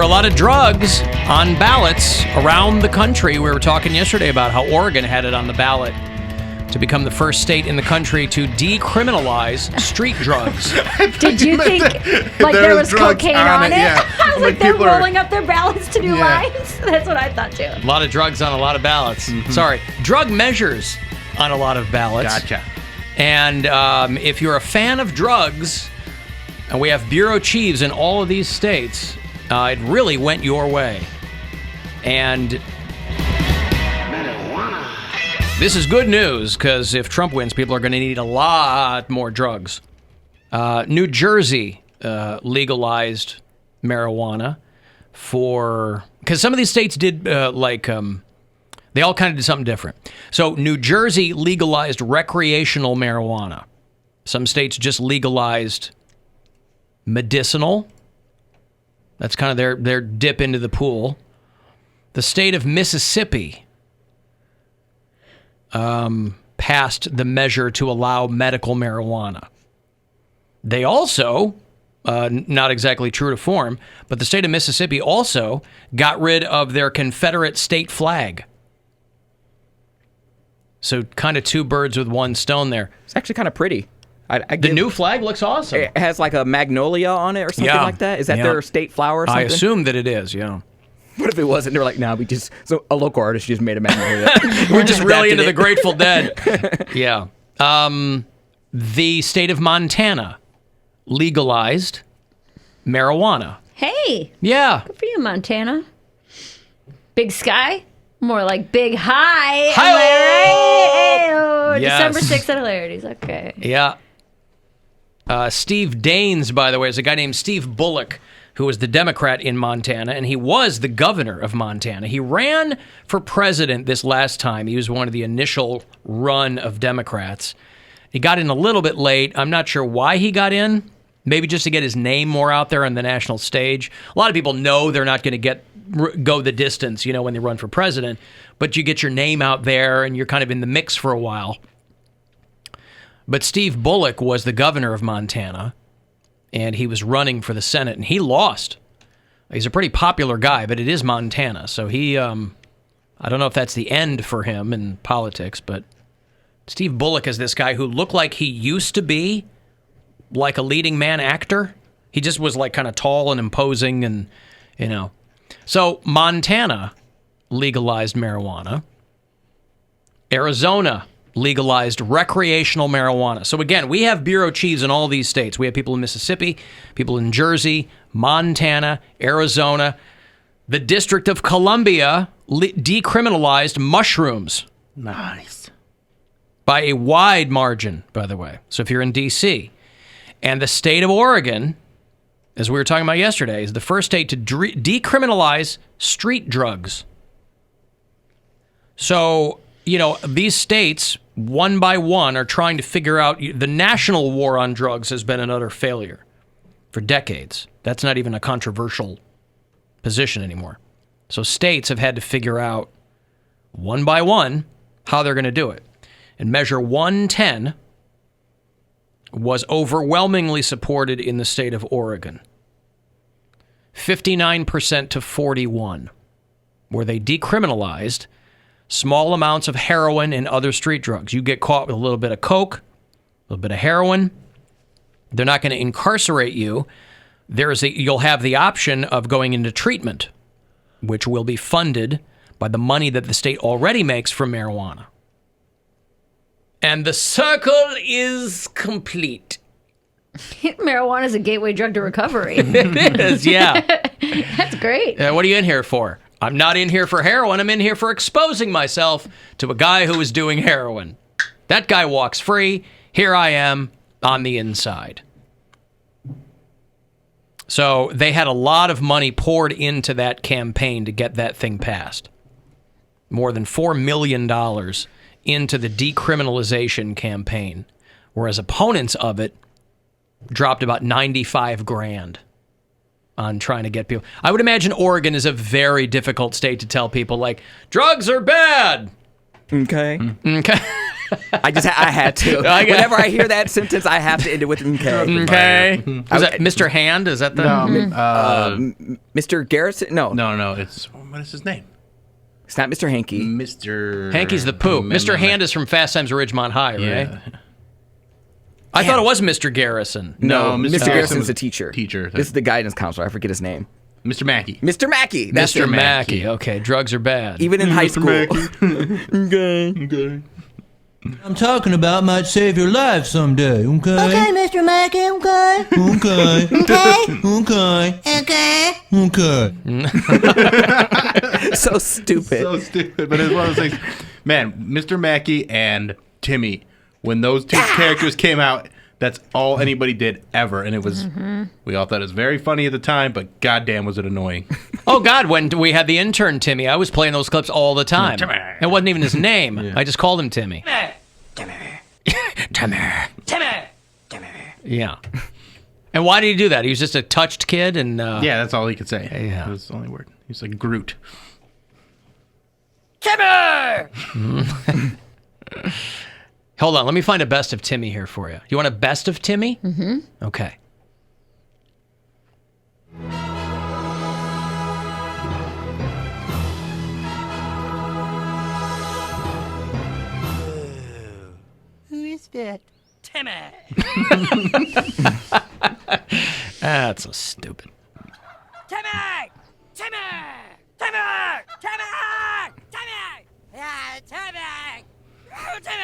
are a lot of drugs on ballots around the country. We were talking yesterday about how Oregon had it on the ballot to become the first state in the country to decriminalize street drugs. Did you think like there was cocaine on it? Yeah. I was like, they're rolling up their ballots to do lines. That's what I thought too. A lot of drugs on a lot of ballots. Sorry, drug measures on a lot of ballots. Gotcha. And if you're a fan of drugs, and we have bureau chiefs in all of these states, it really went your way. And this is good news, because if Trump wins, people are going to need a lot more drugs. New Jersey legalized marijuana because some of these states did they all kind of did something different. So New Jersey legalized recreational marijuana. Some states just legalized medicinal. That's kind of their dip into the pool. The state of Mississippi passed the measure to allow medical marijuana. They also, not exactly true to form, but the state of Mississippi also got rid of their Confederate state flag. So kind of two birds with one stone there. It's actually kind of pretty. The new flag looks awesome. It has like a magnolia on it or something like that. Is that their state flower or something? I assume that it is, yeah. What if it wasn't? They were like, no, so a local artist just made a magnolia. We're just really into the Grateful Dead. Yeah. The state of Montana legalized marijuana. Hey. Yeah. Good for you, Montana. Big sky? More like big high. Hi-oh! Right? Yes. December 6th at Hilarities. Okay. Yeah. Steve Daines, by the way, is a guy named Steve Bullock, who was the Democrat in Montana, and he was the governor of Montana. He ran for president this last time. He was one of the initial run of Democrats. He got in a little bit late. I'm not sure why he got in. Maybe just to get his name more out there on the national stage. A lot of people know they're not going to go the distance, when they run for president, but you get your name out there and you're kind of in the mix for a while. But Steve Bullock was the governor of Montana, and he was running for the Senate, and he lost. He's a pretty popular guy, but it is Montana, so he, I don't know if that's the end for him in politics, but Steve Bullock is this guy who looked like he used to be like a leading man actor. He just was like kind of tall and imposing and, So Montana legalized marijuana. Arizona legalized recreational marijuana. So again, we have bureau chiefs in all these states. We have people in Mississippi, people in Jersey, Montana, Arizona. The District of Columbia decriminalized mushrooms. Nice. By a wide margin, by the way. So if you're in D.C. And the state of Oregon, as we were talking about yesterday, is the first state to decriminalize street drugs. So, these states, one by one, are trying to figure out. The national war on drugs has been an utter failure for decades. That's not even a controversial position anymore. So states have had to figure out, one by one, how they're going to do it. And Measure 110 was overwhelmingly supported in the state of Oregon. 59% to 41%, where they decriminalized small amounts of heroin and other street drugs. You get caught with a little bit of coke, a little bit of heroin. They're not going to incarcerate you. You'll have the option of going into treatment, which will be funded by the money that the state already makes from marijuana. And the circle is complete. Marijuana is a gateway drug to recovery. It is, yeah. That's great. What are you in here for? I'm not in here for heroin. I'm in here for exposing myself to a guy who is doing heroin. That guy walks free. Here I am on the inside. So they had a lot of money poured into that campaign to get that thing passed. More than $4 million into the decriminalization campaign, whereas opponents of it dropped about $95,000 on trying to get people. I would imagine Oregon is a very difficult state to tell people, like, drugs are bad. Okay. I had to. Whenever I hear that sentence, I have to end it with okay. Okay. Is that Mr. Hand? Is that the Mr. Garrison? No. No. What is his name? It's not Mr. Hanky. Mr. Hanky's the poop. Mr. Hand is from Fast Times at Ridgemont High, right? I thought it was Mr. Garrison. No, Mr. Garrison's a teacher. Teacher. This is the guidance counselor. I forget his name. Mr. Mackey. Mr. Mackey. That's Mr. it. Mackey. Okay, drugs are bad. Even in high school. Okay. I'm talking about might save your life someday, okay? Okay, Mr. Mackey, okay. Okay. So stupid. So stupid. But it's one of those things. Man, Mr. Mackey and Timmy, when those two characters came out, that's all anybody did ever. And it was, we all thought it was very funny at the time, but goddamn was it annoying. Oh, God, when we had the intern, Timmy, I was playing those clips all the time. Timmy. It wasn't even his name. I just called him Timmy. Timmy. Yeah. And why did he do that? He was just a touched kid? And yeah, that's all he could say. Yeah. That was the only word. He's like Groot. Timmy! Hold on, let me find a best of Timmy here for you. You want a best of Timmy? Mm-hmm. Okay. Who is that? Timmy! That's so stupid. Timmy! Timmy! Timmy! Timmy! Timmy! Yeah, Timmy! Oh, Timmy!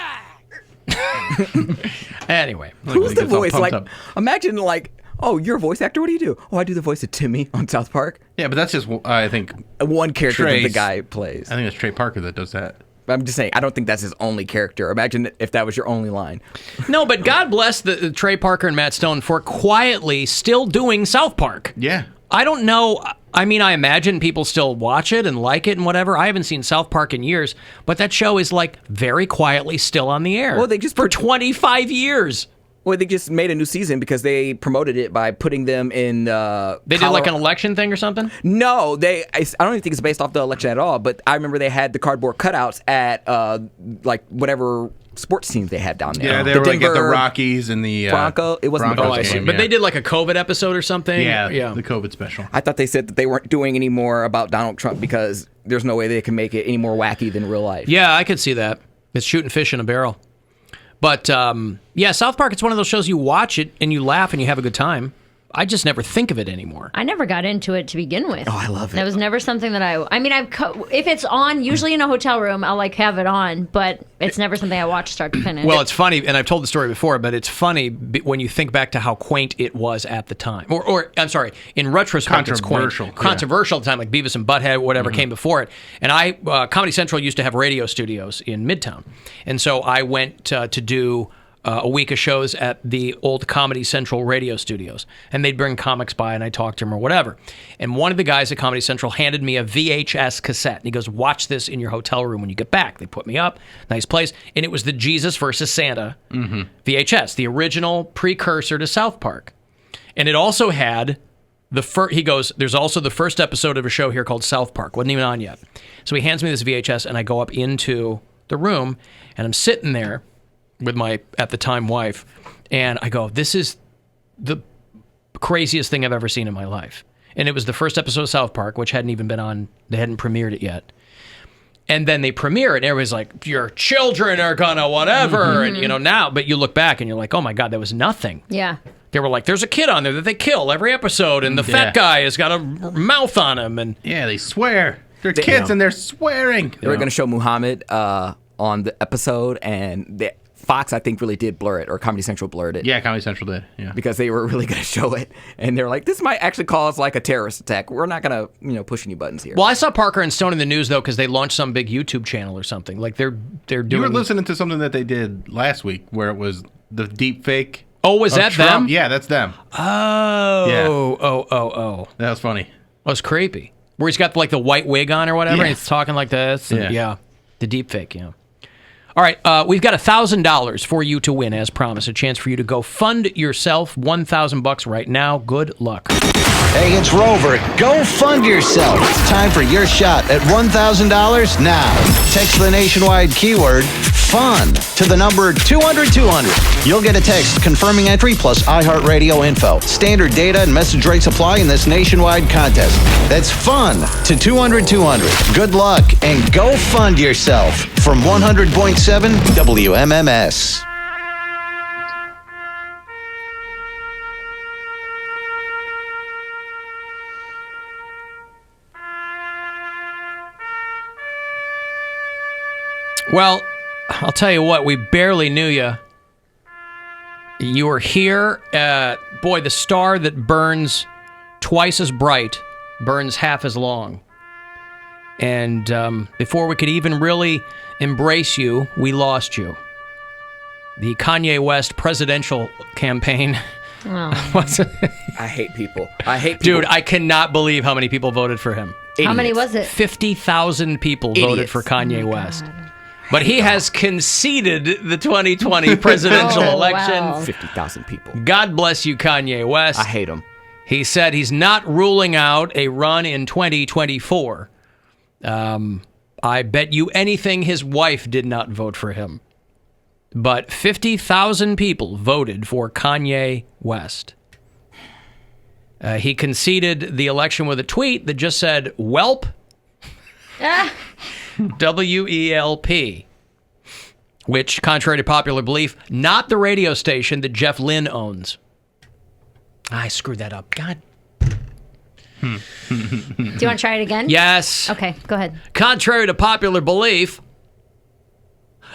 Anyway. Who's the voice? Like, imagine like, oh, you're a voice actor? What do you do? Oh, I do the voice of Timmy on South Park. Yeah, but that's just, I think, one character that the guy plays. I think it's Trey Parker that does that. I'm just saying, I don't think that's his only character. Imagine if that was your only line. No, but God bless the Trey Parker and Matt Stone for quietly still doing South Park. Yeah. I don't know. I mean, I imagine people still watch it and like it and whatever. I haven't seen South Park in years, but that show is like very quietly still on the air. Well, they just for 25 years. Well, they just made a new season because they promoted it by putting them in. They did like an election thing or something? No, I don't even think it's based off the election at all. But I remember they had the cardboard cutouts at like whatever sports teams they had down there. Yeah, they were like at the Rockies and the Bronco. It wasn't the I see. But they did like a COVID episode or something. Yeah, the COVID special. I thought they said that they weren't doing any more about Donald Trump because there's no way they can make it any more wacky than real life. Yeah, I could see that. It's shooting fish in a barrel. But, yeah, South Park, it's one of those shows you watch it and you laugh and you have a good time. I just never think of it anymore. I never got into it to begin with. Oh, I love it. That was never something that I mean, if it's on, usually in a hotel room, I'll like have it on, but it's never something I watch start to finish. Well, it's funny, and I've told the story before, but it's funny when you think back to how quaint it was at the time. Or I'm sorry, in retrospect, it's quaint. Controversial at the time, like Beavis and Butthead, whatever came before it. And Comedy Central used to have radio studios in Midtown. And so I went to do a week of shows at the old Comedy Central radio studios. And they'd bring comics by and I'd talk to them or whatever. And one of the guys at Comedy Central handed me a VHS cassette. And he goes, watch this in your hotel room when you get back. They put me up, nice place. And it was the Jesus versus Santa VHS, the original precursor to South Park. And it also had he goes, there's also the first episode of a show here called South Park. Wasn't even on yet. So he hands me this VHS and I go up into the room and I'm sitting there with my, at the time, wife, and I go, this is the craziest thing I've ever seen in my life. And it was the first episode of South Park, which hadn't even been on, they hadn't premiered it yet. And then they premiere it, and everybody's like, your children are gonna whatever, and now, but you look back and you're like, oh my God, that was nothing. Yeah. They were like, there's a kid on there that they kill every episode, and the fat guy has got a mouth on him, and yeah, they swear. They're kids and they're swearing. They were gonna show Muhammad on the episode, and Fox, I think, really did blur it, or Comedy Central blurred it. Yeah, Comedy Central did, yeah. Because they were really going to show it. And they're like, this might actually cause like a terrorist attack. We're not going to, push any buttons here. Well, I saw Parker and Stone in the news, though, because they launched some big YouTube channel or something. Like, they're doing... You were listening to something that they did last week, where it was the deep fake. Oh, was that Trump. them? Yeah, that's them. Oh. Yeah. Oh. That was funny. That was creepy. Where he's got, like, the white wig on or whatever, and he's talking like this. And, yeah. The deep fake, yeah. All right, we've got $1,000 for you to win, as promised. A chance for you to go fund yourself $1,000 right now. Good luck. Hey, it's Rover. Go fund yourself. Time for your shot at $1,000 now. Text the nationwide keyword FUN to the number 200-200. You'll get a text confirming entry plus iHeartRadio info. Standard data and message rates apply in this nationwide contest. That's FUN to 200-200. Good luck and go fund yourself from 100.7 WMMS. Well, I'll tell you what, we barely knew you. You were here. Boy, the star that burns twice as bright burns half as long. And before we could even really embrace you, we lost you. The Kanye West presidential campaign. I hate people. I hate people. Dude, I cannot believe how many people voted for him. How many was it? 50,000 people voted for Kanye West. But he has conceded the 2020 presidential election. Wow. 50,000 people. God bless you, Kanye West. I hate him. He said he's not ruling out a run in 2024. I bet you anything his wife did not vote for him. But 50,000 people voted for Kanye West. He conceded the election with a tweet that just said, "Welp." WELP, which, contrary to popular belief, not the radio station that Jeff Lynne owns. I screwed that up. God. Do you want to try it again? Yes. Okay, go ahead. Contrary to popular belief,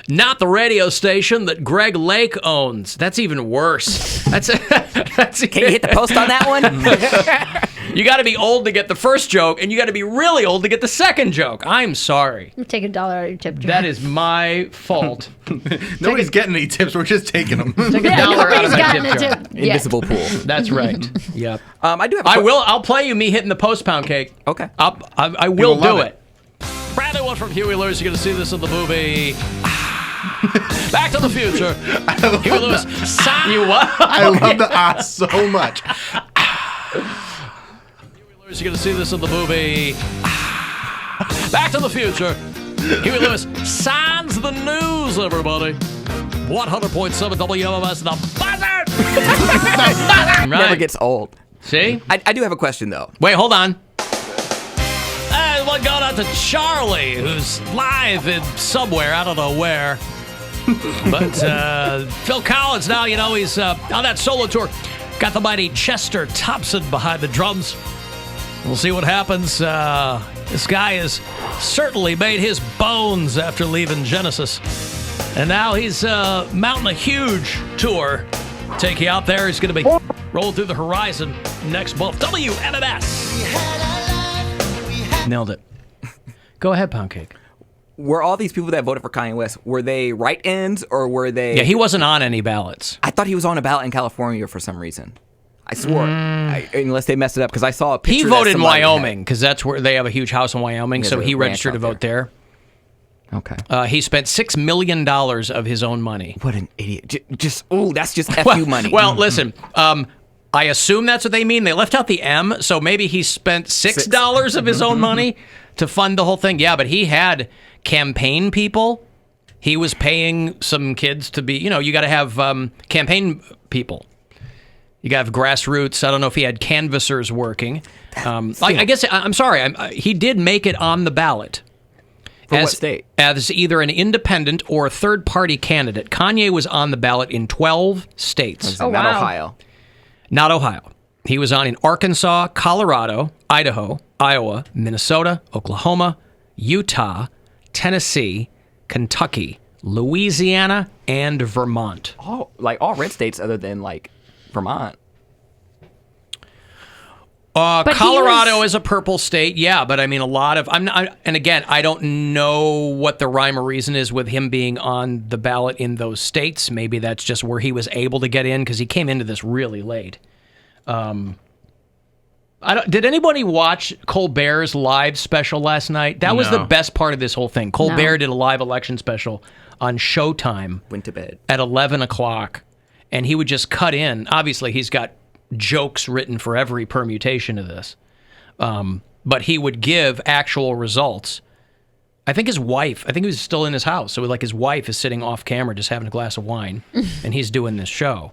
not the radio station that Greg Lake owns. That's even worse. That's Can you hit the post on that one? You got to be old to get the first joke, and you got to be really old to get the second joke. I'm sorry. Take $1 out of your tip jar. That is my fault. Nobody's getting any tips. We're just taking them. Take $1 out of my gotten tip a jar. tip. Invisible pool. That's right. Yep. I do have. I'll play you me hitting the post Poundcake. Okay. I will love do it. it. Bradley one from Huey Lewis. You're going to see this in the movie Back to the Future. Huey Lewis. You what? I love the so much. You're going to see this in the movie Back to the Future. Huey Lewis signs the news, everybody. 100.7 WMMS The Buzzard. Right. Never gets old. See? I do have a question, though. Wait, hold on. One going out to Charlie, who's live in somewhere. I don't know where. But Phil Collins now, he's on that solo tour. Got the mighty Chester Thompson behind the drums. We'll see what happens. This guy has certainly made his bones after leaving Genesis. And now he's mounting a huge tour. Take you out there. He's going to be rolling through the horizon next month. WMMS. Nailed it. Go ahead, Poundcake. Were all these people that voted for Kanye West, were they write-ins or were they... Yeah, he wasn't on any ballots. I thought he was on a ballot in California for some reason. I swore. Unless they messed it up, because I saw a picture. He voted in Wyoming, because that's where they have a huge house in Wyoming, Yeah, so the he ranch registered to out vote there. Okay. He spent $6 million of his own money. What an idiot. That's just FU money. Well, listen, I assume that's what they mean. They left out the M, so maybe he spent $6 of his own money to fund the whole thing. Yeah, but he had campaign people. He was paying some kids to be, you got to have campaign people. You got to have grassroots. I don't know if he had canvassers working. I guess, I'm sorry, he did make it on the ballot. For what state? As either an independent or a third-party candidate. Kanye was on the ballot in 12 states. Not Ohio. Not Ohio. He was on in Arkansas, Colorado, Idaho, Iowa, Minnesota, Oklahoma, Utah, Tennessee, Kentucky, Louisiana, and Vermont. All red states other than Vermont. Colorado is a purple state, yeah, but I mean a lot of and again, I don't know what the rhyme or reason is with him being on the ballot in those states. Maybe that's just where he was able to get in because he came into this really late. Did anybody watch Colbert's live special last night? That was the best part of this whole thing. Colbert did a live election special on Showtime. Went to bed at 11 o'clock, and he would just cut in. Obviously, he's got jokes written for every permutation of this. But he would give actual results I think his wife, I think he was still in his house. So like his wife is sitting off camera just having a glass of wine and he's doing this show.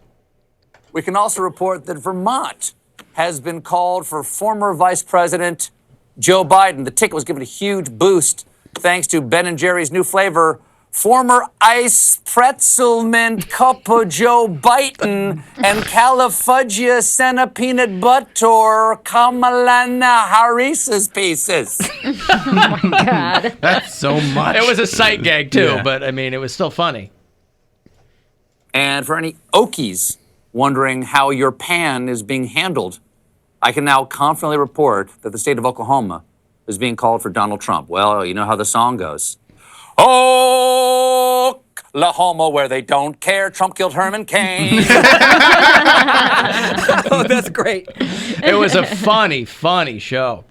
We can also report that Vermont has been called for former Vice President Joe Biden. The ticket was given a huge boost thanks to Ben & Jerry's new flavor, former Ice Pretzel Mint Cup of Joe Biden and California Senna Peanut Butter Kamala Harris's Pieces. Oh my God. That's so much. It was a sight gag too, Yeah. but I mean, it was still funny. And for any Okies wondering how your pan is being handled, I can now confidently report that the state of Oklahoma is being called for Donald Trump. Well, you know how the song goes. Oklahoma, where they don't care. Trump killed Herman Cain. Oh, that's great. It was a funny show.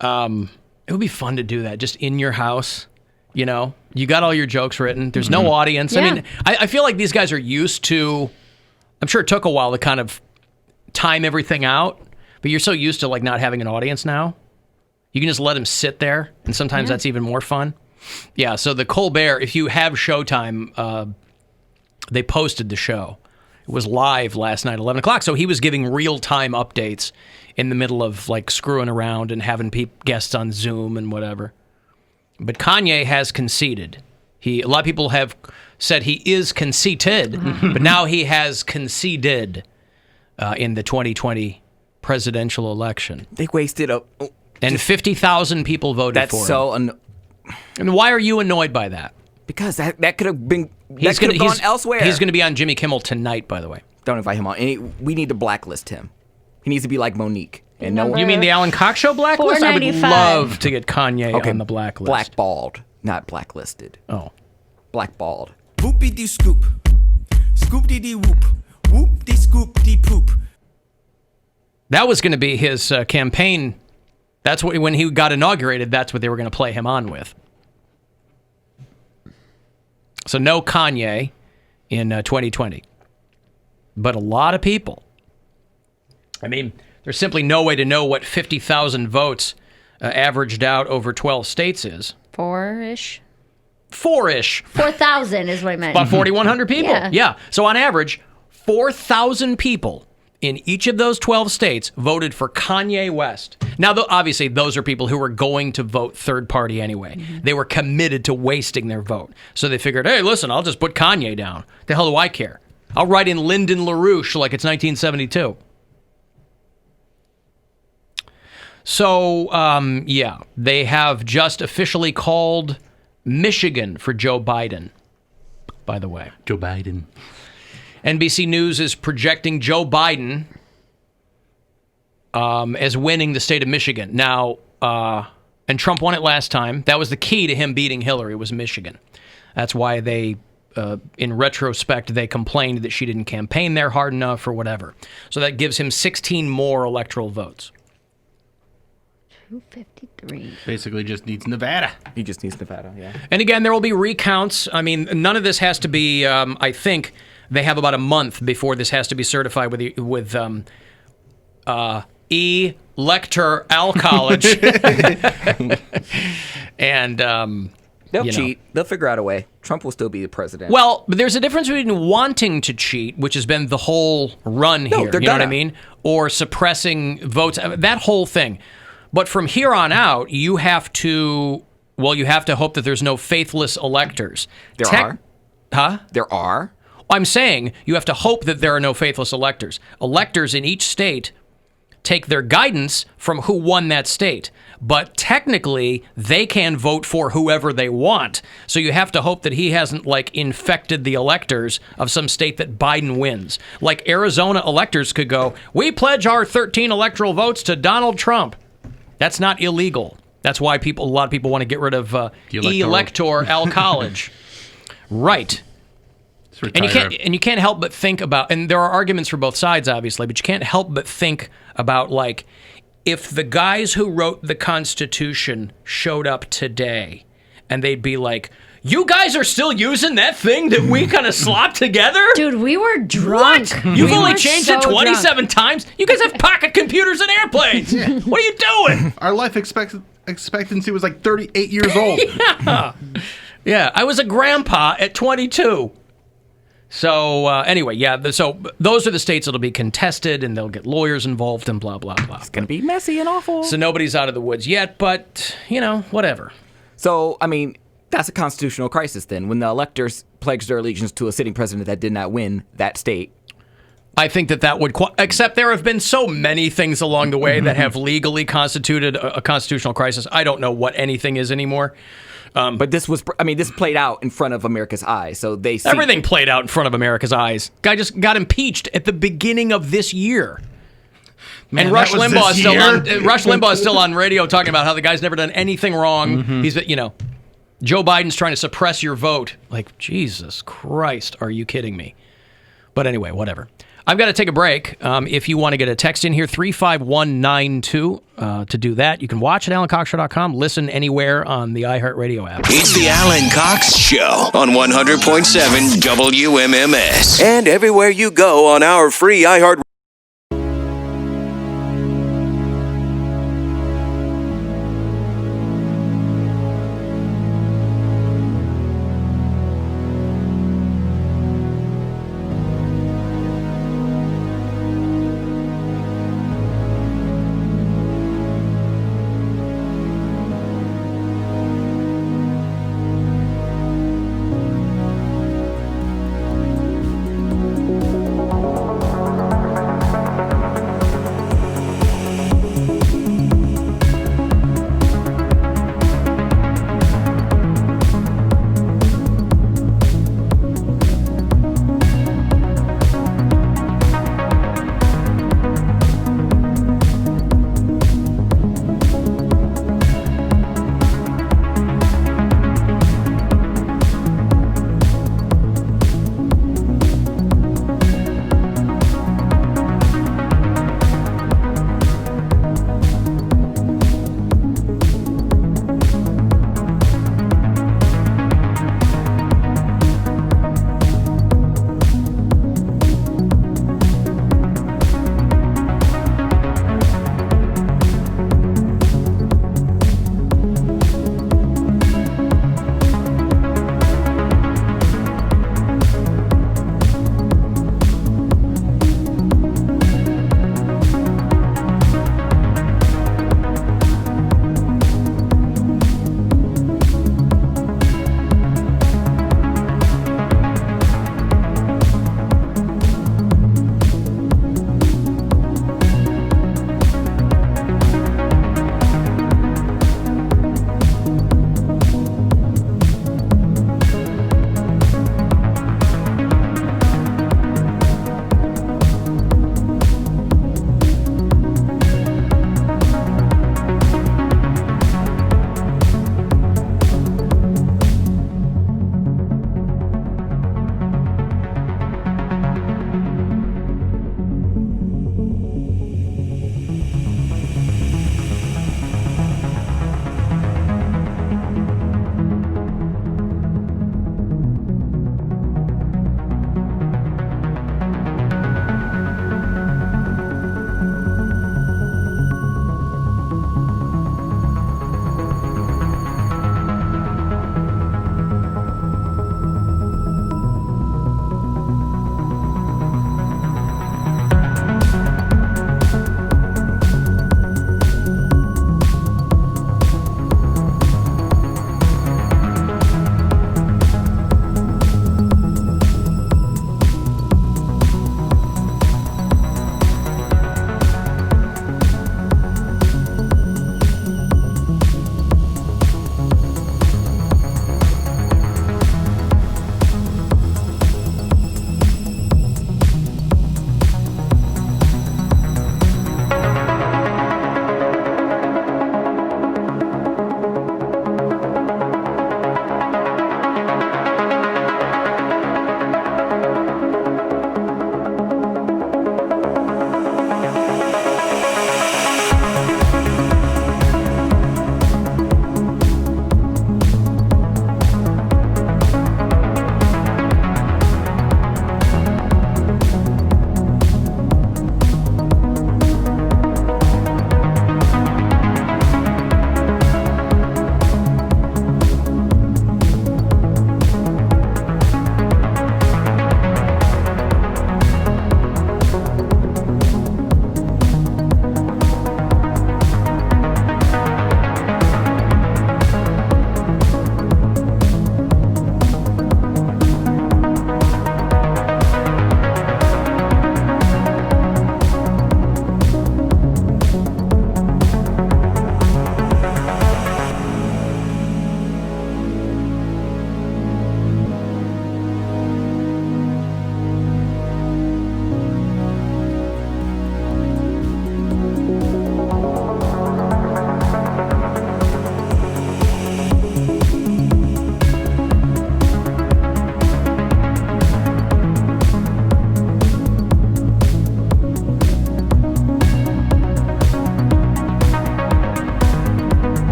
It would be fun to do that just in your house. You know, you got all your jokes written. There's no audience. Yeah. I mean, I feel like these guys are used to, I'm sure it took a while to kind of time everything out, but you're so used to like not having an audience now. You can just let them sit there, and sometimes that's even more fun. Yeah, so the Colbert, if you have Showtime, they posted the show. It was live last night, 11 o'clock, so he was giving real-time updates in the middle of like screwing around and having guests on Zoom and whatever. But Kanye has conceded. A lot of people have said he is conceited, but now he has conceded in the 2020 presidential election. They wasted and 50,000 people voted That's for him. so And why are you annoyed by that? Because that could have been gone elsewhere. He's going to be on Jimmy Kimmel tonight, by the way. Don't invite him on. We need to blacklist him. He needs to be like Monique. And no, you mean the Alan Cox Show blacklist? I would love to get Kanye on the blacklist. Blackballed, not blacklisted. Oh. Blackballed. Whoopie dee scoop. Scoop-dee dee whoop. Whoop dee scoop dee poop. That was going to be his campaign. That's what, when he got inaugurated, that's what they were going to play him on with. So no Kanye in 2020. But a lot of people. I mean, there's simply no way to know what 50,000 votes averaged out over 12 states is. Four-ish. 4,000 is what I meant. About 4,100 people. Yeah. So on average, 4,000 people in each of those 12 states voted for Kanye West. Now, obviously, those are people who were going to vote third party anyway. They were committed to wasting their vote. So they figured, hey, listen, I'll just put Kanye down. The hell do I care? I'll write in Lyndon LaRouche like it's 1972. So, they have just officially called Michigan for Joe Biden, by the way. Joe Biden. NBC News is projecting Joe Biden as winning the state of Michigan. Now, and Trump won it last time. That was the key to him beating Hillary, was Michigan. That's why they, in retrospect, they complained that she didn't campaign there hard enough or whatever. So that gives him 16 more electoral votes. 253. Basically just needs Nevada. He just needs Nevada, yeah. And again, there will be recounts. I mean, none of this has to be, I think, they have about a month before this has to be certified with Electoral College. And, they'll cheat. They'll figure out a way. Trump will still be the president. Well, but there's a difference between wanting to cheat, which has been the whole run here, you know what I mean? Or suppressing votes, that whole thing. But from here on out, you have to hope that there's no faithless electors. There are? Huh? There are? I'm saying you have to hope that there are no faithless electors. Electors in each state take their guidance from who won that state. But technically, they can vote for whoever they want. So you have to hope that he hasn't, infected the electors of some state that Biden wins. Like Arizona electors could go, we pledge our 13 electoral votes to Donald Trump. That's not illegal. That's why a lot of people want to get rid of Electoral College. Right. And you can't help but think about, and there are arguments for both sides, obviously, but you can't help but think about, if the guys who wrote the Constitution showed up today, and they'd be like, you guys are still using that thing that we kind of slopped together? Dude, we were drunk. What? You've only changed it 27 times? You guys have pocket computers and airplanes. What are you doing? Our life expectancy was like 38 years old. Yeah, I was a grandpa at 22. So anyway, so those are the states that'll be contested, and they'll get lawyers involved and blah, blah, blah. It's going to be messy and awful. So nobody's out of the woods yet, but, whatever. So, I mean, that's a constitutional crisis then, when the electors pledged their allegiance to a sitting president that did not win that state. I think that would, except there have been so many things along the way that have legally constituted a constitutional crisis. I don't know what anything is anymore. But this played out in front of America's eyes. So everything played out in front of America's eyes. Guy just got impeached at the beginning of this year. Man, and Rush Limbaugh is still on radio talking about how the guy's never done anything wrong. He's Joe Biden's trying to suppress your vote. Like, Jesus Christ, are you kidding me? But anyway, whatever. I've got to take a break. If you want to get a text in here, 35192. To do that, you can watch at AlanCoxShow.com, listen anywhere on the iHeartRadio app. It's the Alan Cox Show on 100.7 WMMS. And everywhere you go on our free iHeart.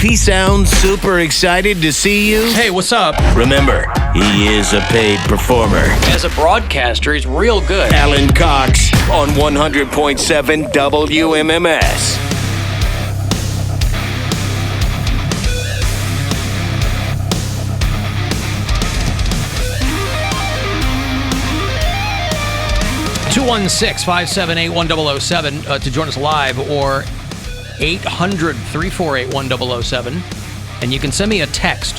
he sounds super excited to see you? Hey, what's up? Remember, he is a paid performer. As a broadcaster, he's real good. Alan Cox on 100.7 WMMS. (216-578-1007) to join us live, or 800-348-1007, and you can send me a text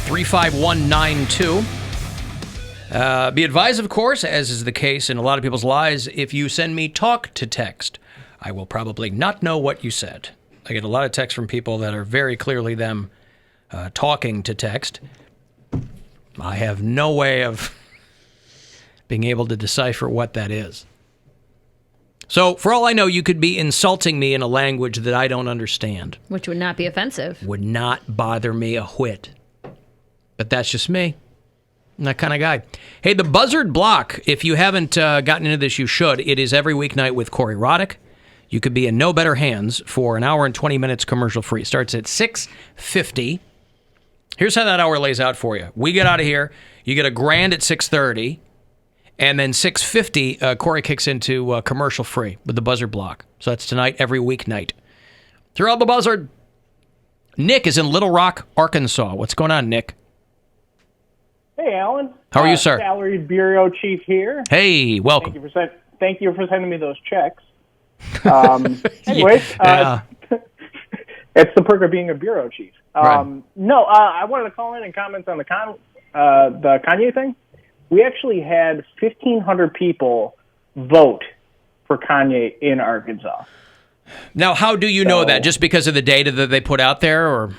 35192. Be advised, of course, as is the case in a lot of people's lives, if you send me talk to text, I will probably not know what you said. I get a lot of texts from people that are very clearly them talking to text. I have no way of being able to decipher what that is. So, for all I know, you could be insulting me in a language that I don't understand. Which would not be offensive. Would not bother me a whit. But that's just me. I'm that kind of guy. Hey, the Buzzard Block, if you haven't gotten into this, you should. It is every weeknight with Corey Roddick. You could be in no better hands for an hour and 20 minutes commercial free. Starts at 6:50. Here's how that hour lays out for you. We get out of here. You get $1,000 at 6:30. And then 6:50, Corey kicks into commercial free with the Buzzard Block. So that's tonight, every weeknight. Throughout the Buzzard, Nick is in Little Rock, Arkansas. What's going on, Nick? Hey, Alan. How are you, sir? Salaried Bureau Chief here. Hey, welcome. Thank you for sending me those checks. Anyways, it's the perk of being a bureau chief. No, I wanted to call in and comment on the Kanye thing. We actually had 1,500 people vote for Kanye in Arkansas. Now, how do you know that? Just because of the data that they put out there, or?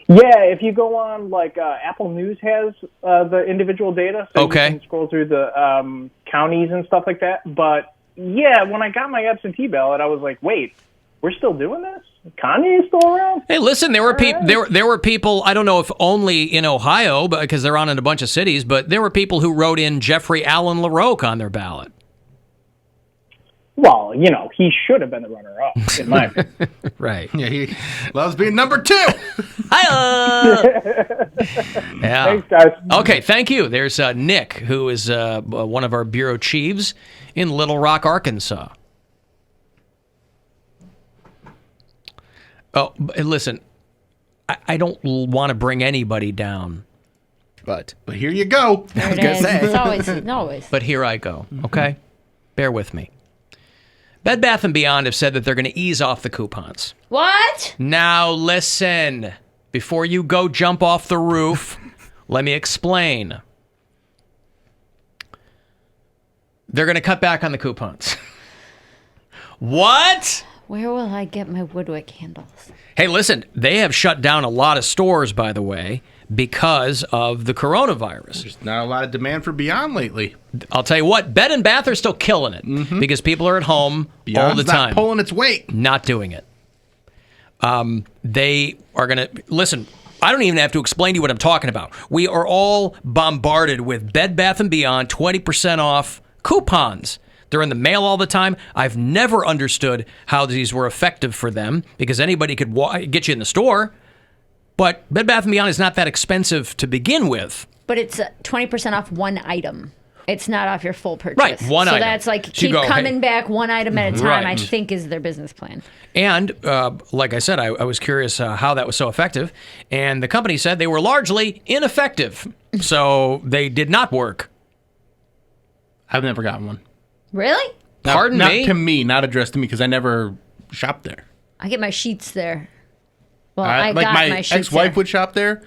Yeah, if you go on, like, Apple News has the individual data, so you can scroll through the counties and stuff like that. But, yeah, when I got my absentee ballot, I was like, wait, we're still doing this? Kanye is still around? Hey, listen, there were people, I don't know if only in Ohio, but because they're on in a bunch of cities, but there were people who wrote in Jeffrey Allen LaRoque on their ballot. Well, you know, he should have been the runner-up, in my opinion. Right. Yeah, he loves being number 2. Yeah. Thanks, guys. Okay, thank you. There's Nick, who is one of our bureau chiefs in Little Rock, Arkansas. Oh, listen, I don't want to bring anybody down, but here you go. There it is. It's always. But here I go. Okay, bear with me. Bed Bath & Beyond have said that they're going to ease off the coupons. What? Now listen, before you go jump off the roof, let me explain. They're going to cut back on the coupons. What? Where will I get my Woodwick candles? Hey, listen, they have shut down a lot of stores, by the way, because of the coronavirus. There's not a lot of demand for Beyond lately. I'll tell you what, Bed and Bath are still killing it because people are at home all the time. Not pulling its weight. Not doing it. They are going to... Listen, I don't even have to explain to you what I'm talking about. We are all bombarded with Bed Bath & Beyond 20% off coupons. They're in the mail all the time. I've never understood how these were effective for them because anybody could get you in the store. But Bed Bath & Beyond is not that expensive to begin with. But it's 20% off one item. It's not off your full purchase. Right, one item. So that's like So you keep go, coming back one item at a time, Right. I think is their business plan. And like I said, I was curious how that was so effective. And the company said they were largely ineffective. So they did not work. I've never gotten one. Really? Pardon not me? to me, not addressed to me, because I never shopped there. I get my sheets there. Well, I like got my my sheets ex-wife there. would shop there,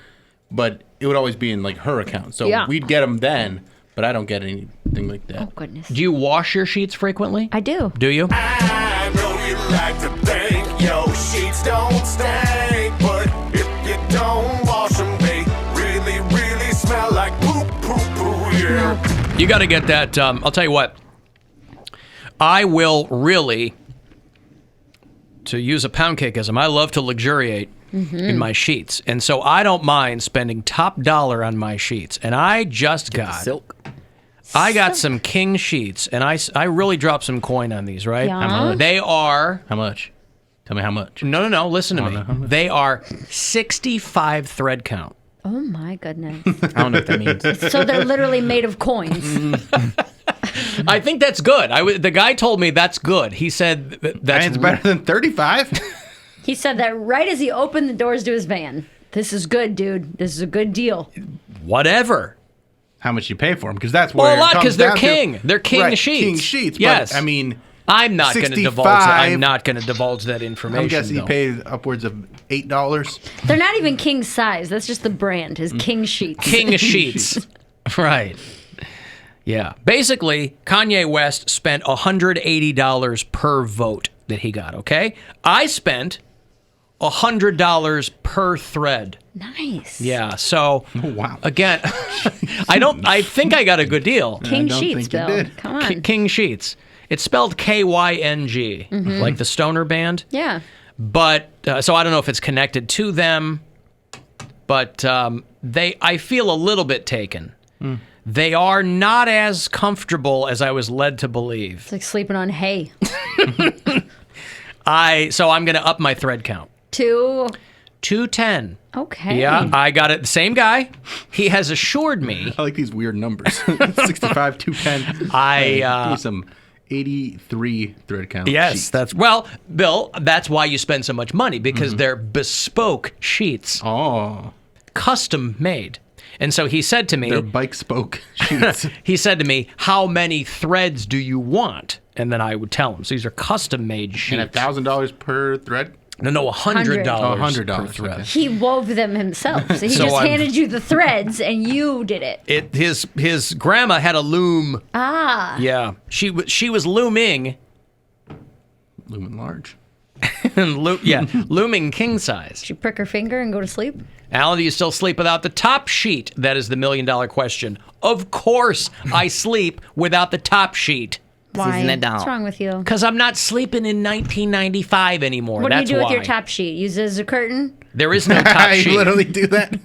but it would always be in like her account. So Yeah. we'd get them then, but I don't get anything like that. Oh, goodness. Do you wash your sheets frequently? I do. Do you? I know you like to think your sheets don't stink, but if you don't wash them, they really, really smell like poop, poop, poo, yeah. You got to get that. I'll tell you what. I will really, to use a Poundcakeism, I love to luxuriate in my sheets. And so I don't mind spending top dollar on my sheets. And I just got silk. I got some king sheets, and I really dropped some coin on these, right? Yeah. How much? They are... How much? Tell me how much. No. Listen to me. They are 65 thread count. Oh my goodness. I don't know what that means. So they're literally made of coins. I think that's good. The guy told me that's good. He said that's better than 35. He said that right as he opened the doors to his van. This is good, dude. This is a good deal. Whatever. How much you pay for them? Because that's where a lot, because they're king. They're king sheets. King sheets. Yes. But, I mean, I'm not going to divulge. I'm not going to divulge that information. I'm guessing he paid upwards of $8. They're not even king size. That's just the brand. Is King Sheets. King Sheets. Right. Yeah. Basically, Kanye West spent $180 per vote that he got. Okay. I spent $100 per thread. Nice. Yeah. So, wow. Again, I think I got a good deal. King Sheets, Bill. Come on. King Sheets. It's spelled Kyng, like the Stoner band. Yeah. But so I don't know if it's connected to them, but I feel a little bit taken. They are not as comfortable as I was led to believe. It's like sleeping on hay. So I'm going to up my thread count. 210. Okay. Yeah, I got it. The same guy. He has assured me. I like these weird numbers. 65, 210. Give me some 83 thread count. Yes, sheets. Bill, that's why you spend so much money, because they're bespoke sheets. Oh. Custom made. And so he said to me, they're bike spoke sheets. He said to me, how many threads do you want? And then I would tell him. So these are custom made sheets. And $1,000 per thread? No, $100 $100 per thread. Okay. He wove them himself. So he just handed you the threads and you did it. His grandma had a loom. Ah. Yeah. She was looming. Looming large. Looming king size. Did you prick her finger and go to sleep? Alan, do you still sleep without the top sheet? That is the $1 million question. Of course I sleep without the top sheet. Why? What's wrong with you? Because I'm not sleeping in 1995 anymore. What That's do you do why. with your top sheet? Use it as a curtain? There is no top sheet. You literally do that?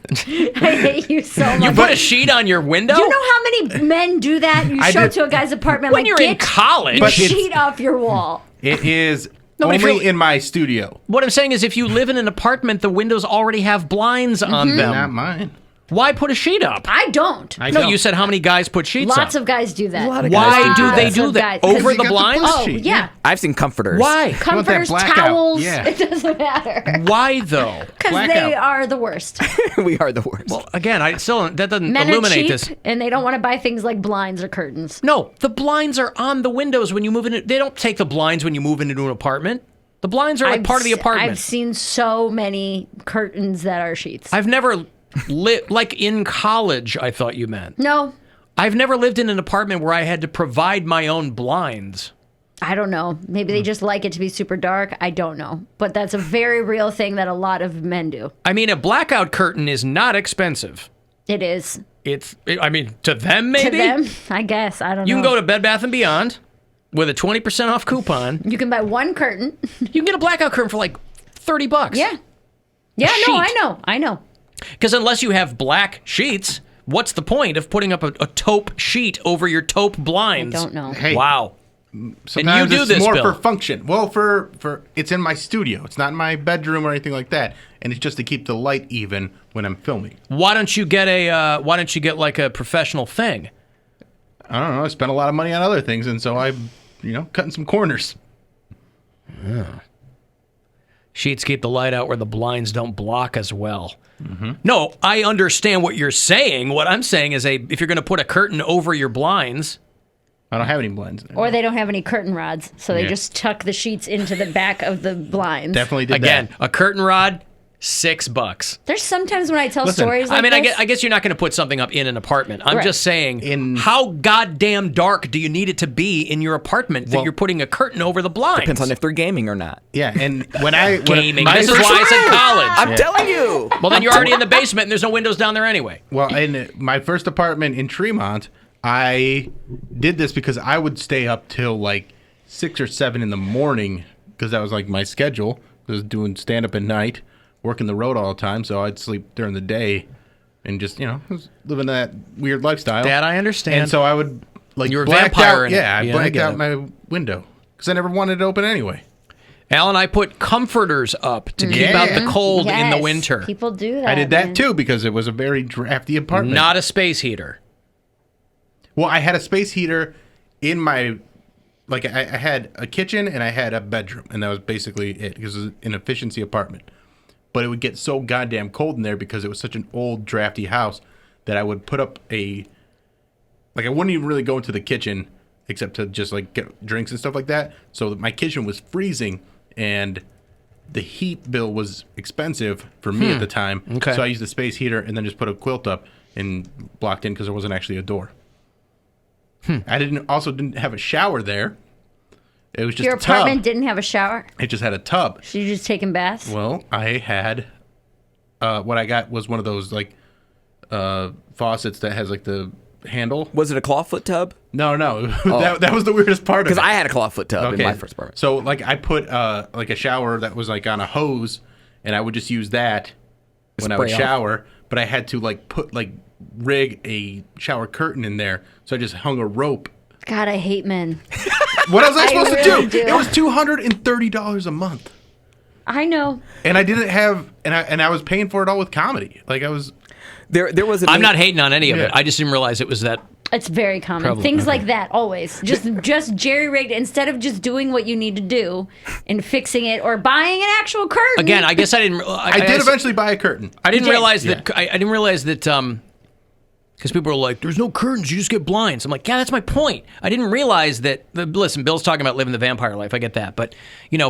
I hate you so much. You put a sheet on your window? Do you know how many men do that? You show up to a guy's apartment when you're in college. Your sheet off your wall. It is No, only in my studio. What I'm saying is, if you live in an apartment, the windows already have blinds on them. Not mine. Why put a sheet up? I don't. No, you said how many guys put sheets up? Lots of guys do that. Why do they do that? Over the blinds? Oh, yeah. I've seen comforters. Why? Comforters, towels. Yeah. It doesn't matter. Why though? Because they are the worst. We are the worst. Well, again, that doesn't Men illuminate are cheap, this. and they don't want to buy things like blinds or curtains. No, the blinds are on the windows when you move in. They don't take the blinds when you move into an apartment. The blinds are like part of the apartment. I've seen so many curtains that are sheets. I've never like in college, I thought you meant. No. I've never lived in an apartment where I had to provide my own blinds. I don't know. Maybe they just like it to be super dark. I don't know. But that's a very real thing that a lot of men do. I mean, a blackout curtain is not expensive. It is. To them, maybe? To them, I guess. I don't know. You can go to Bed Bath & Beyond with a 20% off coupon. You can buy one curtain. You can get a blackout curtain for like $30. Yeah. Yeah, no, I know. Because unless you have black sheets, what's the point of putting up a taupe sheet over your taupe blinds? I don't know. Hey. Wow. Sometimes and you do it's this, more Bill. for function. Well, for it's in my studio. It's not in my bedroom or anything like that. And it's just to keep the light even when I'm filming. Why don't you get like a professional thing? I don't know. I spent a lot of money on other things, and so I'm, cutting some corners. Yeah. Sheets keep the light out where the blinds don't block as well. Mm-hmm. No, I understand what you're saying. What I'm saying is, if you're going to put a curtain over your blinds, I don't have any blinds in there. Or they don't have any curtain rods, so they just tuck the sheets into the back of the blinds. Definitely did Again, a curtain rod, $6. There's sometimes when I tell stories like this. I guess you're not going to put something up in an apartment. I'm just saying, how goddamn dark do you need it to be in your apartment that you're putting a curtain over the blinds? Depends on if they're gaming or not. Yeah, and gaming. This is why it's in college. I'm telling you. Well, then you're already in the basement and there's no windows down there anyway. Well, in my first apartment in Tremont, I did this because I would stay up till like 6 or 7 in the morning because that was like my schedule. I was doing stand-up at night, working the road all the time, so I'd sleep during the day and just, was living that weird lifestyle. Dad, I understand. And so I would, like, you were black vampiring out. Yeah, I I blanked get out it. my window because I never wanted it open anyway. Alan, I put comforters up to keep out the cold in the Yes, winter. People do that. I did that man. too because it was a very drafty apartment. Not a space heater. Well, I had a space heater in my, like I had a kitchen and I had a bedroom, and that was basically it because it was an efficiency apartment. But it would get so goddamn cold in there because it was such an old drafty house that I would put up I wouldn't even really go into the kitchen except to just like get drinks and stuff like that. So my kitchen was freezing and the heat bill was expensive for me at the time. Okay. So I used the space heater and then just put a quilt up and blocked in because there wasn't actually a door. I didn't have a shower there. It was just Your a tub. apartment didn't have a shower? It just had a tub. So you just taking baths? Well, I had what I got was one of those like faucets that has like the handle. Was it a clawfoot tub? No. Oh. that was the weirdest part of it. Because I had a clawfoot tub in my first apartment. So like I put like a shower that was like on a hose, and I would just use that when I would Spray off. shower. But I had to like rig a shower curtain in there, so I just hung a rope. God, I hate men. What was I supposed really to do? do. It was $230 a month, I know. and I didn't have, and I was paying for it all with comedy. Like I was. There was. I'm not hating on any of it. I just didn't realize it was that. It's very common. Probably. Things Okay. like that, always. Just jerry-rigged, instead of just doing what you need to do and fixing it or buying an actual curtain. Again, I guess I didn't. I did eventually buy a curtain. I didn't You did? realize that. I didn't realize that. Because people are like, "There's no curtains, you just get blinds." I'm like, "Yeah, that's my point." I didn't realize that. Listen, Bill's talking about living the vampire life. I get that, but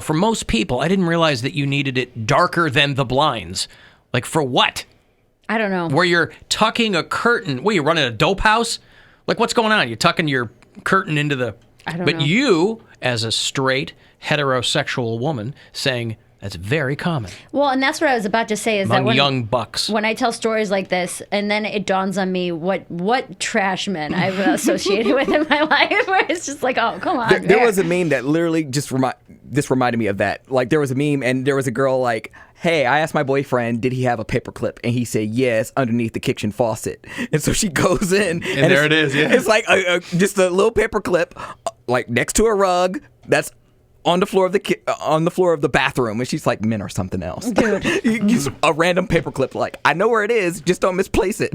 for most people, I didn't realize that you needed it darker than the blinds. Like for what? I don't know. Where you're tucking a curtain. What, you running a dope house? Like what's going on? You're tucking your curtain into the. I don't But know. you, as a straight heterosexual woman, saying that's very common Well, and that's what I was about to say is that among when, young bucks. when I tell stories like this, and then it dawns on me what trash men I've associated with in my life, where it's just like, oh, come on. There was a meme that literally just reminded me of that. Like there was a meme and there was a girl like, "Hey, I asked my boyfriend, did he have a paperclip?" And he said, "Yes, underneath the kitchen faucet." And so she goes in, and there it is. Yeah, it's like just a little paperclip, like next to a rug that's on the floor of the bathroom, and she's like, "Men are something else." Dude. Just a random paperclip. Like, I know where it is, just don't misplace it.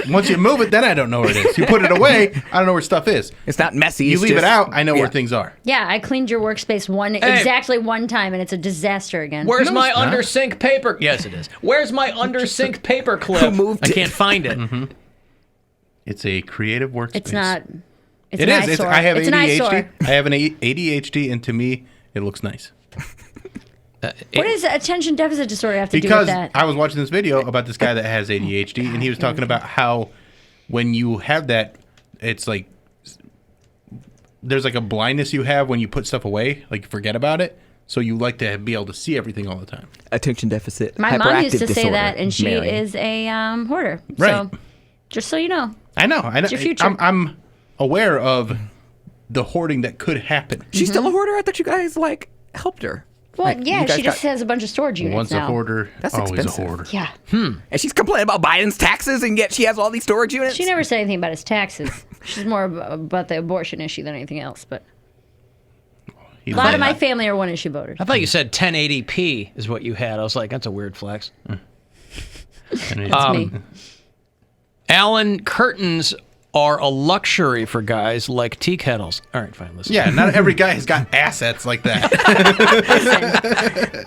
Once you move it, then I don't know where it is. You put it away, I don't know where stuff is. It's not messy. You it's leave it just- out, I know where yeah. things are. Yeah, I cleaned your workspace exactly one time, and it's a disaster again. Where's No, my it's not. under sink paper? Yes, it is. Where's my under sink paper clip? Who moved I it? can't find it. It's a creative workspace. It's not. It's It an is. eyesore. I have It's an ADHD. eyesore. I have an ADHD, and to me, it looks nice. What does attention deficit disorder have to do Because with that? I was watching this video about this guy that has ADHD, and he was talking about how when you have that, it's like there's like a blindness you have when you put stuff away, like you forget about it. So you like to be able to see everything all the time. Attention deficit. My mom used to hyperactive say disorder, that, and she Mary. is a hoarder. Right. So, just so you know. I know. It's your future. I'm aware of the hoarding that could happen. She's still a hoarder? I thought you guys like helped her. Well, Like, yeah, you guys she just got- has a bunch of storage units Once now. a hoarder, That's always expensive. a hoarder. Yeah. And she's complaining about Biden's taxes, and yet she has all these storage units. She never said anything about his taxes. She's more about the abortion issue than anything else. But a lot of my family are one-issue voters. I thought you said 1080p is what you had. I was like, that's a weird flex. That's me. Alan, curtains are a luxury for guys like tea kettles. All right, fine. Listen. Yeah, not every guy has got assets like that.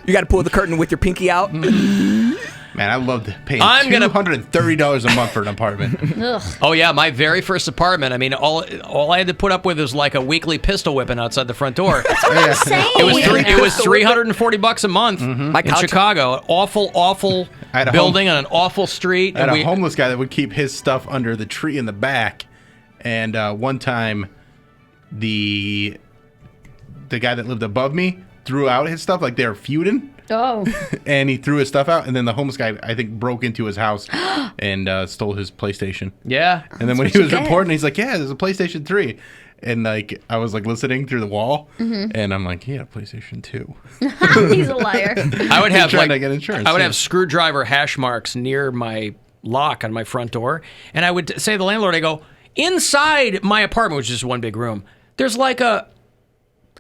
You got to pull the curtain with your pinky out. Man, I love paying I'm gonna- $230 a month for an apartment. Ugh. Oh yeah, my very first apartment. I mean, all I had to put up with was like a weekly pistol whipping outside the front door. I'm saying. It was $340 a month in couch- Chicago. An awful I had a building on an awful street. I had and a homeless guy that would keep his stuff under the tree in the back. And one time, the guy that lived above me threw out his stuff, like they were feuding. Oh. And he threw his stuff out, and then the homeless guy, I think, broke into his house and stole his PlayStation. Yeah. And then when what he you was get. reporting, he's like, "Yeah, there's a PlayStation 3." And like I was like listening through the wall, and I'm like, "Yeah, PlayStation 2." He's a liar. I would have trying like to get insurance. I would yeah. have screwdriver hash marks near my lock on my front door, and I would say to the landlord, I go, inside my apartment, which is one big room, there's like a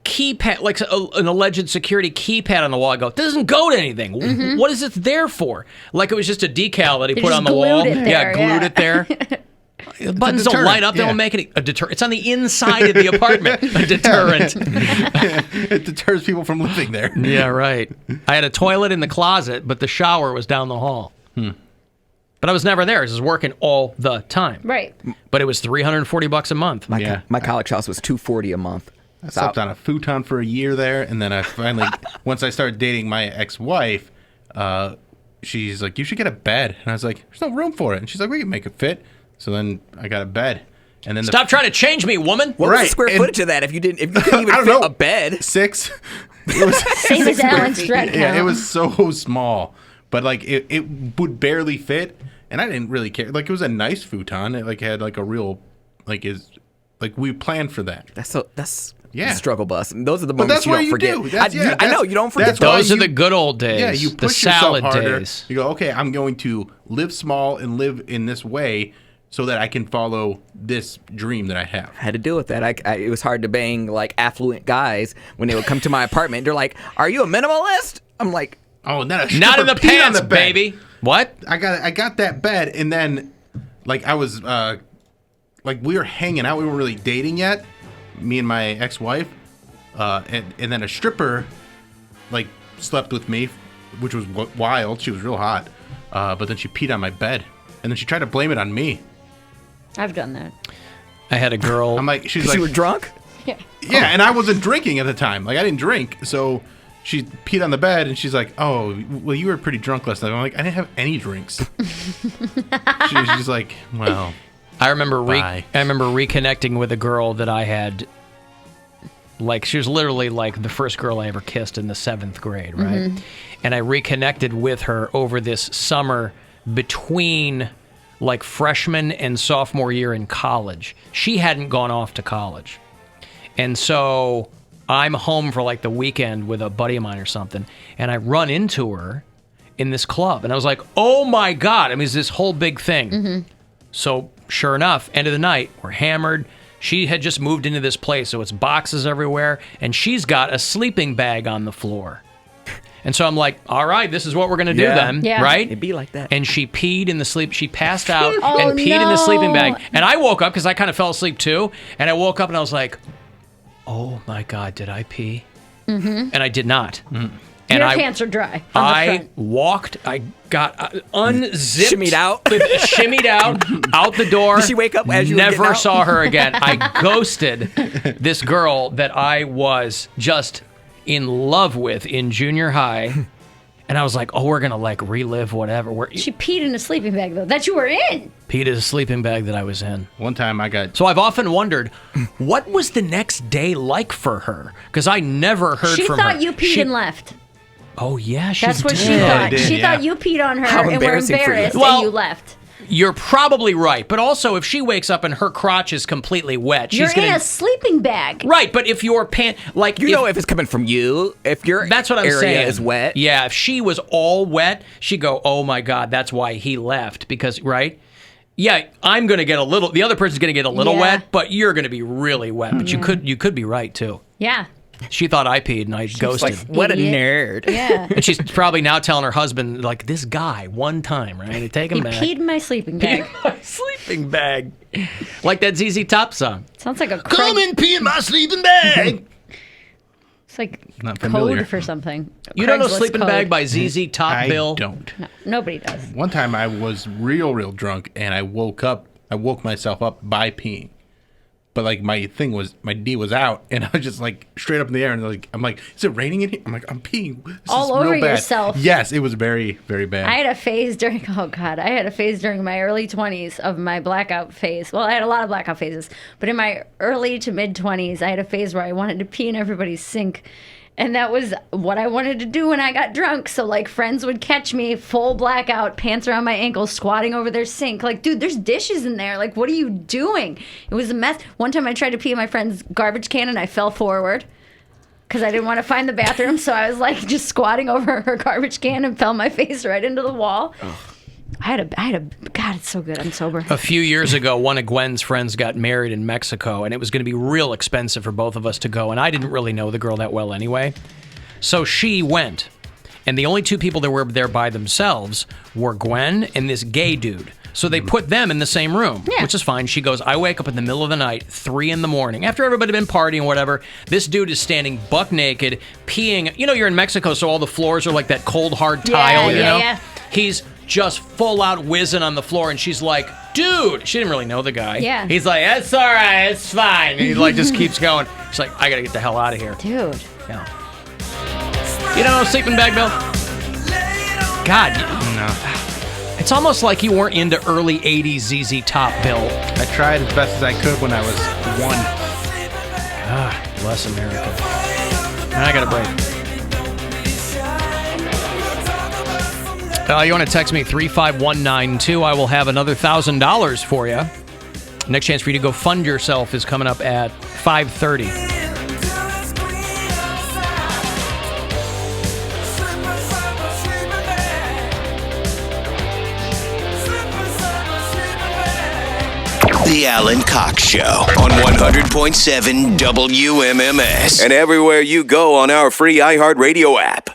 keypad, like an alleged security keypad on the wall. I go, this doesn't go to anything. What is it there for? Like it was just a decal that he put on the wall. Glued it there. The buttons don't light up. They don't make it a deterrent. It's on the inside of the apartment. A deterrent. It deters people from living there. Yeah, right. I had a toilet in the closet, but the shower was down the hall. But I was never there. I was working all the time. Right. But it was $340 a month. My college house was $240 a month. I slept on a futon for a year there, and then I finally, once I started dating my ex-wife, she's like, you should get a bed. And I was like, there's no room for it. And she's like, we can make it fit. So then I got a bed. And then Stop trying to change me, woman. What was the square footage of that if you couldn't even fit a bed? 6. It was Same as Alan's threat count. Yeah, it was so small. But like it would barely fit, and I didn't really care. Like it was a nice futon. It like had like a real we planned for that. That's the struggle bus. And those are the But moments that's you why don't you forget. do. I know you don't forget. Those are the good old days. Yeah, you the push salad yourself harder. days. You go, okay, I'm going to live small and live in this way so that I can follow this dream that I have. I had to deal with that. It was hard to bang like affluent guys when they would come to my apartment. They're like, "Are you a minimalist?" I'm like, "Oh, and then not in the pants, baby." What? I got that bed, and then like I was like we were hanging out. We weren't really dating yet. Me and my ex-wife, and then a stripper like slept with me, which was wild. She was real hot, but then she peed on my bed, and then she tried to blame it on me. I've done that. I had a girl. I'm like, she's you like, were drunk? Yeah. Yeah, and I wasn't drinking at the time. Like I didn't drink, so she peed on the bed, and she's like, "Oh, well, you were pretty drunk last night." I'm like, "I didn't have any drinks." She's like, "Well." I remember reconnecting with a girl that I had. Like she was literally like the first girl I ever kissed in the 7th grade, right? And I reconnected with her over this summer between like freshman and sophomore year in college. She hadn't gone off to college. And so I'm home for like the weekend with a buddy of mine or something, and I run into her in this club, and I was like, oh my God. I mean, it's this whole big thing. So sure enough, end of the night, we're hammered. She had just moved into this place, so it's boxes everywhere, and she's got a sleeping bag on the floor. And so I'm like, all right, this is what we're going to do then, right? It'd be like that. And she peed in the sleep. She passed out and peed in the sleeping bag. And I woke up because I kind of fell asleep too. And I woke up and I was like, oh my God, did I pee? And I did not. And your pants are dry. I walked. I got unzipped, shimmied out, out the door. Did she wake up as you never were getting out? saw her again. I ghosted this girl that I was just in love with in junior high, and I was like, "Oh, we're gonna like relive whatever." She peed in a sleeping bag though that you were in. Peed in a sleeping bag that I was in. One time I got. So I've often wondered, what was the next day like for her? Because I never heard She from her. thought you peed and left. Oh yeah, she That's what did. she thought. She thought you peed on her and were embarrassed and you left. You're probably right, but also if she wakes up and her crotch is completely wet, You're she's in gonna a sleeping bag. right. But if your pant, like you know, if it's coming from you, if your that's what I'm area saying is wet. Yeah, if she was all wet, she'd go, "Oh my God, that's why he left." Because right. Yeah, I'm gonna get a little. The other person's gonna get a little wet, but you're gonna be really wet. But you could be right too. Yeah. She thought I peed and I ghosted. Like, what a nerd. Yeah. And she's probably now telling her husband, like, this guy, one time, right? To take him back. He peed in my sleeping bag. Sleeping bag. Like that ZZ Top song. Sounds like a Come and pee in my sleeping bag. It's like Not familiar. code for something. You don't know Craigslist Sleeping code. Bag by ZZ Top, I Bill? don't. No, nobody does. One time I was real drunk, and I woke myself up by peeing. But like my D was out, and I was just like straight up in the air, and like I'm like, is it raining in here? I'm like, I'm peeing. This All is real over bad. yourself. Yes, it was very, very bad. I had a phase during my early 20s of my blackout phase. Well, I had a lot of blackout phases, but in my early to mid 20s, I had a phase where I wanted to pee in everybody's sink. And that was what I wanted to do when I got drunk. So, like, friends would catch me full blackout, pants around my ankles, squatting over their sink. Like, dude, there's dishes in there. Like, what are you doing? It was a mess. One time I tried to pee in my friend's garbage can and I fell forward because I didn't want to find the bathroom. So I was, like, just squatting over her garbage can and fell my face right into the wall. Ugh. I had a God, it's so good. I'm sober. A few years ago, one of Gwen's friends got married in Mexico, and it was going to be real expensive for both of us to go, and I didn't really know the girl that well anyway. So she went, and the only two people that were there by themselves were Gwen and this gay dude. So they put them in the same room, which is fine. She goes, I wake up in the middle of the night, 3 a.m, after everybody had been partying or whatever. This dude is standing buck naked, peeing. You know, you're in Mexico, so all the floors are like that cold, hard tile, you know? Yeah. He's just full out whizzing on the floor, and she's like, dude. She didn't really know the guy. Yeah. He's like, it's all right, it's fine. And he like just keeps going. She's like, I got to get the hell out of here. Dude. Yeah. You know, sleeping bag, Bill? God, no. It's almost like you weren't into early 80s ZZ Top, Bill. I tried as best as I could when I was 1. Ah, bless America. I got a break. You want to text me 35192. I will have another $1,000 for you. Next chance for you to go fund yourself is coming up at 5:30. The Alan Cox Show on 100.7 WMMS and everywhere you go on our free iHeartRadio app.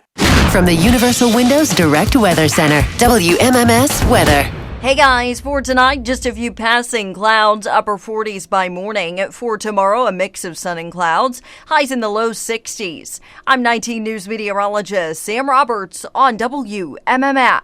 From the Universal Windows Direct Weather Center, WMMS Weather. Hey guys, for tonight, just a few passing clouds, upper 40s by morning. For tomorrow, a mix of sun and clouds, highs in the low 60s. I'm 19 News meteorologist Sam Roberts on WMMS.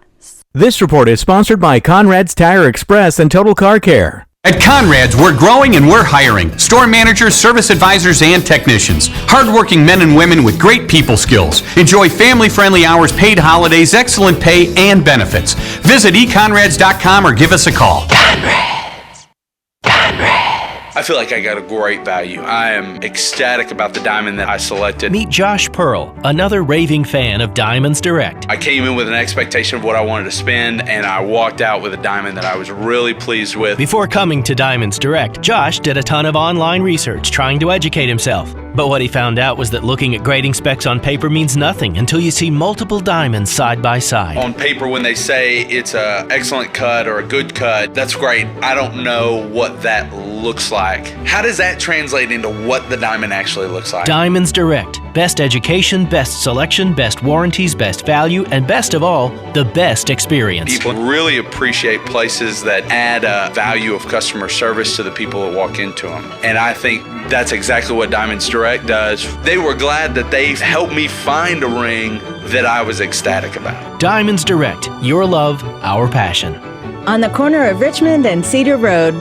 This report is sponsored by Conrad's Tire Express and Total Car Care. At Conrad's, we're growing and we're hiring store managers, service advisors, and technicians. Hardworking men and women with great people skills. Enjoy family-friendly hours, paid holidays, excellent pay, and benefits. Visit econrads.com or give us a call. I feel like I got a great value. I am ecstatic about the diamond that I selected. Meet Josh Pearl, another raving fan of Diamonds Direct. I came in with an expectation of what I wanted to spend, and I walked out with a diamond that I was really pleased with. Before coming to Diamonds Direct, Josh did a ton of online research trying to educate himself. But what he found out was that looking at grading specs on paper means nothing until you see multiple diamonds side by side. On paper, when they say it's an excellent cut or a good cut, that's great. I don't know what that looks like. How does that translate into what the diamond actually looks like? Diamonds Direct. Best education, best selection, best warranties, best value, and best of all, the best experience. People really appreciate places that add a value of customer service to the people that walk into them. And I think that's exactly what Diamonds Direct does. They were glad that they helped me find a ring that I was ecstatic about. Diamonds Direct. Your love, our passion. On the corner of Richmond and Cedar Road.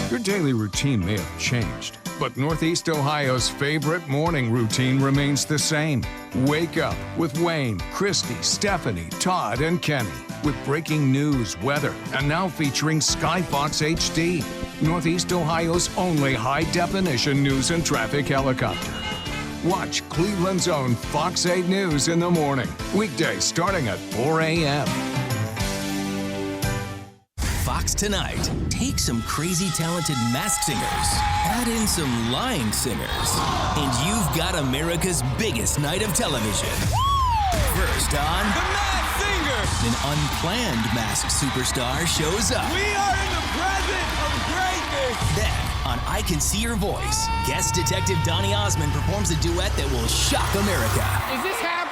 Your daily routine may have changed, but Northeast Ohio's favorite morning routine remains the same. Wake up with Wayne, Christy, Stephanie, Todd, and Kenny with breaking news, weather, and now featuring Skyfox HD, Northeast Ohio's only high-definition news and traffic helicopter. Watch Cleveland's own Fox 8 News in the morning, weekdays starting at 4 a.m. Fox Tonight. Take some crazy talented masked singers, add in some lying singers, and you've got America's biggest night of television. First on The Masked Singer, an unplanned masked superstar shows up. We are in the presence of greatness. Then, on I Can See Your Voice, guest detective Donny Osmond performs a duet that will shock America. Is this happening?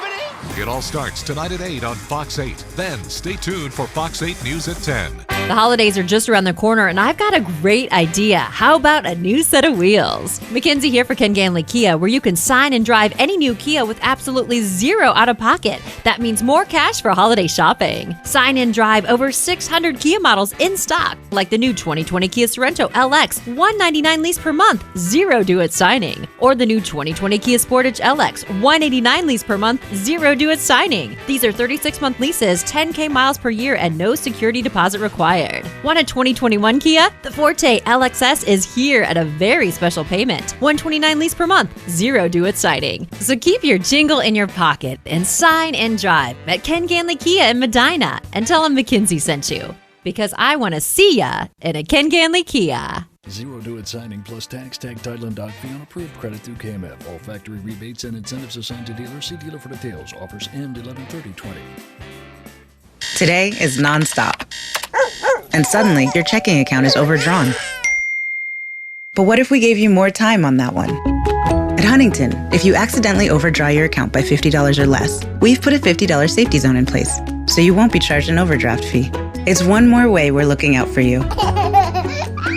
It all starts tonight at 8 on Fox 8. Then stay tuned for Fox 8 News at 10. The holidays are just around the corner, and I've got a great idea. How about a new set of wheels? Mackenzie here for Ken Ganley Kia, where you can sign and drive any new Kia with absolutely zero out of pocket. That means more cash for holiday shopping. Sign and drive over 600 Kia models in stock, like the new 2020 Kia Sorento LX, $199 lease per month, zero due at signing. Or the new 2020 Kia Sportage LX, $189 lease per month, zero due at signing. These are 36-month leases, 10K miles per year, and no security deposit required. Want a 2021 Kia? The Forte LXS is here at a very special payment. $129 lease per month, zero due at signing. So keep your jingle in your pocket and sign and drive at Ken Ganley Kia in Medina and tell them Mackenzie sent you. Because I want to see ya in a Ken Ganley Kia. Zero due at signing plus tax, tag, title, and doc fee on approved credit through KMF. All factory rebates and incentives assigned to dealers. See dealer for details. Offers end 11/30/20. Today is nonstop. And suddenly, your checking account is overdrawn. But what if we gave you more time on that one? At Huntington, if you accidentally overdraw your account by $50 or less, we've put a $50 safety zone in place, so you won't be charged an overdraft fee. It's one more way we're looking out for you,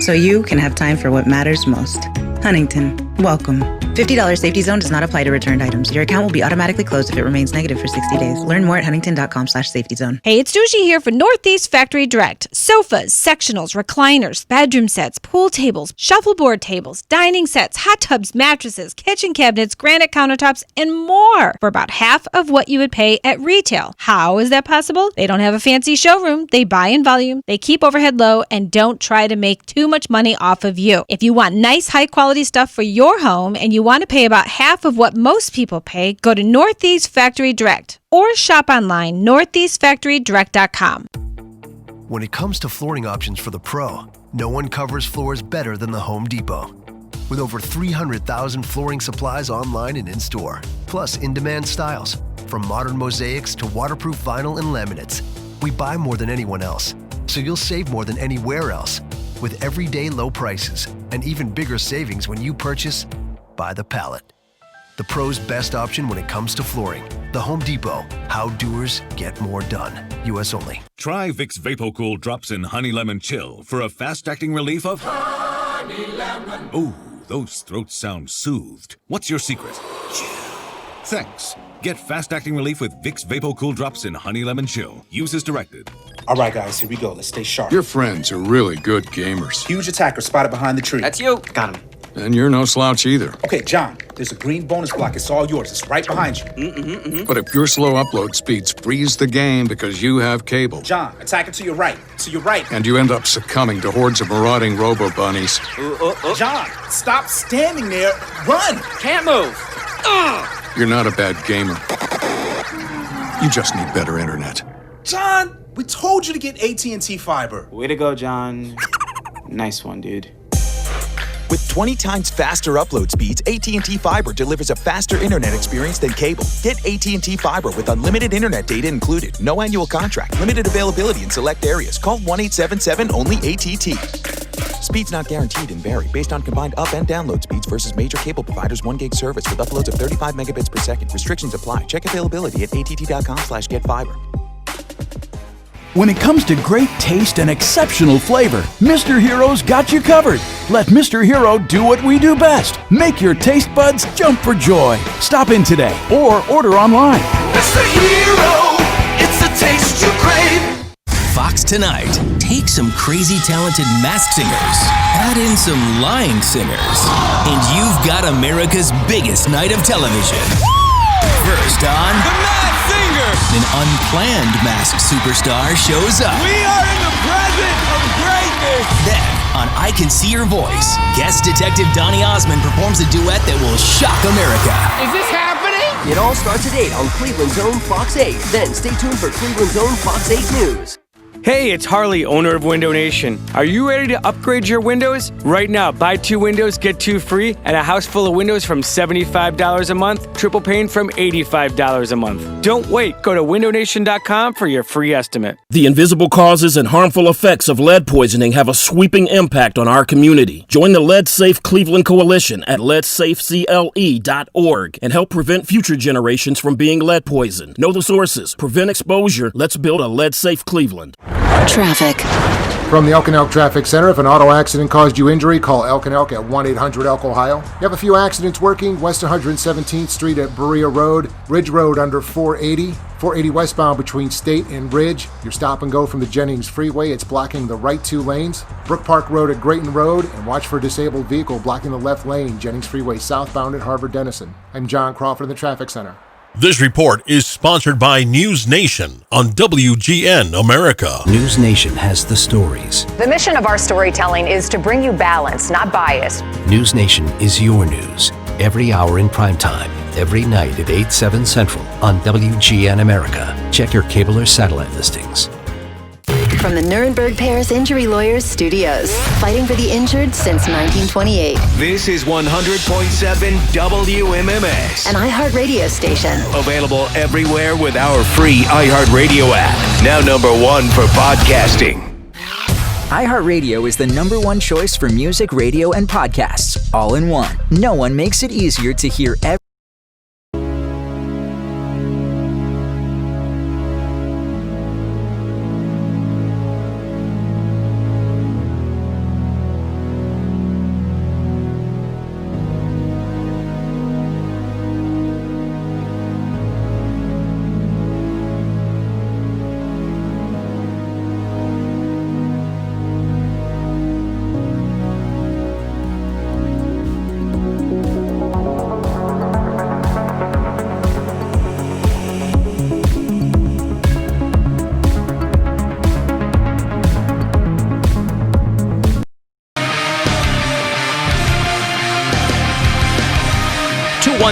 so you can have time for what matters most. Huntington, welcome. $50 safety zone does not apply to returned items. Your account will be automatically closed if it remains negative for 60 days. Learn more at huntington.com/safety zone. Hey, it's Sushi here for Northeast Factory Direct. Sofas, sectionals, recliners, bedroom sets, pool tables, shuffleboard tables, dining sets, hot tubs, mattresses, kitchen cabinets, granite countertops, and more for about half of what you would pay at retail. How is that possible? They don't have a fancy showroom. They buy in volume. They keep overhead low and don't try to make too much money off of you. If you want nice, high quality stuff for your home and you want to pay about half of what most people pay, go to Northeast Factory Direct or shop online, northeastfactorydirect.com. When it comes to flooring options for the pro, no one covers floors better than the Home Depot. With over 300,000 flooring supplies online and in-store, plus in-demand styles, from modern mosaics to waterproof vinyl and laminates, we buy more than anyone else, so you'll save more than anywhere else, with everyday low prices and even bigger savings when you purchase by the pallet. The pro's best option when it comes to flooring. The Home Depot. How doers get more done. U.S. only. Try Vicks VapoCool Drops in Honey Lemon Chill for a fast-acting relief of Honey Lemon. Ooh, those throats sound soothed. What's your secret? Thanks. Get fast-acting relief with Vicks VapoCool Drops in Honey Lemon Chill. Use as directed. All right, guys, here we go. Let's stay sharp. Your friends are really good gamers. Huge attacker spotted behind the tree. That's you. Got him. And you're no slouch either. Okay, John, there's a green bonus block. It's all yours. It's right behind you. But if your slow upload speeds freeze the game because you have cable. John, attack it to your right. To your right. And you end up succumbing to hordes of marauding robo-bunnies. John, stop standing there. Run. Can't move. You're not a bad gamer. You just need better internet. John, we told you to get AT&T Fiber. Way to go, John. Nice one, dude. With 20 times faster upload speeds, AT&T Fiber delivers a faster internet experience than cable. Get AT&T Fiber with unlimited internet data included. No annual contract. Limited availability in select areas. Call 1-877-ONLY-ATT. Speeds not guaranteed and vary based on combined up and download speeds versus major cable providers' 1 gig service with uploads of 35 megabits per second. Restrictions apply. Check availability at att.com/getfiber. When it comes to great taste and exceptional flavor, Mr. Hero's got you covered. Let Mr. Hero do what we do best. Make your taste buds jump for joy. Stop in today or order online. Mr. Hero, it's the taste you crave. Fox Tonight. Take some crazy talented masked singers, add in some lying singers, and you've got America's biggest night of television. First on The Mad Singer, an unplanned masked superstar shows up. we are in the presence of greatness. Then, on I Can See Your Voice, guest detective Donny Osmond performs a duet that will shock America. Is this happening? It all starts at 8 on Cleveland's own Fox 8. Then stay tuned for Cleveland's own Fox 8 News. Hey, it's Harley, owner of Window Nation. Are you ready to upgrade your windows? Right now, buy 2 windows, get 2 free, and a house full of windows from $75 a month, triple pane from $85 a month. Don't wait. Go to windownation.com for your free estimate. The invisible causes and harmful effects of lead poisoning have a sweeping impact on our community. Join the Lead Safe Cleveland Coalition at leadsafecle.org and help prevent future generations from being lead poisoned. Know the sources, prevent exposure. Let's build a lead-safe Cleveland. Traffic. From the Elk and Elk Traffic Center, if an auto accident caused you injury, call Elk and Elk at 1-800-ELK, Ohio. You have a few accidents working. West 117th Street at Berea Road, Ridge Road under 480, 480 westbound between State and Ridge. Your stop and go from the Jennings Freeway. It's blocking the right 2 lanes. Brook Park Road at Grayton Road, and watch for a disabled vehicle blocking the left lane, Jennings Freeway southbound at Harvard Dennison. I'm John Crawford in the Traffic Center. This report is sponsored by News Nation on WGN America. News Nation has the stories. The mission of our storytelling is to bring you balance, not bias. News Nation is your news. Every hour in prime time, every night at 8/7 Central on WGN America. Check your cable or satellite listings. from the Nuremberg Paris Injury Lawyers Studios, fighting for the injured since 1928. This is 100.7 WMMS, An iHeartRadio station. available everywhere with our free iHeartRadio app. Now #1 for podcasting. iHeartRadio is the #1 choice for music, radio, and podcasts, all in one. No one makes it easier to hear every...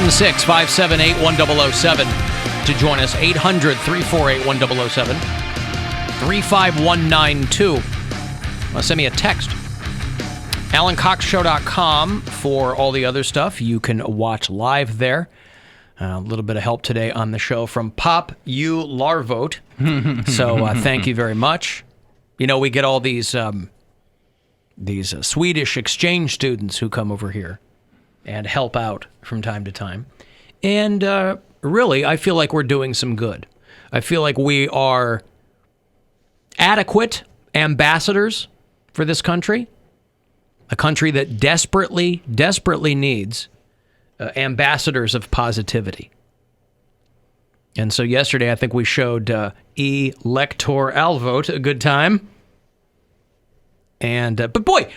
Six 578-1007 to join us. 800-348-1007. 35192. Send me a text. AlanCoxShow.com for all the other stuff. You can watch live there. A little bit of help today on the show from Pop U Larvote. So thank you very much. You know, we get all these Swedish exchange students who come over here and help out from time to time. And really, I feel like we're doing some good. I feel like we are adequate ambassadors for this country, a country that desperately, desperately needs ambassadors of positivity. And so yesterday, I think we showed Elector Alvote a good time. And but boy,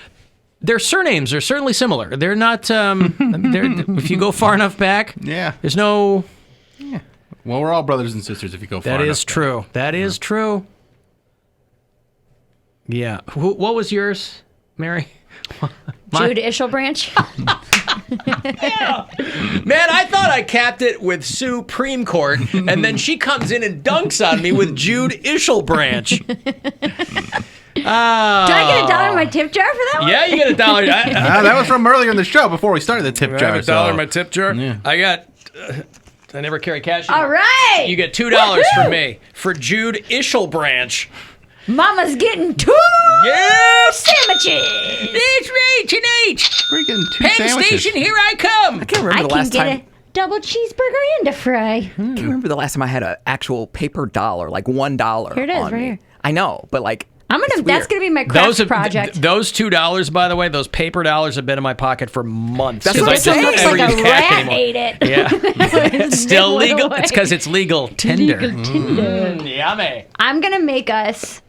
their surnames are certainly similar. They're not, if you go far enough back, there's no... Yeah. Well, we're all brothers and sisters if you go far enough. That is true. Back. That is true. Yeah. What was yours, Mary? Jude Ishelbranch. Yeah. Man, I thought I capped it with Supreme Court, and then she comes in and dunks on me with Jude Ishelbranch. Do I get $1 in my tip jar for that one? Yeah, you get $1. That was from earlier in the show before we started the tip jar. $1 in my tip jar. Yeah. I never carry cash anymore. All right. You get $2 from me for Jude Ishelbranch. Mama's getting 2 sandwiches. That's right, tonight. We're getting 2 Penn sandwiches. Station, here I come. I can't remember the last time. I can get a double cheeseburger and a fry. I can't remember the last time I had an actual paper dollar, like $1. Here it is, on right me. here. I know, but like... That's gonna be my craft project. Those $2, by the way, those paper dollars have been in my pocket for months. That's what I'm saying. Looks like a rat ate it. Yeah, it's still legal. It's because it's legal tender. Legal tender. Yummy. I'm gonna make us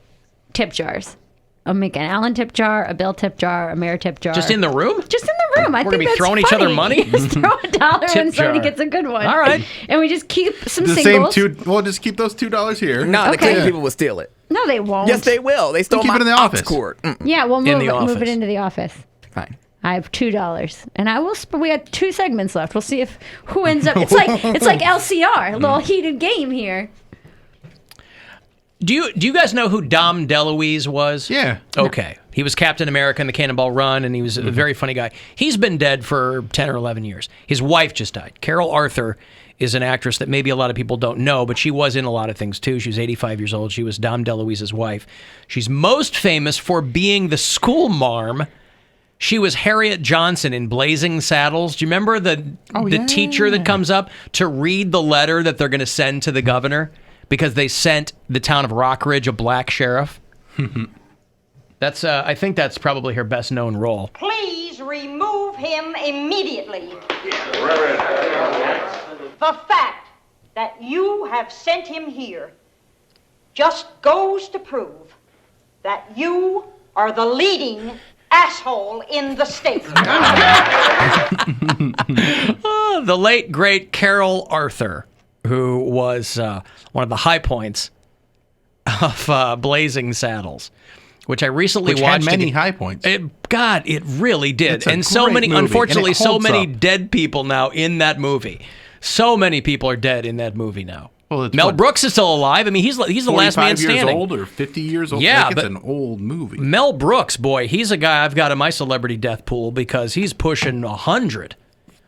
tip jars. I'll make an Alan tip jar, a Bill tip jar, a Mayor tip jar. Just in the room? Just in the room. I We're think gonna be that's throwing funny. each other money. Just throw $1 Tip when somebody jar. gets a good one. All right. And we just keep some The singles. same we'll just keep those $2 here. No, the Clayton people will steal it. No, they won't. Yes, they will. They stole keep my it in the ox office. cord. Yeah, we'll In move the it office. into the office. Fine. I have $2, and I will. We got 2 segments left. We'll see if who ends up. It's like LCR, a little heated game here. Do you guys know who Dom DeLuise was? Yeah. Okay. He was Captain America in the Cannonball Run, and he was a very funny guy. He's been dead for 10 or 11 years. His wife just died. Carol Arthur is an actress that maybe a lot of people don't know, but she was in a lot of things too. She was 85 years old. She was Dom DeLuise's wife. She's most famous for being the school marm. She was Harriet Johnson in Blazing Saddles. Do you remember the teacher that comes up to read the letter that they're going to send to the governor because they sent the town of Rockridge a black sheriff? That's I think that's probably her best known role. Please remove him immediately. The fact that you have sent him here just goes to prove that you are the leading asshole in the state. The late, great Carol Arthur, who was one of the high points of Blazing Saddles, which I recently watched. Had many high points. It really did. It's a And so great many, movie, unfortunately, and it so holds many up. dead people now in that movie. So many people are dead in that movie now. Well, it's Mel what, Brooks is still alive. I mean, he's the last man 45 years standing. old or 50 years old. Yeah, like, but it's an old movie. Mel Brooks, boy, he's a guy I've got in my celebrity death pool because he's pushing 100.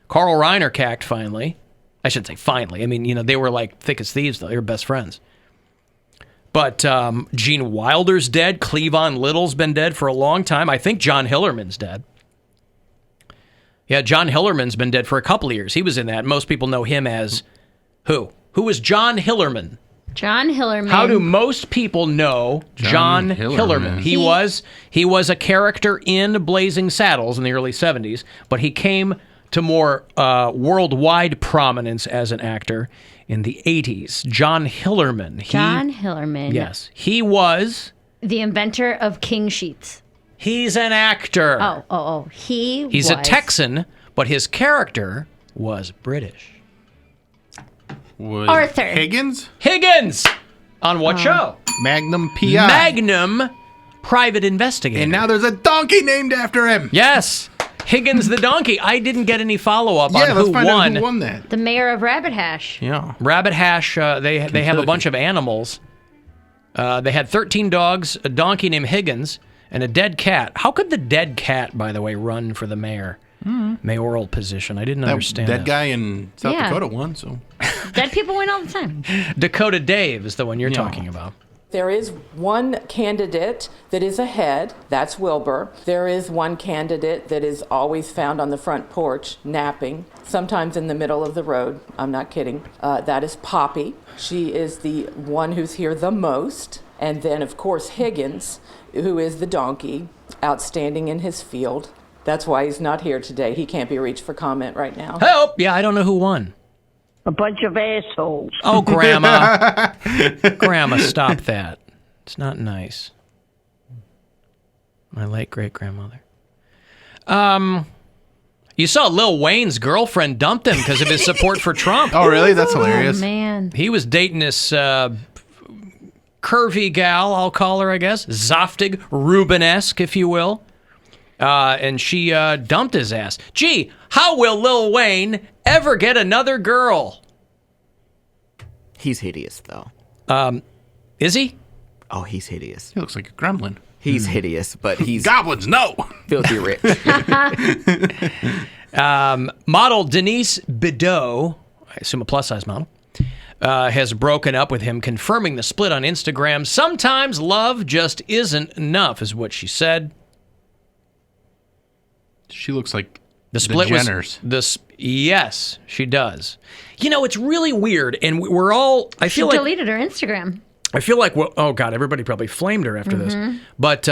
Carl Reiner cacked finally. I shouldn't say finally. I mean, they were like thick as thieves, though. They were best friends. But Gene Wilder's dead. Cleavon Little's been dead for a long time. I think John Hillerman's dead. Yeah, John Hillerman's been dead for a couple of years. He was in that. Most people know him as who? Who was John Hillerman? John Hillerman. How do most people know John Hillerman? He was a character in Blazing Saddles in the early 70s, but he came to more worldwide prominence as an actor in the 80s. John Hillerman. John Hillerman. Yes. He was the inventor of king sheets. He's an actor. Oh. He's a Texan, but his character was British. Was Arthur. Higgins? Higgins! On what show? Magnum P.I. Magnum Private Investigator. And now there's a donkey named after him. Yes. Higgins the donkey. I didn't get any follow-up on let's who find won. out who won that. The mayor of Rabbit Hash. Yeah. Rabbit Hash, they have a bunch of animals. They had 13 dogs, a donkey named Higgins, and a dead cat. How could the dead cat, by the way, run for the mayoral position? I didn't understand that. Dead guy in South Dakota won, so. Dead people win all the time. Dakota Dave is the one you're talking about. There is one candidate that is ahead. That's Wilbur. There is one candidate that is always found on the front porch, napping, sometimes in the middle of the road. I'm not kidding. That is Poppy. She is the one who's here the most. And then, of course, Higgins, who is the donkey, outstanding in his field. That's why he's not here today. He can't be reached for comment right now. Help! Yeah, I don't know who won. A bunch of assholes. Oh, Grandma. Grandma, stop that. It's not nice. My late great-grandmother. You saw Lil Wayne's girlfriend dumped him because of his support for Trump. Oh, really? That's hilarious. Oh, man. He was dating this curvy gal, I'll call her, I guess. Zoftig, Rubenesque, if you will. And she dumped his ass. Gee, how will Lil Wayne ever get another girl? He's hideous, though. Is he? Oh, he's hideous. He looks like a gremlin. He's hideous, but he's... Goblins, no! Filthy rich. Model Denise Bidot, I assume a plus-size model, has broken up with him, confirming the split on Instagram. Sometimes love just isn't enough, is what she said. She looks like the split Jenners. Yes, she does. It's really weird, and we're all... She deleted her Instagram. I feel like, oh God, everybody probably flamed her after this. But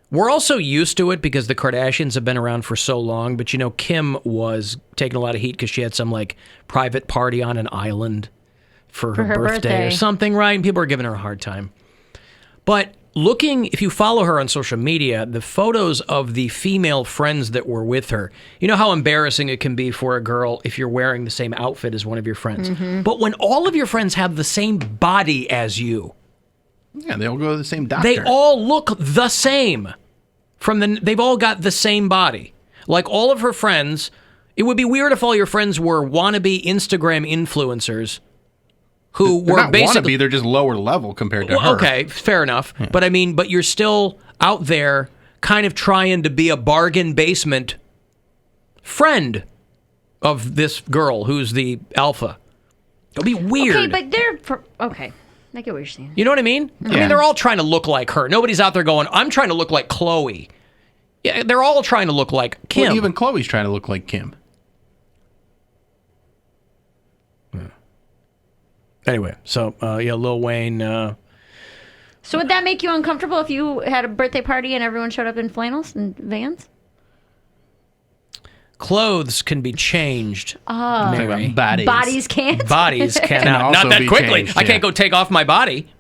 we're also used to it because the Kardashians have been around for so long. But Kim was taking a lot of heat because she had some private party on an island for her birthday or something, right? And people are giving her a hard time. But if you follow her on social media, the photos of the female friends that were with her, you know how embarrassing it can be for a girl if you're wearing the same outfit as one of your friends. But when all of your friends have the same body as you. Yeah, they all go to the same doctor. They all look the same. They've all got the same body. Like all of her friends, it would be weird if all your friends were wannabe Instagram influencers who they're were not basically... wannabe, they're just lower level compared to her. Okay, fair enough. Yeah. But you're still out there kind of trying to be a bargain basement friend of this girl who's the alpha. It'll be weird. Okay, but they're... Okay, I get what you're saying. You know what I mean? Yeah. I mean, they're all trying to look like her. Nobody's out there going, I'm trying to look like Chloe. Yeah, they're all trying to look like Kim. Well, even Chloe's trying to look like Kim. Anyway, so, Lil Wayne... So would that make you uncomfortable if you had a birthday party and everyone showed up in flannels and Vans? Clothes can be changed. Oh. Mary. Bodies can't? Bodies cannot. Not that quickly. Changed, I can't go take off my body.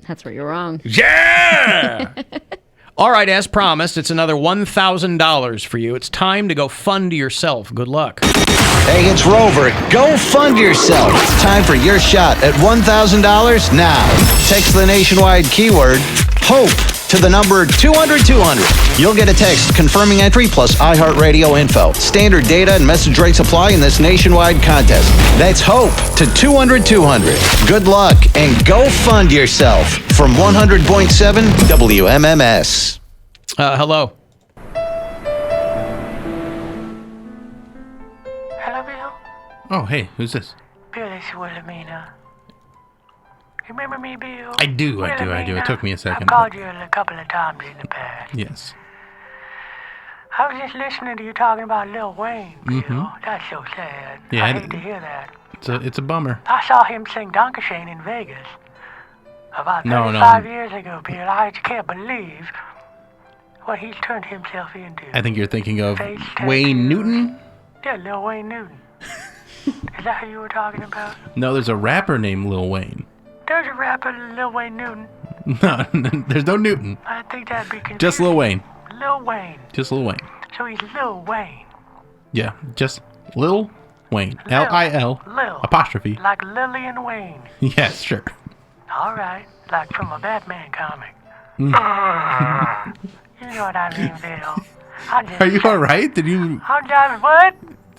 That's where you're wrong. Yeah! All right, as promised, it's another $1,000 for you. It's time to go fund yourself. Good luck. Hey, it's Rover. Go fund yourself. It's time for your shot at $1,000 now. Text the nationwide keyword HOPE to the number 200-200. You'll get a text confirming entry plus iHeartRadio info. Standard data and message rates apply in this nationwide contest. That's HOPE to 200-200. Good luck and go fund yourself from 100.7 WMMS. Hello. Hello, Bill. Oh, hey, who's this? Bill, it's Wilhelmina. You remember me, Bill? I do. It took me a second. I've called you a couple of times in the past. Yes. I was just listening to you talking about Lil Wayne, Bill. That's so sad. Yeah, I hate to hear that. It's a bummer. I saw him sing Dankeschön in Vegas about 35 No. years ago, Bill. I just can't believe what he's turned himself into. I think you're thinking of Face Wayne Newton? Yeah, Lil Wayne Newton. Is that who you were talking about? No, there's a rapper named Lil Wayne. There's a rapper, Lil Wayne Newton. No, there's no Newton. I think that'd be confusing. Just Lil Wayne. Lil Wayne. Just Lil Wayne. So he's Lil Wayne. Yeah, just Lil Wayne. Lil apostrophe. Like Lillian Wayne. Yes, sure. All right. Like from a Batman comic. Mm. You know what I mean, Bill. Are you all right? Did you? I'm driving. What?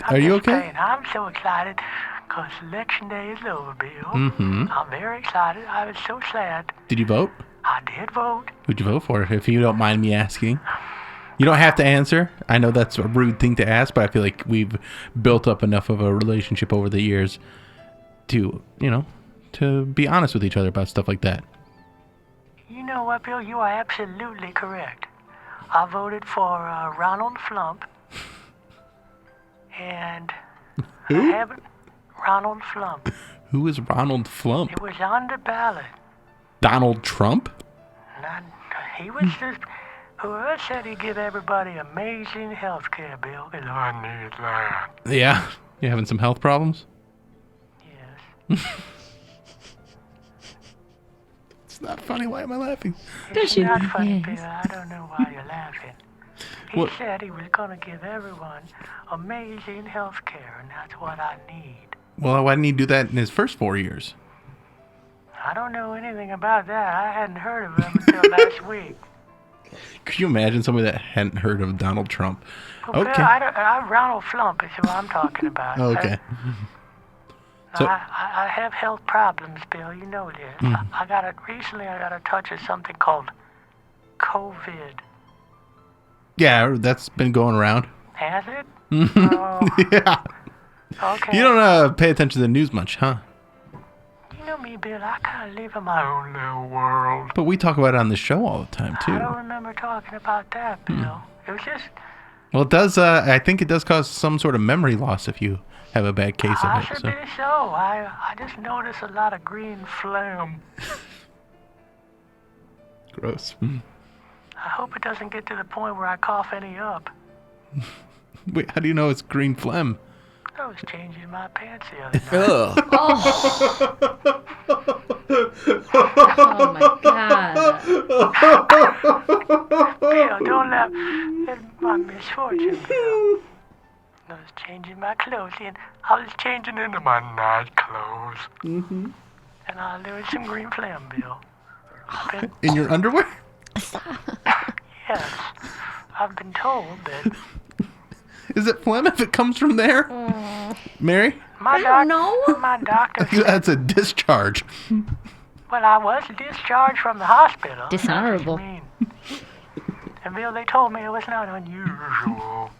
Are you okay? Saying, I'm so excited because election day is over, Bill. Mm-hmm. I'm very excited. I was so sad. Did you vote? I did vote. Who'd you vote for, if you don't mind me asking? You don't have to answer. I know that's a rude thing to ask, but I feel like we've built up enough of a relationship over the years to, to be honest with each other about stuff like that. You know what, Bill? You are absolutely correct. I voted for Ronald Flump. And Who? Ronald Flump. Who is Ronald Flump? It was on the ballot. Donald Trump? He was just... Whoever said he'd give everybody amazing health care, Bill? Because I need that. Yeah. You having some health problems? Yes. It's not funny. Why am I laughing? It's not funny, Bill. I don't know why you're laughing. He said he was going to give everyone amazing health care, and that's what I need. Well, why didn't he do that in his first 4 years? I don't know anything about that. I hadn't heard of him until last week. Could you imagine somebody that hadn't heard of Donald Trump? Well, Okay. Bill, Ronald Flump is who I'm talking about. Okay. So, I have health problems, Bill. You know this. Recently I got a touch of something called COVID. yeah, that's been going around. Has it? Yeah. Okay. You don't pay attention to the news much, huh? You know me, Bill. I kind of live in my own little world. But we talk about it on the show all the time, too. I don't remember talking about that, Bill. It was just... Well, it does. I think it does cause some sort of memory loss if you have a bad case of it. Possibly so. I just noticed a lot of green phlegm. Gross. I hope it doesn't get to the point where I cough any up. Wait, how do you know it's green phlegm? I was changing my pants the other night. Oh my God. Bill, don't laugh. It's my misfortune, Bill. I was changing my clothes, and I was changing into my night clothes. Mm-hmm. And there was some green phlegm, Bill. In your underwear? Yes. I've been told that... Is it phlegm if it comes from there? Mary? I don't know. My doctor said... That's a discharge. Well, I was discharged from the hospital. Dishonorable. That's what you mean. And Bill, they told me it was not unusual.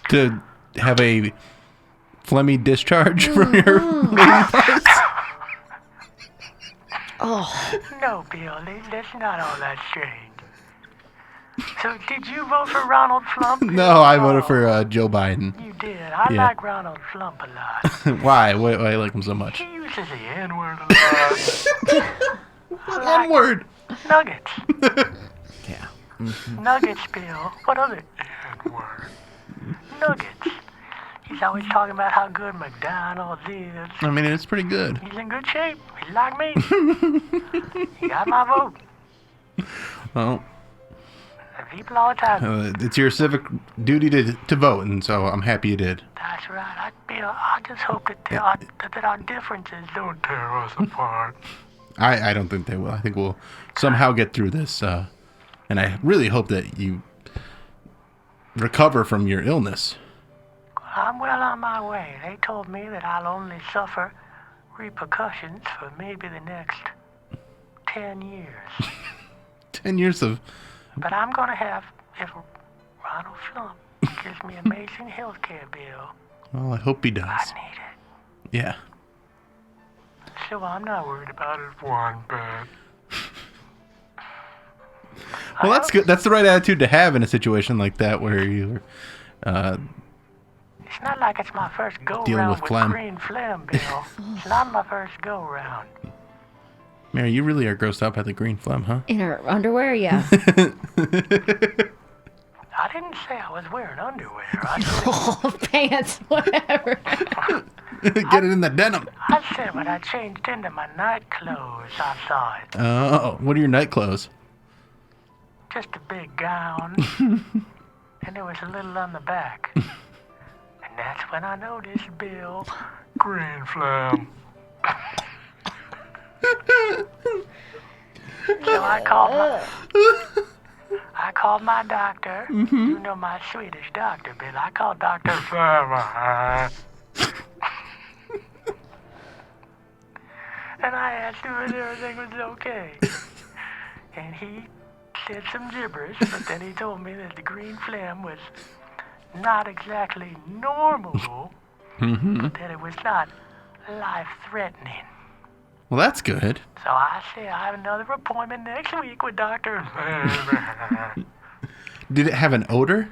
To have a phlegmy discharge from your parts? No, Bill, that's not all that strange. So, did you vote for Ronald Flump? No, I voted for Joe Biden. You did. I like Ronald Flump a lot. Why? Why I like him so much? He uses the N-word a lot. What N-word? Nuggets. Yeah. Nuggets, Bill. What other N-word? Nuggets. He's always talking about how good McDonald's is. I mean, it's pretty good. He's in good shape. He's like me. He got my vote. Well, people all the time. It's your civic duty to vote, and so I'm happy you did. That's right. I just hope that our differences don't tear us apart. I don't think they will. I think we'll somehow get through this. And I really hope that you recover from your illness. I'm well on my way. They told me that I'll only suffer repercussions for maybe the next 10 years. 10 years of... But I'm going to have, if Ronald Flump gives me amazing health care, Bill. Well, I hope he does. I need it. Yeah. So I'm not worried about it one bit. Well, that's good. That's the right attitude to have in a situation like that where you're It's not like it's my first dealing go-round with with phlegm. green phlegm, Bill. It's not my first go-round. Mary, you really are grossed out by the green phlegm, huh? In her underwear, yeah. I didn't say I was wearing underwear. I said, Pants, whatever. Get it in the denim. I said when I changed into my night clothes, I saw it. Oh, what are your night clothes? Just a big gown, and there was a little on the back. And that's when I noticed, Bill, green phlegm. So I called my doctor. You know my Swedish doctor, Bill. I called Dr. Farmer. And I asked him if everything was okay. And he said some gibberish, but then he told me that the green phlegm was not exactly normal, but that it was not life-threatening. Well, that's good. So I say I have another appointment next week with Dr. Did it have an odor?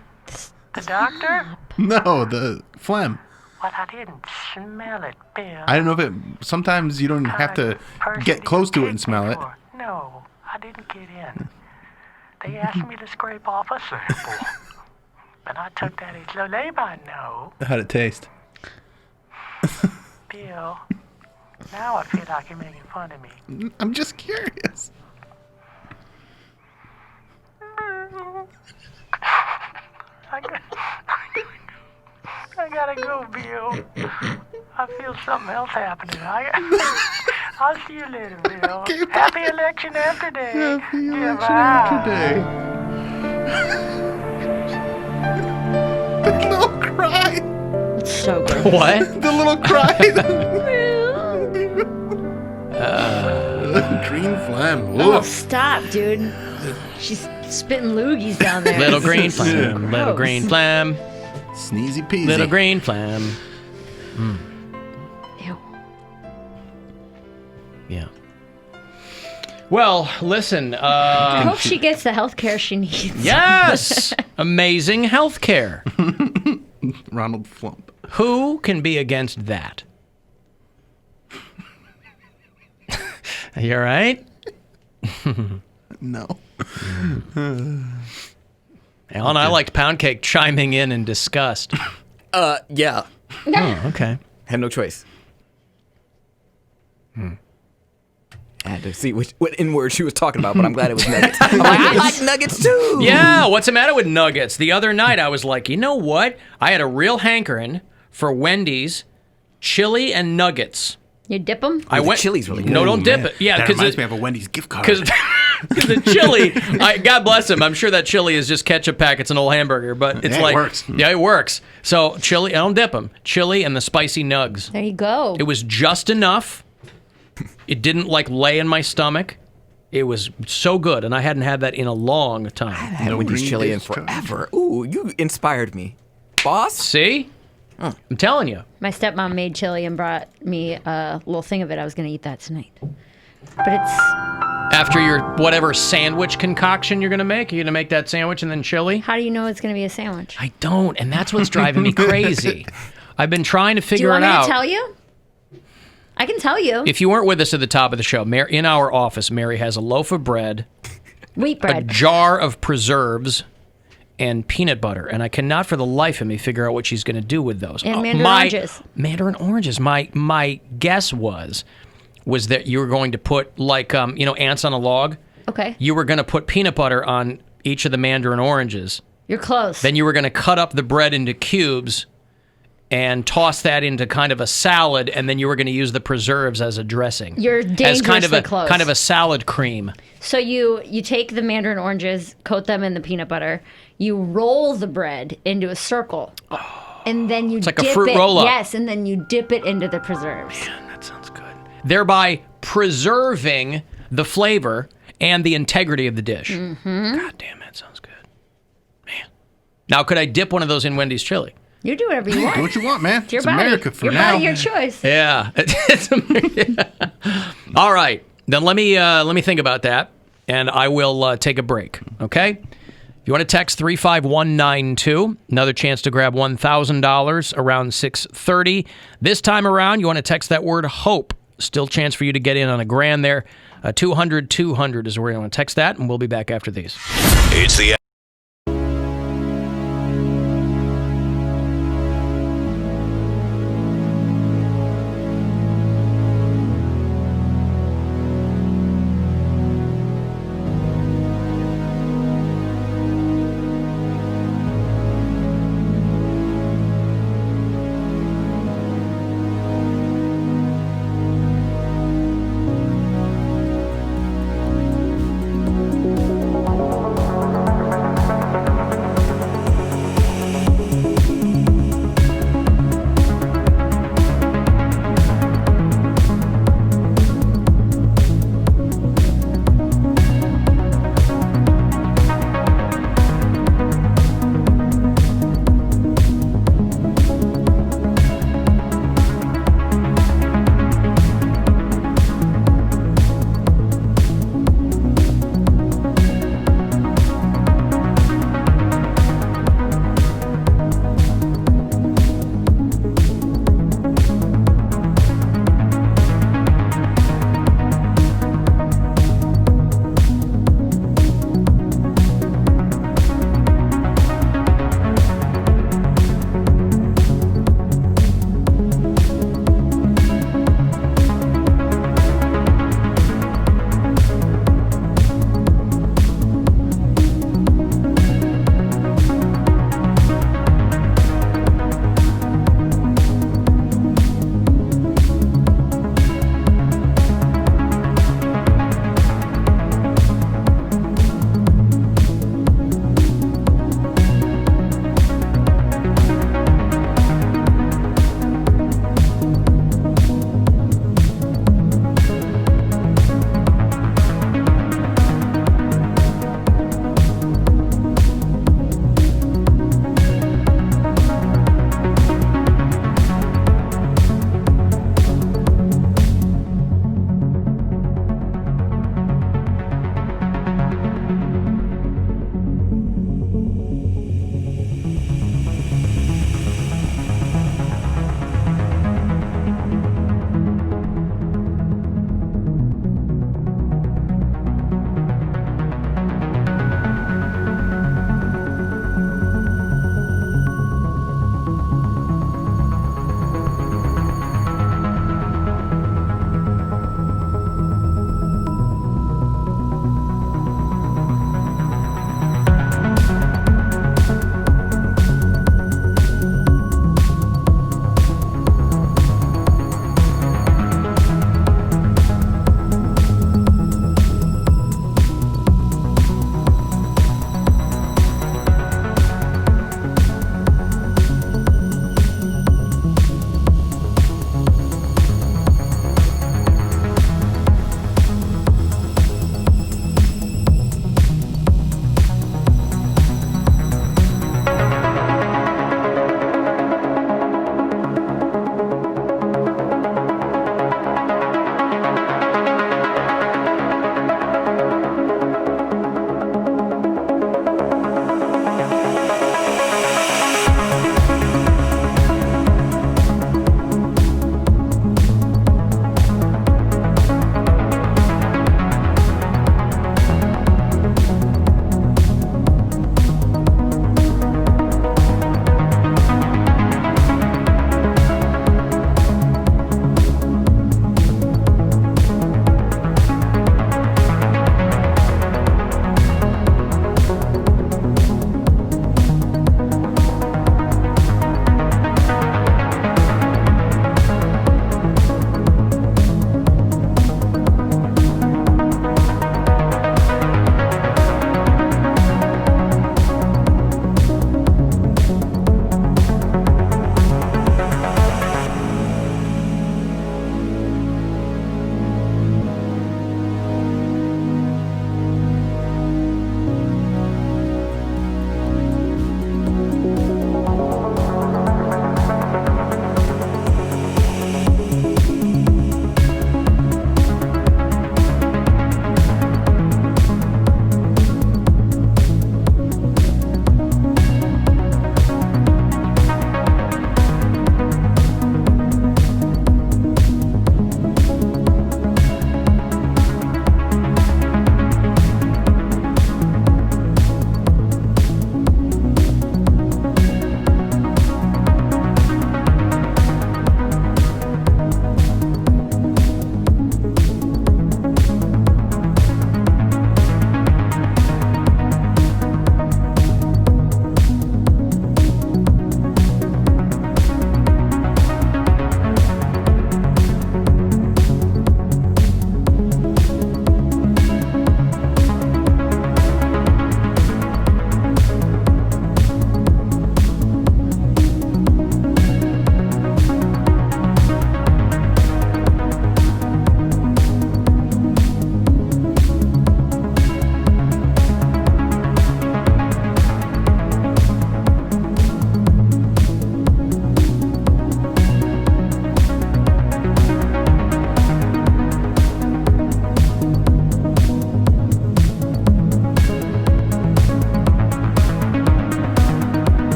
The doctor? No, the phlegm. Well, I didn't smell it, Bill. I don't know if it... Sometimes you don't have to get close to it and smell it. No, I didn't get in. They asked me to scrape off a sample. But I took that as though they might know. How'd it taste? Bill, now I feel like you're making fun of me. I'm just curious. I gotta go, Bill. I feel something else happening. I'll see you later, Bill. Okay, Happy election after day. Happy election after day. The little cry. It's so good. What? The little cry. Green phlegm. Oh, stop, dude. She's spitting loogies down there. Little green phlegm. Little green phlegm. Sneezy peasy. Little green phlegm. Ew. Yeah. Well, listen. I hope she gets the health care she needs. Yes! Amazing health care. Ronald Flump. Who can be against that? You all right? No. Alan, I liked Poundcake chiming in disgust. Yeah. Oh, okay. Had no choice. I had to see what N-word she was talking about, but I'm glad it was nuggets. I'm like, I like nuggets too. Yeah, what's the matter with nuggets? The other night I was like, you know what? I had a real hankering for Wendy's chili and nuggets. You dip them? I went. Chili's really good. No, don't dip it. Yeah, that because reminds me of a Wendy's gift card. Because the chili, God bless him. I'm sure that chili is just ketchup packets and old hamburger, but it's Yeah, like it works. Yeah, it works. So chili, I don't dip them. Chili and the spicy nugs. There you go. It was just enough. It didn't like lay in my stomach. It was so good, and I hadn't had that in a long time. I haven't had Wendy's chili in forever. Ooh, you inspired me, boss. See? I'm telling you. My stepmom made chili and brought me a little thing of it. I was going to eat that tonight. But it's... After your whatever sandwich concoction you're going to make? You're going to make that sandwich and then chili? How do you know it's going to be a sandwich? I don't, and that's what's driving me crazy. I've been trying to figure it out. Do you want me to tell you? I can tell you. If you weren't with us at the top of the show, in our office, Mary has a loaf of bread, wheat bread, a jar of preserves, and peanut butter, and I cannot for the life of me figure out what she's going to do with those. And mandarin oranges. Mandarin oranges. My guess was that you were going to put ants on a log. Okay. You were going to put peanut butter on each of the mandarin oranges. You're close. Then you were going to cut up the bread into cubes and toss that into kind of a salad, and then you were going to use the preserves as a dressing. You're dangerously close. Kind of a salad cream. So you take the mandarin oranges, coat them in the peanut butter. You roll the bread into a circle, and then you It's like dip a fruit it. roll-up. Yes, and then you dip it into the preserves. Thereby preserving the flavor and the integrity of the dish. Mm-hmm. God damn, that sounds good. Man. Now, could I dip one of those in Wendy's chili? You do whatever you want. Do what you want, man. It's your It's body. America for your now. body, your choice. Yeah. All right. Then let me think about that, and I will take a break, okay? If you want to text 35192, another chance to grab $1,000 around 6:30. This time around, you want to text that word HOPE. Still chance for you to get in on a grand there. 200-200 is where you want to text that, and we'll be back after these. It's the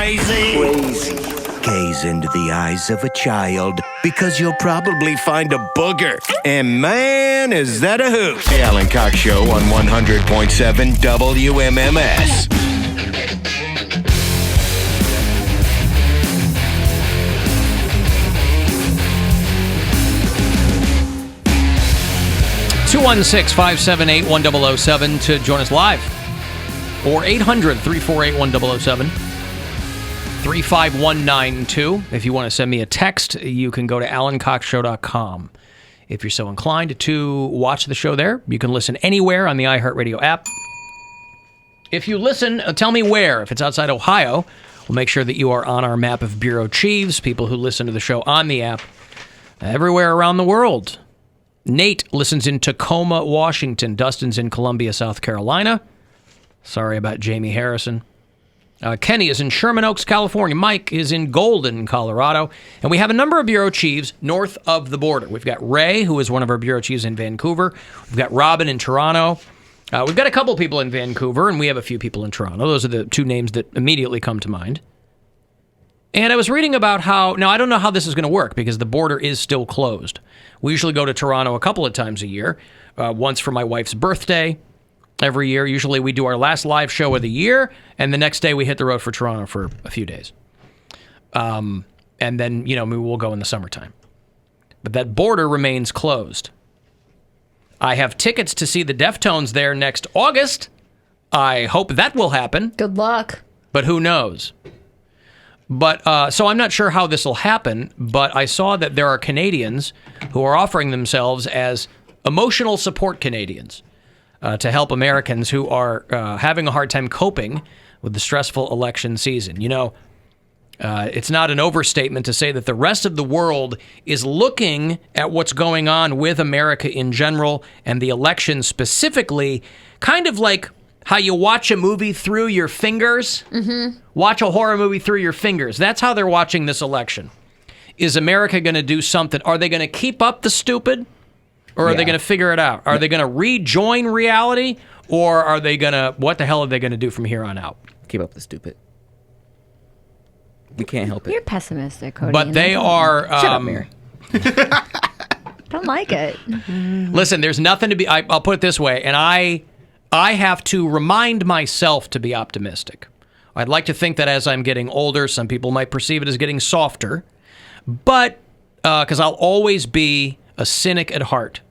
crazy? Gaze into the eyes of a child, because you'll probably find a booger. And man, is that a hoot. The Alan Cox Show on 100.7 WMMS. (216-578-1007) to join us live, or 800-348-1007. 35192. If you want to send me a text, you can go to alancoxshow.com. If you're so inclined to watch the show there, you can listen anywhere on the iHeartRadio app. If you listen, tell me where. If it's outside Ohio, we'll make sure that you are on our map of bureau chiefs, people who listen to the show on the app, everywhere around the world. Nate listens in Tacoma, Washington. Dustin's in Columbia, South Carolina. Sorry about Jamie Harrison. Kenny is in Sherman Oaks, California. Mike is in Golden, Colorado. And we have a number of bureau chiefs north of the border. We've got Ray, who is one of our bureau chiefs in Vancouver. We've got Robin in Toronto. We've got a couple people in Vancouver, and we have a few people in Toronto. Those are the two names that immediately come to mind. And I was reading about how, now I don't know how this is going to work because the border is still closed. We usually go to Toronto a couple of times a year, once for my wife's birthday. Every year, usually we do our last live show of the year, and the next day we hit the road for Toronto for a few days. And then, we'll go in the summertime. But that border remains closed. I have tickets to see the Deftones there next August. I hope that will happen. Good luck. But who knows? But so I'm not sure how this will happen, but I saw that there are Canadians who are offering themselves as emotional support Canadians. To help Americans who are having a hard time coping with the stressful election season. It's not an overstatement to say that the rest of the world is looking at what's going on with America in general and the election specifically, kind of like how you watch a movie through your fingers. Mm-hmm. Watch a horror movie through your fingers. That's how they're watching this election. Is America going to do something? Are they going to keep up the stupid? Or are they going to figure it out? Are they going to rejoin reality? Or are they going to, what the hell are they going to do from here on out? Keep up the stupid. We can't help it. You're pessimistic, Cody. But they are... Shut up, Mary. Don't like it. Listen, there's nothing to be... I'll put it this way, and I have to remind myself to be optimistic. I'd like to think that as I'm getting older, some people might perceive it as getting softer, but because I'll always be a cynic at heart.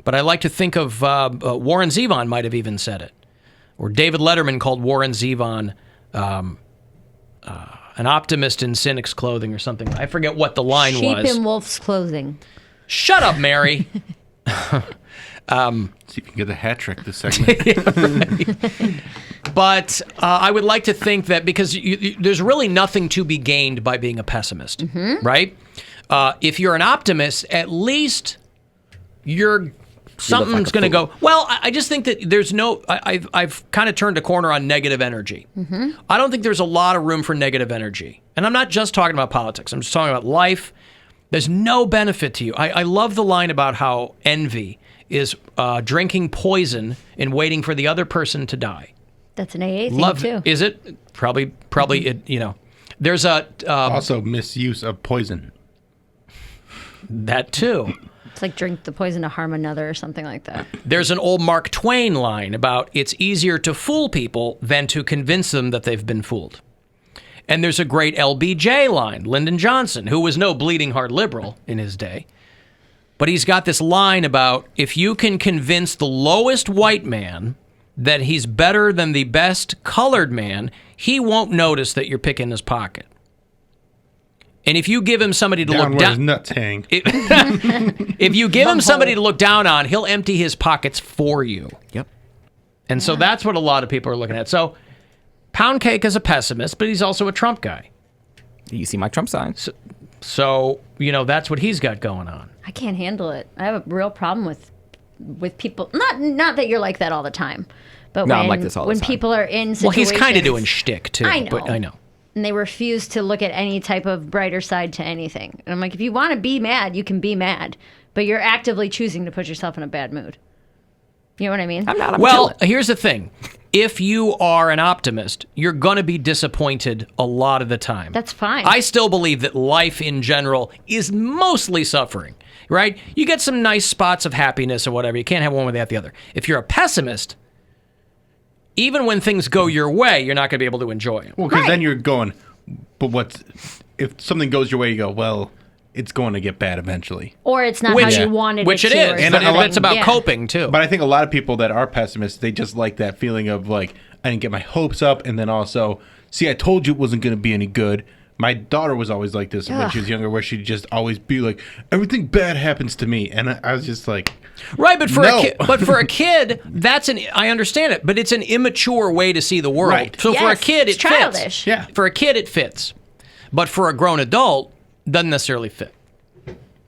But I like to think of Warren Zevon might have even said it, or David Letterman called Warren Zevon an optimist in cynic's clothing or something. I forget what the line was. Sheep in wolf's clothing. Shut up, Mary. See if you can get the hat trick this segment. Yeah, right. But I would like to think that because there's really nothing to be gained by being a pessimist, right? If you're an optimist, at least something's going to go. Well, I just think that there's no. I've kind of turned a corner on negative energy. Mm-hmm. I don't think there's a lot of room for negative energy, and I'm not just talking about politics. I'm just talking about life. There's no benefit to you. I love the line about how envy is drinking poison and waiting for the other person to die. That's an AA thing too. Is it? Probably. Mm-hmm. There's a also misuse of poison. That too. It's like drink the poison to harm another or something like that. There's an old Mark Twain line about it's easier to fool people than to convince them that they've been fooled. And there's a great LBJ line, Lyndon Johnson, who was no bleeding heart liberal in his day. But he's got this line about if you can convince the lowest white man that he's better than the best colored man, he won't notice that you're picking his pocket. And if you give him somebody to look down, his nuts hang. If you give him somebody to look down on, he'll empty his pockets for you. Yep. And so that's what a lot of people are looking at. So Poundcake is a pessimist, but he's also a Trump guy. You see my Trump sign. So that's what he's got going on. I can't handle it. I have a real problem with people. Not that you're like that all the time, but I'm like this all the time. When people are in situations. Well, he's kind of doing shtick too. I know. But I know. And they refuse to look at any type of brighter side to anything. And I'm like, if you want to be mad, you can be mad. But you're actively choosing to put yourself in a bad mood. You know what I mean? I'm not. Well, here's the thing. if you are an optimist, you're going to be disappointed a lot of the time. That's fine. I still believe that life in general is mostly suffering, right? You get some nice spots of happiness or whatever. You can't have one without the other. If you're a pessimist, even when things go your way, you're not going to be able to enjoy them. Well, because then you're going, but if something goes your way, you go, well, it's going to get bad eventually. Or it's not how you wanted which it it to. is. But it's about coping, too. But I think a lot of people that are pessimists, they just like that feeling of like, I didn't get my hopes up. And then also, see, I told you it wasn't going to be any good. My daughter was always like this when she was younger, where she'd just always be like, everything bad happens to me. And I was just like... Right, but for a kid, I understand it, but it's an immature way to see the world. Right. So for a kid, it's it fits. childish. Yeah. For a kid, it fits. But for a grown adult, doesn't necessarily fit.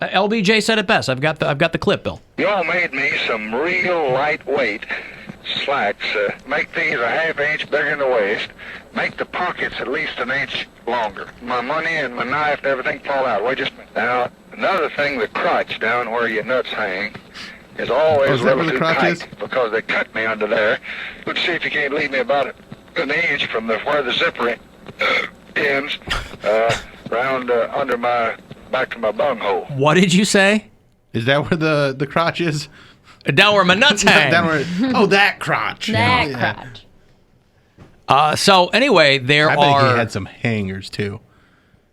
LBJ said it best. I've got the clip, Bill. Y'all made me some real lightweight slacks. Make these a half inch bigger in the waist. Make the pockets at least an inch longer. My money and my knife and everything fall out. Wait just a minute. Now, another thing, the crotch down where your nuts hang is always a little too tight because they cut me under there. Let's see if you can't leave me about an inch from where the zipper ends, round under my back to my bunghole. What did you say? Is that where the crotch is? Down where my nuts hang. That crotch. That crotch. So anyway, there I are... bet he had some hangers too.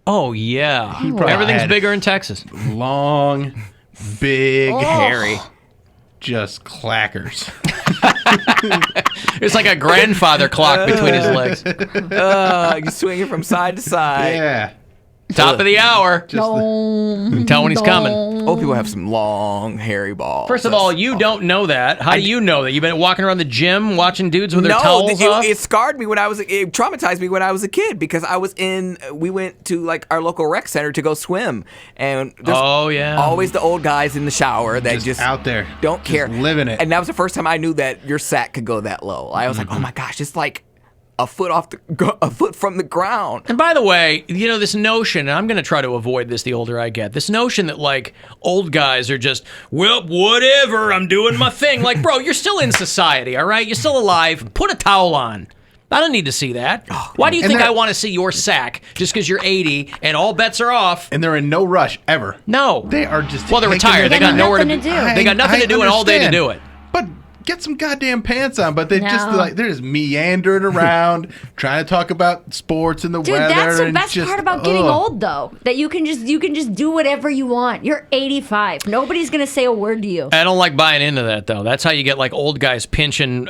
Oh, yeah. He probably Everything's had bigger in Texas. Long, big, hairy. Just clackers. It's like a grandfather clock between his legs. You swinging from side to side. Yeah. Top of the hour. Tell when he's coming. Oh, people have some long, hairy balls. First of all, you don't know that. How do you know that? You've been walking around the gym watching dudes with their towels off? It scarred me it traumatized me when I was a kid because we went to like our local rec center to go swim. And there's always the old guys in the shower that just out there. Don't care. Living it. And that was the first time I knew that your sack could go that low. I was like, oh my gosh, it's like a foot from the ground. And by the way, this notion, and I'm going to try to avoid this the older I get, this notion that, like, old guys are just, well, whatever, I'm doing my thing. Like, bro, you're still in society, all right? You're still alive. Put a towel on. I don't need to see that. Why do you think I want to see your sack just because you're 80 and all bets are off? And they're in no rush ever. No. They are just... Well, they're retired. They got nowhere to do. They got nothing to do and all day to do it. But get some goddamn pants on. But they're just meandering around, trying to talk about sports and the weather. Dude, that's the best part about getting old, though. That you can just do whatever you want. You're 85. Nobody's gonna say a word to you. I don't like buying into that, though. That's how you get like old guys pinching,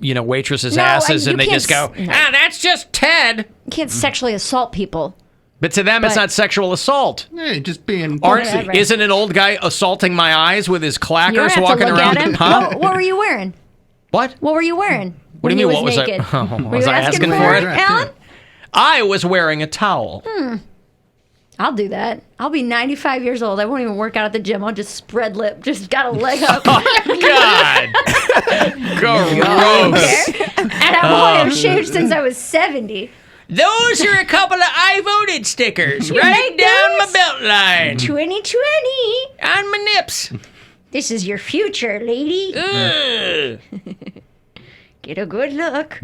waitresses' asses, and they just go, that's just Ted. You can't sexually assault people. But to them, it's not sexual assault. Yeah, just being... Isn't an old guy assaulting my eyes with his clackers you walking to look around? At him. Huh? What were you wearing? What? What were you wearing? What do you mean, what was naked? Was I asking for it? Alan? I was wearing a towel. I'll do that. I'll be 95 years old. I won't even work out at the gym. I'll just spread lip. Just got a leg up. God. Gross. And I won't have shaved since I was 70. Those are a couple of I voted stickers right down my belt line. 2020. On my nips. This is your future, lady. Get a good look.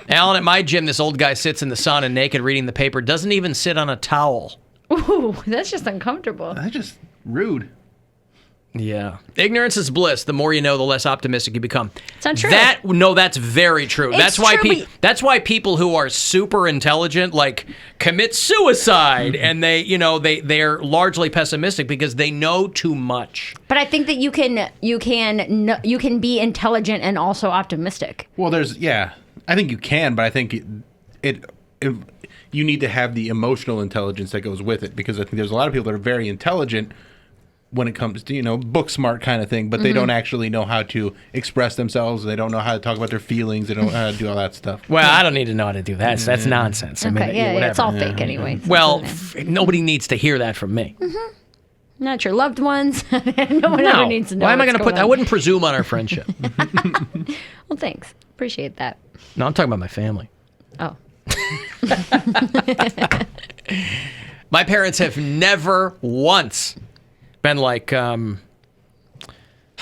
Alan, at my gym, this old guy sits in the sauna naked reading the paper, doesn't even sit on a towel. Ooh, that's just uncomfortable. That's just rude. Yeah. Ignorance is bliss. The more you know, the less optimistic you become. It's not true. That's very true. It's That's why people who are super intelligent like commit suicide and they're largely pessimistic because they know too much. But I think that you can be intelligent and also optimistic. Well, I think you can, but I think you need to have the emotional intelligence that goes with it, because I think there's a lot of people that are very intelligent when it comes to, book smart kind of thing, but they don't actually know how to express themselves. They don't know how to talk about their feelings. They don't know how to do all that stuff. Well, I don't need to know how to do that. That's nonsense. It's all fake anyway. Well, nobody needs to hear that from me. Mm-hmm. Not your loved ones. No one ever needs to know. Why am I going to put that? I wouldn't presume on our friendship. Well, thanks. Appreciate that. No, I'm talking about my family. Oh. My parents have never once been like, how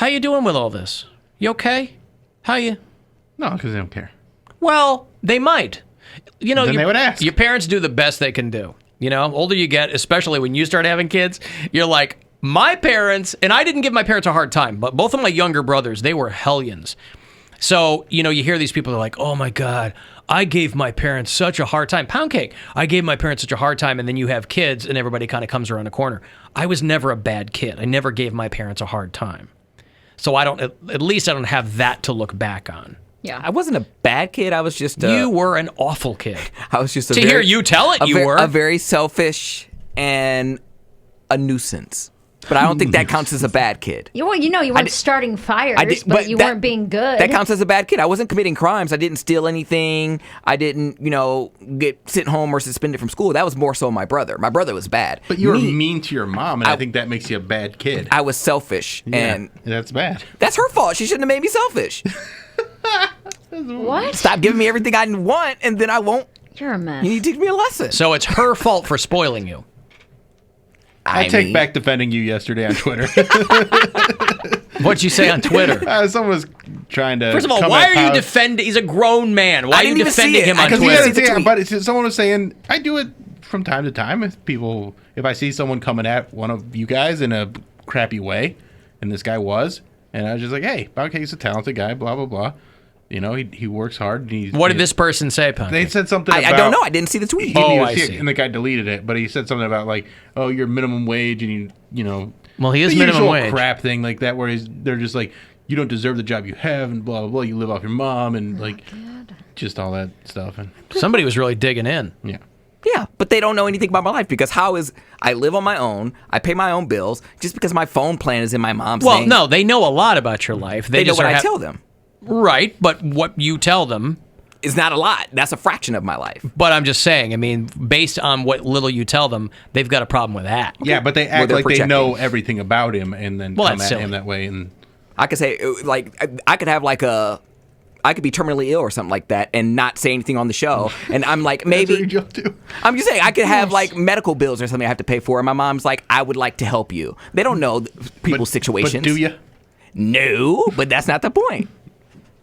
you doing with all this? You okay? How you? No, because they don't care. Well, they might. You know, Then they would ask. Your parents do the best they can do. You know, older you get, especially when you start having kids, you're like, my parents, and I didn't give my parents a hard time, but both of my younger brothers, they were hellions. So, you know, you hear these people, they're like, oh my God, I gave my parents such a hard time. Poundcake, I gave my parents such a hard time, and then you have kids, and everybody kind of comes around the corner. I was never a bad kid. I never gave my parents a hard time. So I don't, at least I don't have that to look back on. Yeah. I wasn't a bad kid. I was just you were an awful kid. I was just hear you tell it, you were a very selfish and a nuisance. But I don't think that counts as a bad kid. You weren't starting fires, but you weren't being good. That counts as a bad kid. I wasn't committing crimes. I didn't steal anything. I didn't, get sent home or suspended from school. That was more so my brother. My brother was bad. But you were mean to your mom, and I think that makes you a bad kid. I was selfish, and that's bad. That's her fault. She shouldn't have made me selfish. What? Stop giving me everything I want, and then I won't. You're a mess. You need to teach me a lesson. So it's her fault for spoiling you. I take back defending you yesterday on Twitter. What'd you say on Twitter? Someone was trying to. First of all, why are you defending? He's a grown man. Why are you defending him on Twitter? But someone was saying I do it from time to time. If I see someone coming at one of you guys in a crappy way, and this guy was, and I was just like, hey, Poundcake's a talented guy. Blah blah blah. You know, he works hard. What did this person say, Poundcake? They said something about... I don't know. I didn't see the tweet. I see. And the guy deleted it, but he said something about, like, oh, you're minimum wage, and you know... Well, he is minimum wage. Crap thing like that, where they're just like, you don't deserve the job you have, and blah, blah, blah. You live off your mom, and, just all that stuff. And somebody was really digging in. Yeah. Yeah, but they don't know anything about my life, because I live on my own, I pay my own bills, just because my phone plan is in my mom's name. Well, no, they know a lot about your life. They know what I tell them. Right, but what you tell them is not a lot. That's a fraction of my life. But I'm just saying, I mean, based on what little you tell them, they've got a problem with that. Yeah, but they act like they know everything about him and then come at him that way. And I could say, I could have I could be terminally ill or something like that and not say anything on the show. And I'm like, maybe. I'm just saying, I could have medical bills or something I have to pay for. And my mom's like, I would like to help you. They don't know people's situations. But do you? No, but that's not the point.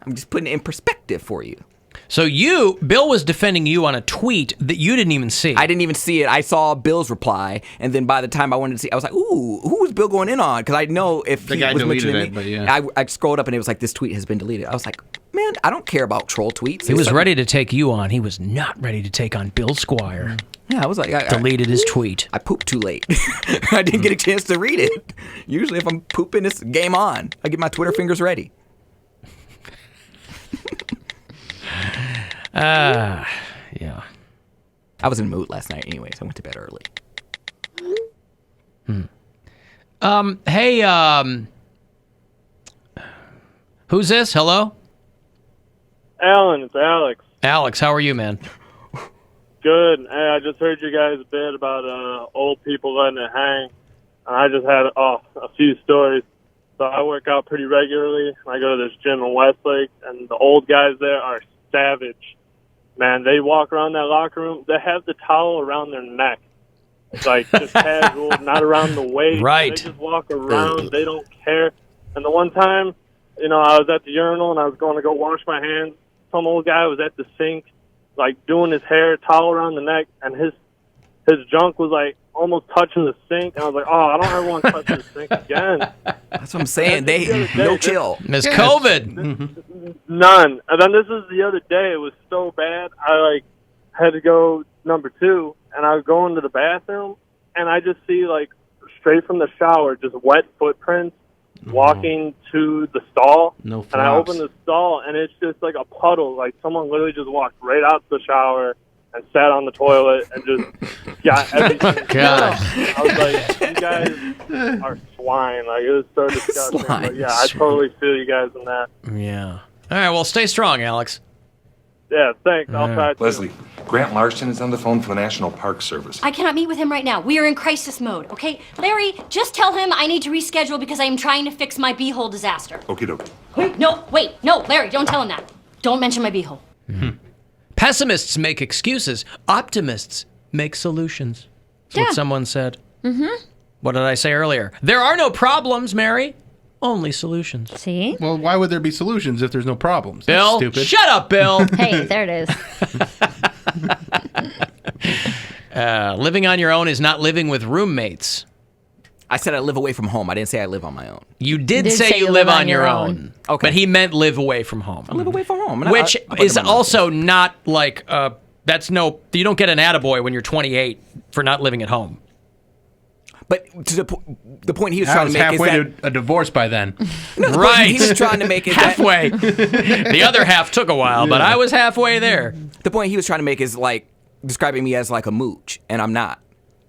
I'm just putting it in perspective for you. So Bill was defending you on a tweet that you didn't even see. I didn't even see it. I saw Bill's reply, and then by the time I wanted to see, I was like, ooh, who was Bill going in on? Because I know if the he guy was deleted mentioning it, but me. I scrolled up, and it was like, this tweet has been deleted. I was like, man, I don't care about troll tweets. He was ready to take you on. He was not ready to take on Bill Squire. Yeah, I was like, deleted his tweet. I pooped too late. I didn't get a chance to read it. Usually if I'm pooping, it's game on. I get my Twitter fingers ready. Yeah. I was in the mood last night anyway, so I went to bed early. Hey, who's this? Hello? Alan, it's Alex. Alex, how are you, man? Good. Hey, I just heard you guys bit about old people letting it hang. And I just had a few stories. So I work out pretty regularly. I go to this gym in Westlake, and the old guys there are savage. Man, they walk around that locker room. They have the towel around their neck. It's like just casual, not around the waist. Right. They just walk around. They don't care. And the one time, I was at the urinal, and I was going to go wash my hands. Some old guy was at the sink, doing his hair, towel around the neck, and his junk was almost touching the sink. And I was like, I don't ever want to touch the sink again. That's what I'm saying. No chill. It's COVID. None. And then this is the other day. It was so bad. I had to go number 2, and I was going to the bathroom, and I just see straight from the shower, just wet footprints walking to the stall. No and I open the stall, and it's just like a puddle. Someone literally just walked right out to the shower and sat on the toilet and just got everything. God. I was like, you guys are swine. It was so disgusting. But yeah, I totally feel you guys in that. Yeah. All right, well, stay strong, Alex. Yeah, thanks. I'll try to. Leslie, Grant Larson is on the phone for the National Park Service. I cannot meet with him right now. We are in crisis mode, okay? Larry, just tell him I need to reschedule because I am trying to fix my beehole disaster. Okie dokie. No, Larry, don't tell him that. Don't mention my beehole. Mm-hmm. Pessimists make excuses. Optimists make solutions. That's what someone said. Mm-hmm. What did I say earlier? There are no problems, Mary. only solutions. See? Well, why would there be solutions if there's no problems? Bill, That's stupid. shut up, Bill. Hey, there it is. Living on your own is not living with roommates. I said I live away from home. I didn't say I live on my own. You did say you live on your own. Okay. But he meant live away from home. I live away from home. Which is also not like, you don't get an attaboy when you're 28 for not living at home. But to the point he was I trying was to make is halfway that... to a divorce by then. No, the right. point he was trying to make is halfway. The other half took a while, but I was halfway there. The point he was trying to make is like describing me as like a mooch, and I'm not.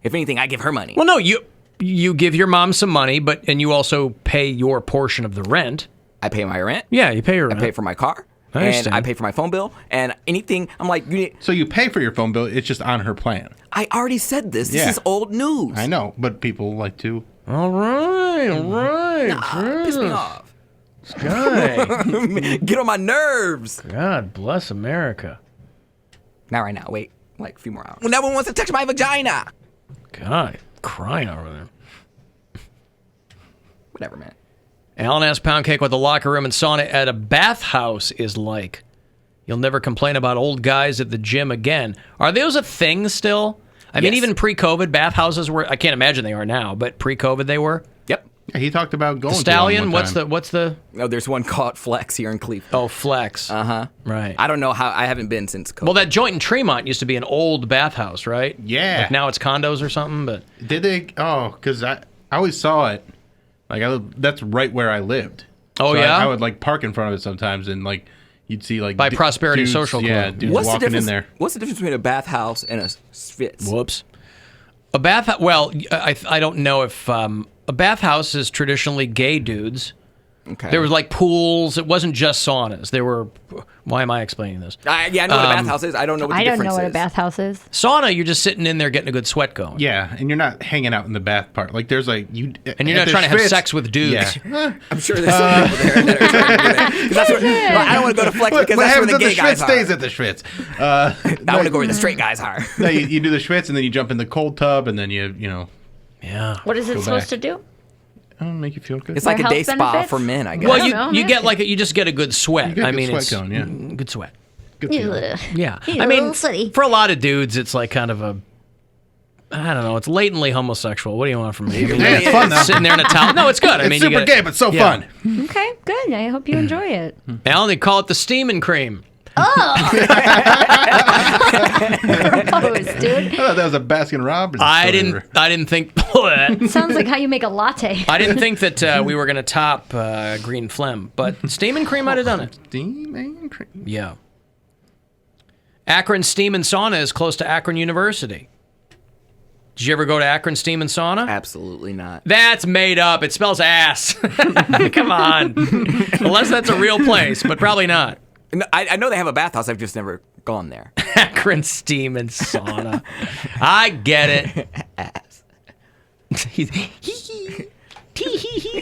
If anything, I give her money. Well, no, you give your mom some money, and you also pay your portion of the rent. I pay my rent. Yeah, you pay your rent. I pay for my car. I understand. And I pay for my phone bill. And anything, I'm like... So you pay for your phone bill, it's just on her plan. I already said this. This Yeah. is old news. I know, but people like to... All right. Nah, piss me off. This guy. Get on my nerves. God bless America. Not right now. Wait, like a few more hours. Well, no one wants to touch my vagina. God, crying over there. Whatever, man. Alan asked Poundcake what the locker room and sauna at a bathhouse is like. You'll never complain about old guys at the gym again. Are those a thing still? I mean, even pre-COVID, bathhouses were... I can't imagine they are now, but pre-COVID they were? Yep. Yeah, he talked about going the Stallion, to one what's the... No, there's one called Flex here in Cleveland. Oh, Flex. Uh-huh. Right. I don't know how... I haven't been since COVID. Well, that joint in Tremont used to be an old bathhouse, right? Yeah. Like now it's condos or something, but... Did they? Oh, because I always saw it. Like, that's right where I lived. Oh, So yeah? I would, like, park in front of it sometimes, and, like, you'd see, like... By Prosperity dudes, Social Club. Yeah, dudes What's the walking difference, in there. What's the difference between a bathhouse and a schwitz? Whoops. A bath... Well, I don't know if... a bathhouse is traditionally gay dudes. Okay. There was, like, pools. It wasn't just saunas. There were... Why am I explaining this? Yeah, I know what a bathhouse is. I don't know what the difference is. I don't know what a bathhouse is. Sauna, you're just sitting in there getting a good sweat going. Yeah, and you're not hanging out in the bath part. Like, there's, like... And you're not trying to have sex with dudes. Yeah. I'm sure there's some people there that are trying to do that. 'Cause that's where, well, I don't want to go to Flex because that's where the gay guys are. stays at the Schwitz. I want to go where the straight guys are. No, you do the Schwitz, and then you jump in the cold tub, and then you know... Yeah. What is it Go supposed back. to do? Make you feel good. It's like a health day spa benefits? for men, I guess. Well, you get like you just get a good sweat. You get a I good mean, sweat it's going, yeah. good sweat. Good feeling. Yeah. He's I a mean, little sweaty. for a lot of dudes, it's like kind of a, I don't know, it's latently homosexual. What do you want from me? I mean, Yeah, it's fun, though. sitting there in a towel. No, it's good. I It's mean, super you gay, but so fun. Okay, good. I hope you enjoy it. Alan, they call it the steaming cream. Gross, dude. I thought that was a Baskin Robbins. I didn't think. Sounds like how you make a latte. I didn't think that we were going to top green phlegm, but steam and cream might have done it. Steam and cream. Yeah. Akron Steam and Sauna is close to Akron University. Did you ever go to Akron Steam and Sauna? Absolutely not. That's made up. It spells ass. Come on. Unless that's a real place, but probably not. No, I know they have a bathhouse. I've just never gone there. Akron Steam and Sauna. I get it. Ass. Makes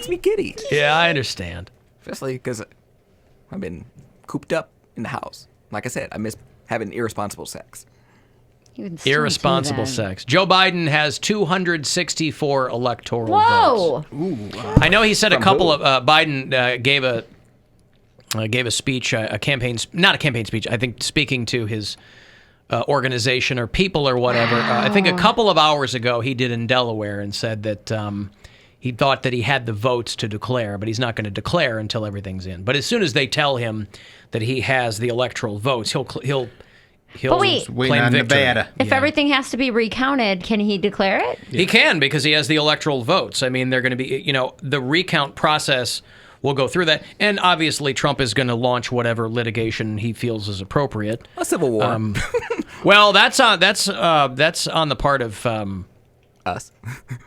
me giddy. Yeah, I understand. Especially because I've been cooped up in the house. Like I said, I miss having irresponsible sex. Irresponsible sex. Joe Biden has 264 electoral Whoa. votes. Ooh, wow. I know he said a couple of Biden gave a speech, not a campaign speech. I think speaking to his organization or people or whatever. I think a couple of hours ago he did in Delaware and said that he thought that he had the votes to declare, but he's not going to declare until everything's in. But as soon as they tell him that he has the electoral votes, he'll But wait, claim victory. Nevada. If everything has to be recounted, can he declare it? He can, because he has the electoral votes. I mean, they're going to be, the recount process will go through that. And obviously, Trump is going to launch whatever litigation he feels is appropriate. A civil war. Well, that's on the part of us.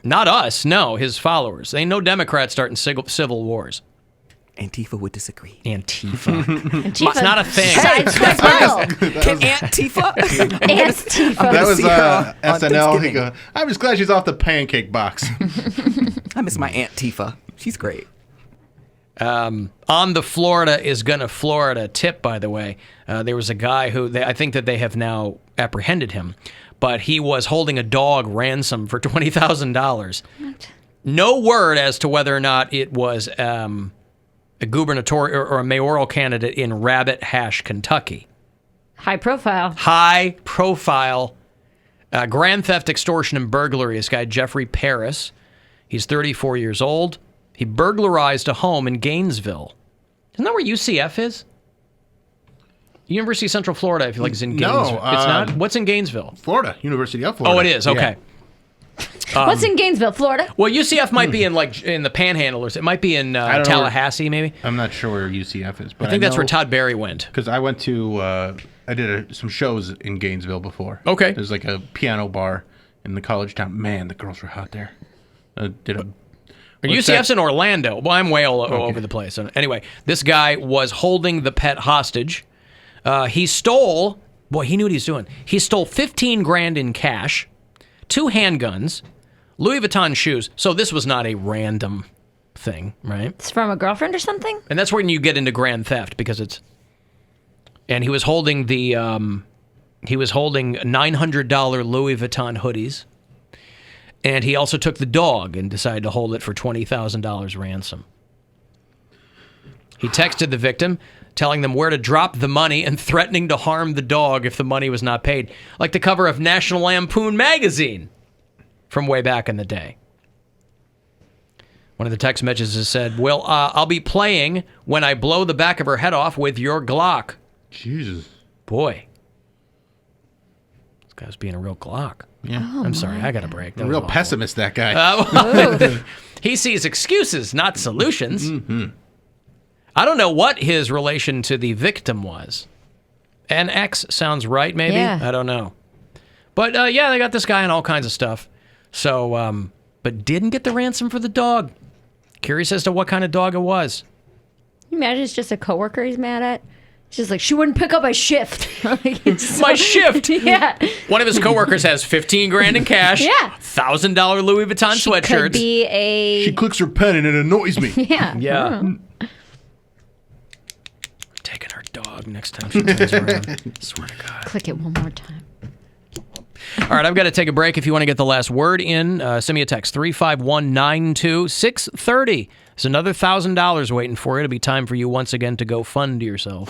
Not us. No, his followers. Ain't no Democrats starting civil wars. Antifa would disagree. Antifa. It's not a thing. Can Antifa? Antifa. That was SNL. He goes, I'm just glad she's off the pancake box. I miss my Aunt Tifa. She's great. On the Florida is gonna Florida tip, by the way. There was a guy who I think that they have now apprehended him, but he was holding a dog ransom for $20,000. No word as to whether or not it was a gubernatorial or a mayoral candidate in Rabbit Hash, Kentucky. High profile. High profile. Grand theft, extortion, and burglary. This guy, Jeffrey Paris. He's 34 years old. He burglarized a home in Gainesville. Isn't that where UCF is? University of Central Florida, I feel like it's in Gainesville. No, it's not? What's in Gainesville? Florida. University of Florida. Oh, it is? Okay. Yeah. What's in Gainesville, Florida? Well, UCF might be in the Panhandle, or it might be in Tallahassee, maybe. I'm not sure where UCF is, but I think that's where Todd Barry went. Because I went to, I did some shows in Gainesville before. Okay. There's like a piano bar in the college town. Man, the girls were hot there. UCF's in Orlando. Well, I'm way all over the place. Anyway, this guy was holding the pet hostage. He stole. Boy, he knew what he was doing. He stole $15,000 in cash, 2 handguns, Louis Vuitton shoes. So this was not a random thing, right? It's from a girlfriend or something? And that's when you get into grand theft because it's. And he was holding the. He was holding $900 Louis Vuitton hoodies. And he also took the dog and decided to hold it for $20,000 ransom. He texted the victim, telling them where to drop the money and threatening to harm the dog if the money was not paid. Like the cover of National Lampoon magazine from way back in the day. One of the text messages said, well, I'll be playing when I blow the back of her head off with your Glock. Jesus. Boy. This guy's being a real Glock. Yeah. I'm sorry, I got a break. A real pessimist, that guy. He sees excuses, not solutions. Mm-hmm. I don't know what his relation to the victim was. An ex sounds right, maybe? Yeah. I don't know. But, yeah, they got this guy on all kinds of stuff. So, but didn't get the ransom for the dog. Curious as to what kind of dog it was. Can you imagine it's just a coworker he's mad at? She's like, she wouldn't pick up my shift. My shift? Yeah. One of his coworkers has $15,000 in cash. Yeah. $1,000 Louis Vuitton sweatshirts. Could be a... She clicks her pen and it annoys me. Yeah. Yeah. Taking her dog next time she turns around. Swear to God. Click it one more time. All right, I've got to take a break. If you want to get the last word in, send me a text, 351-92-630. There's another $1,000 waiting for you. It'll be time for you once again to go fund yourself.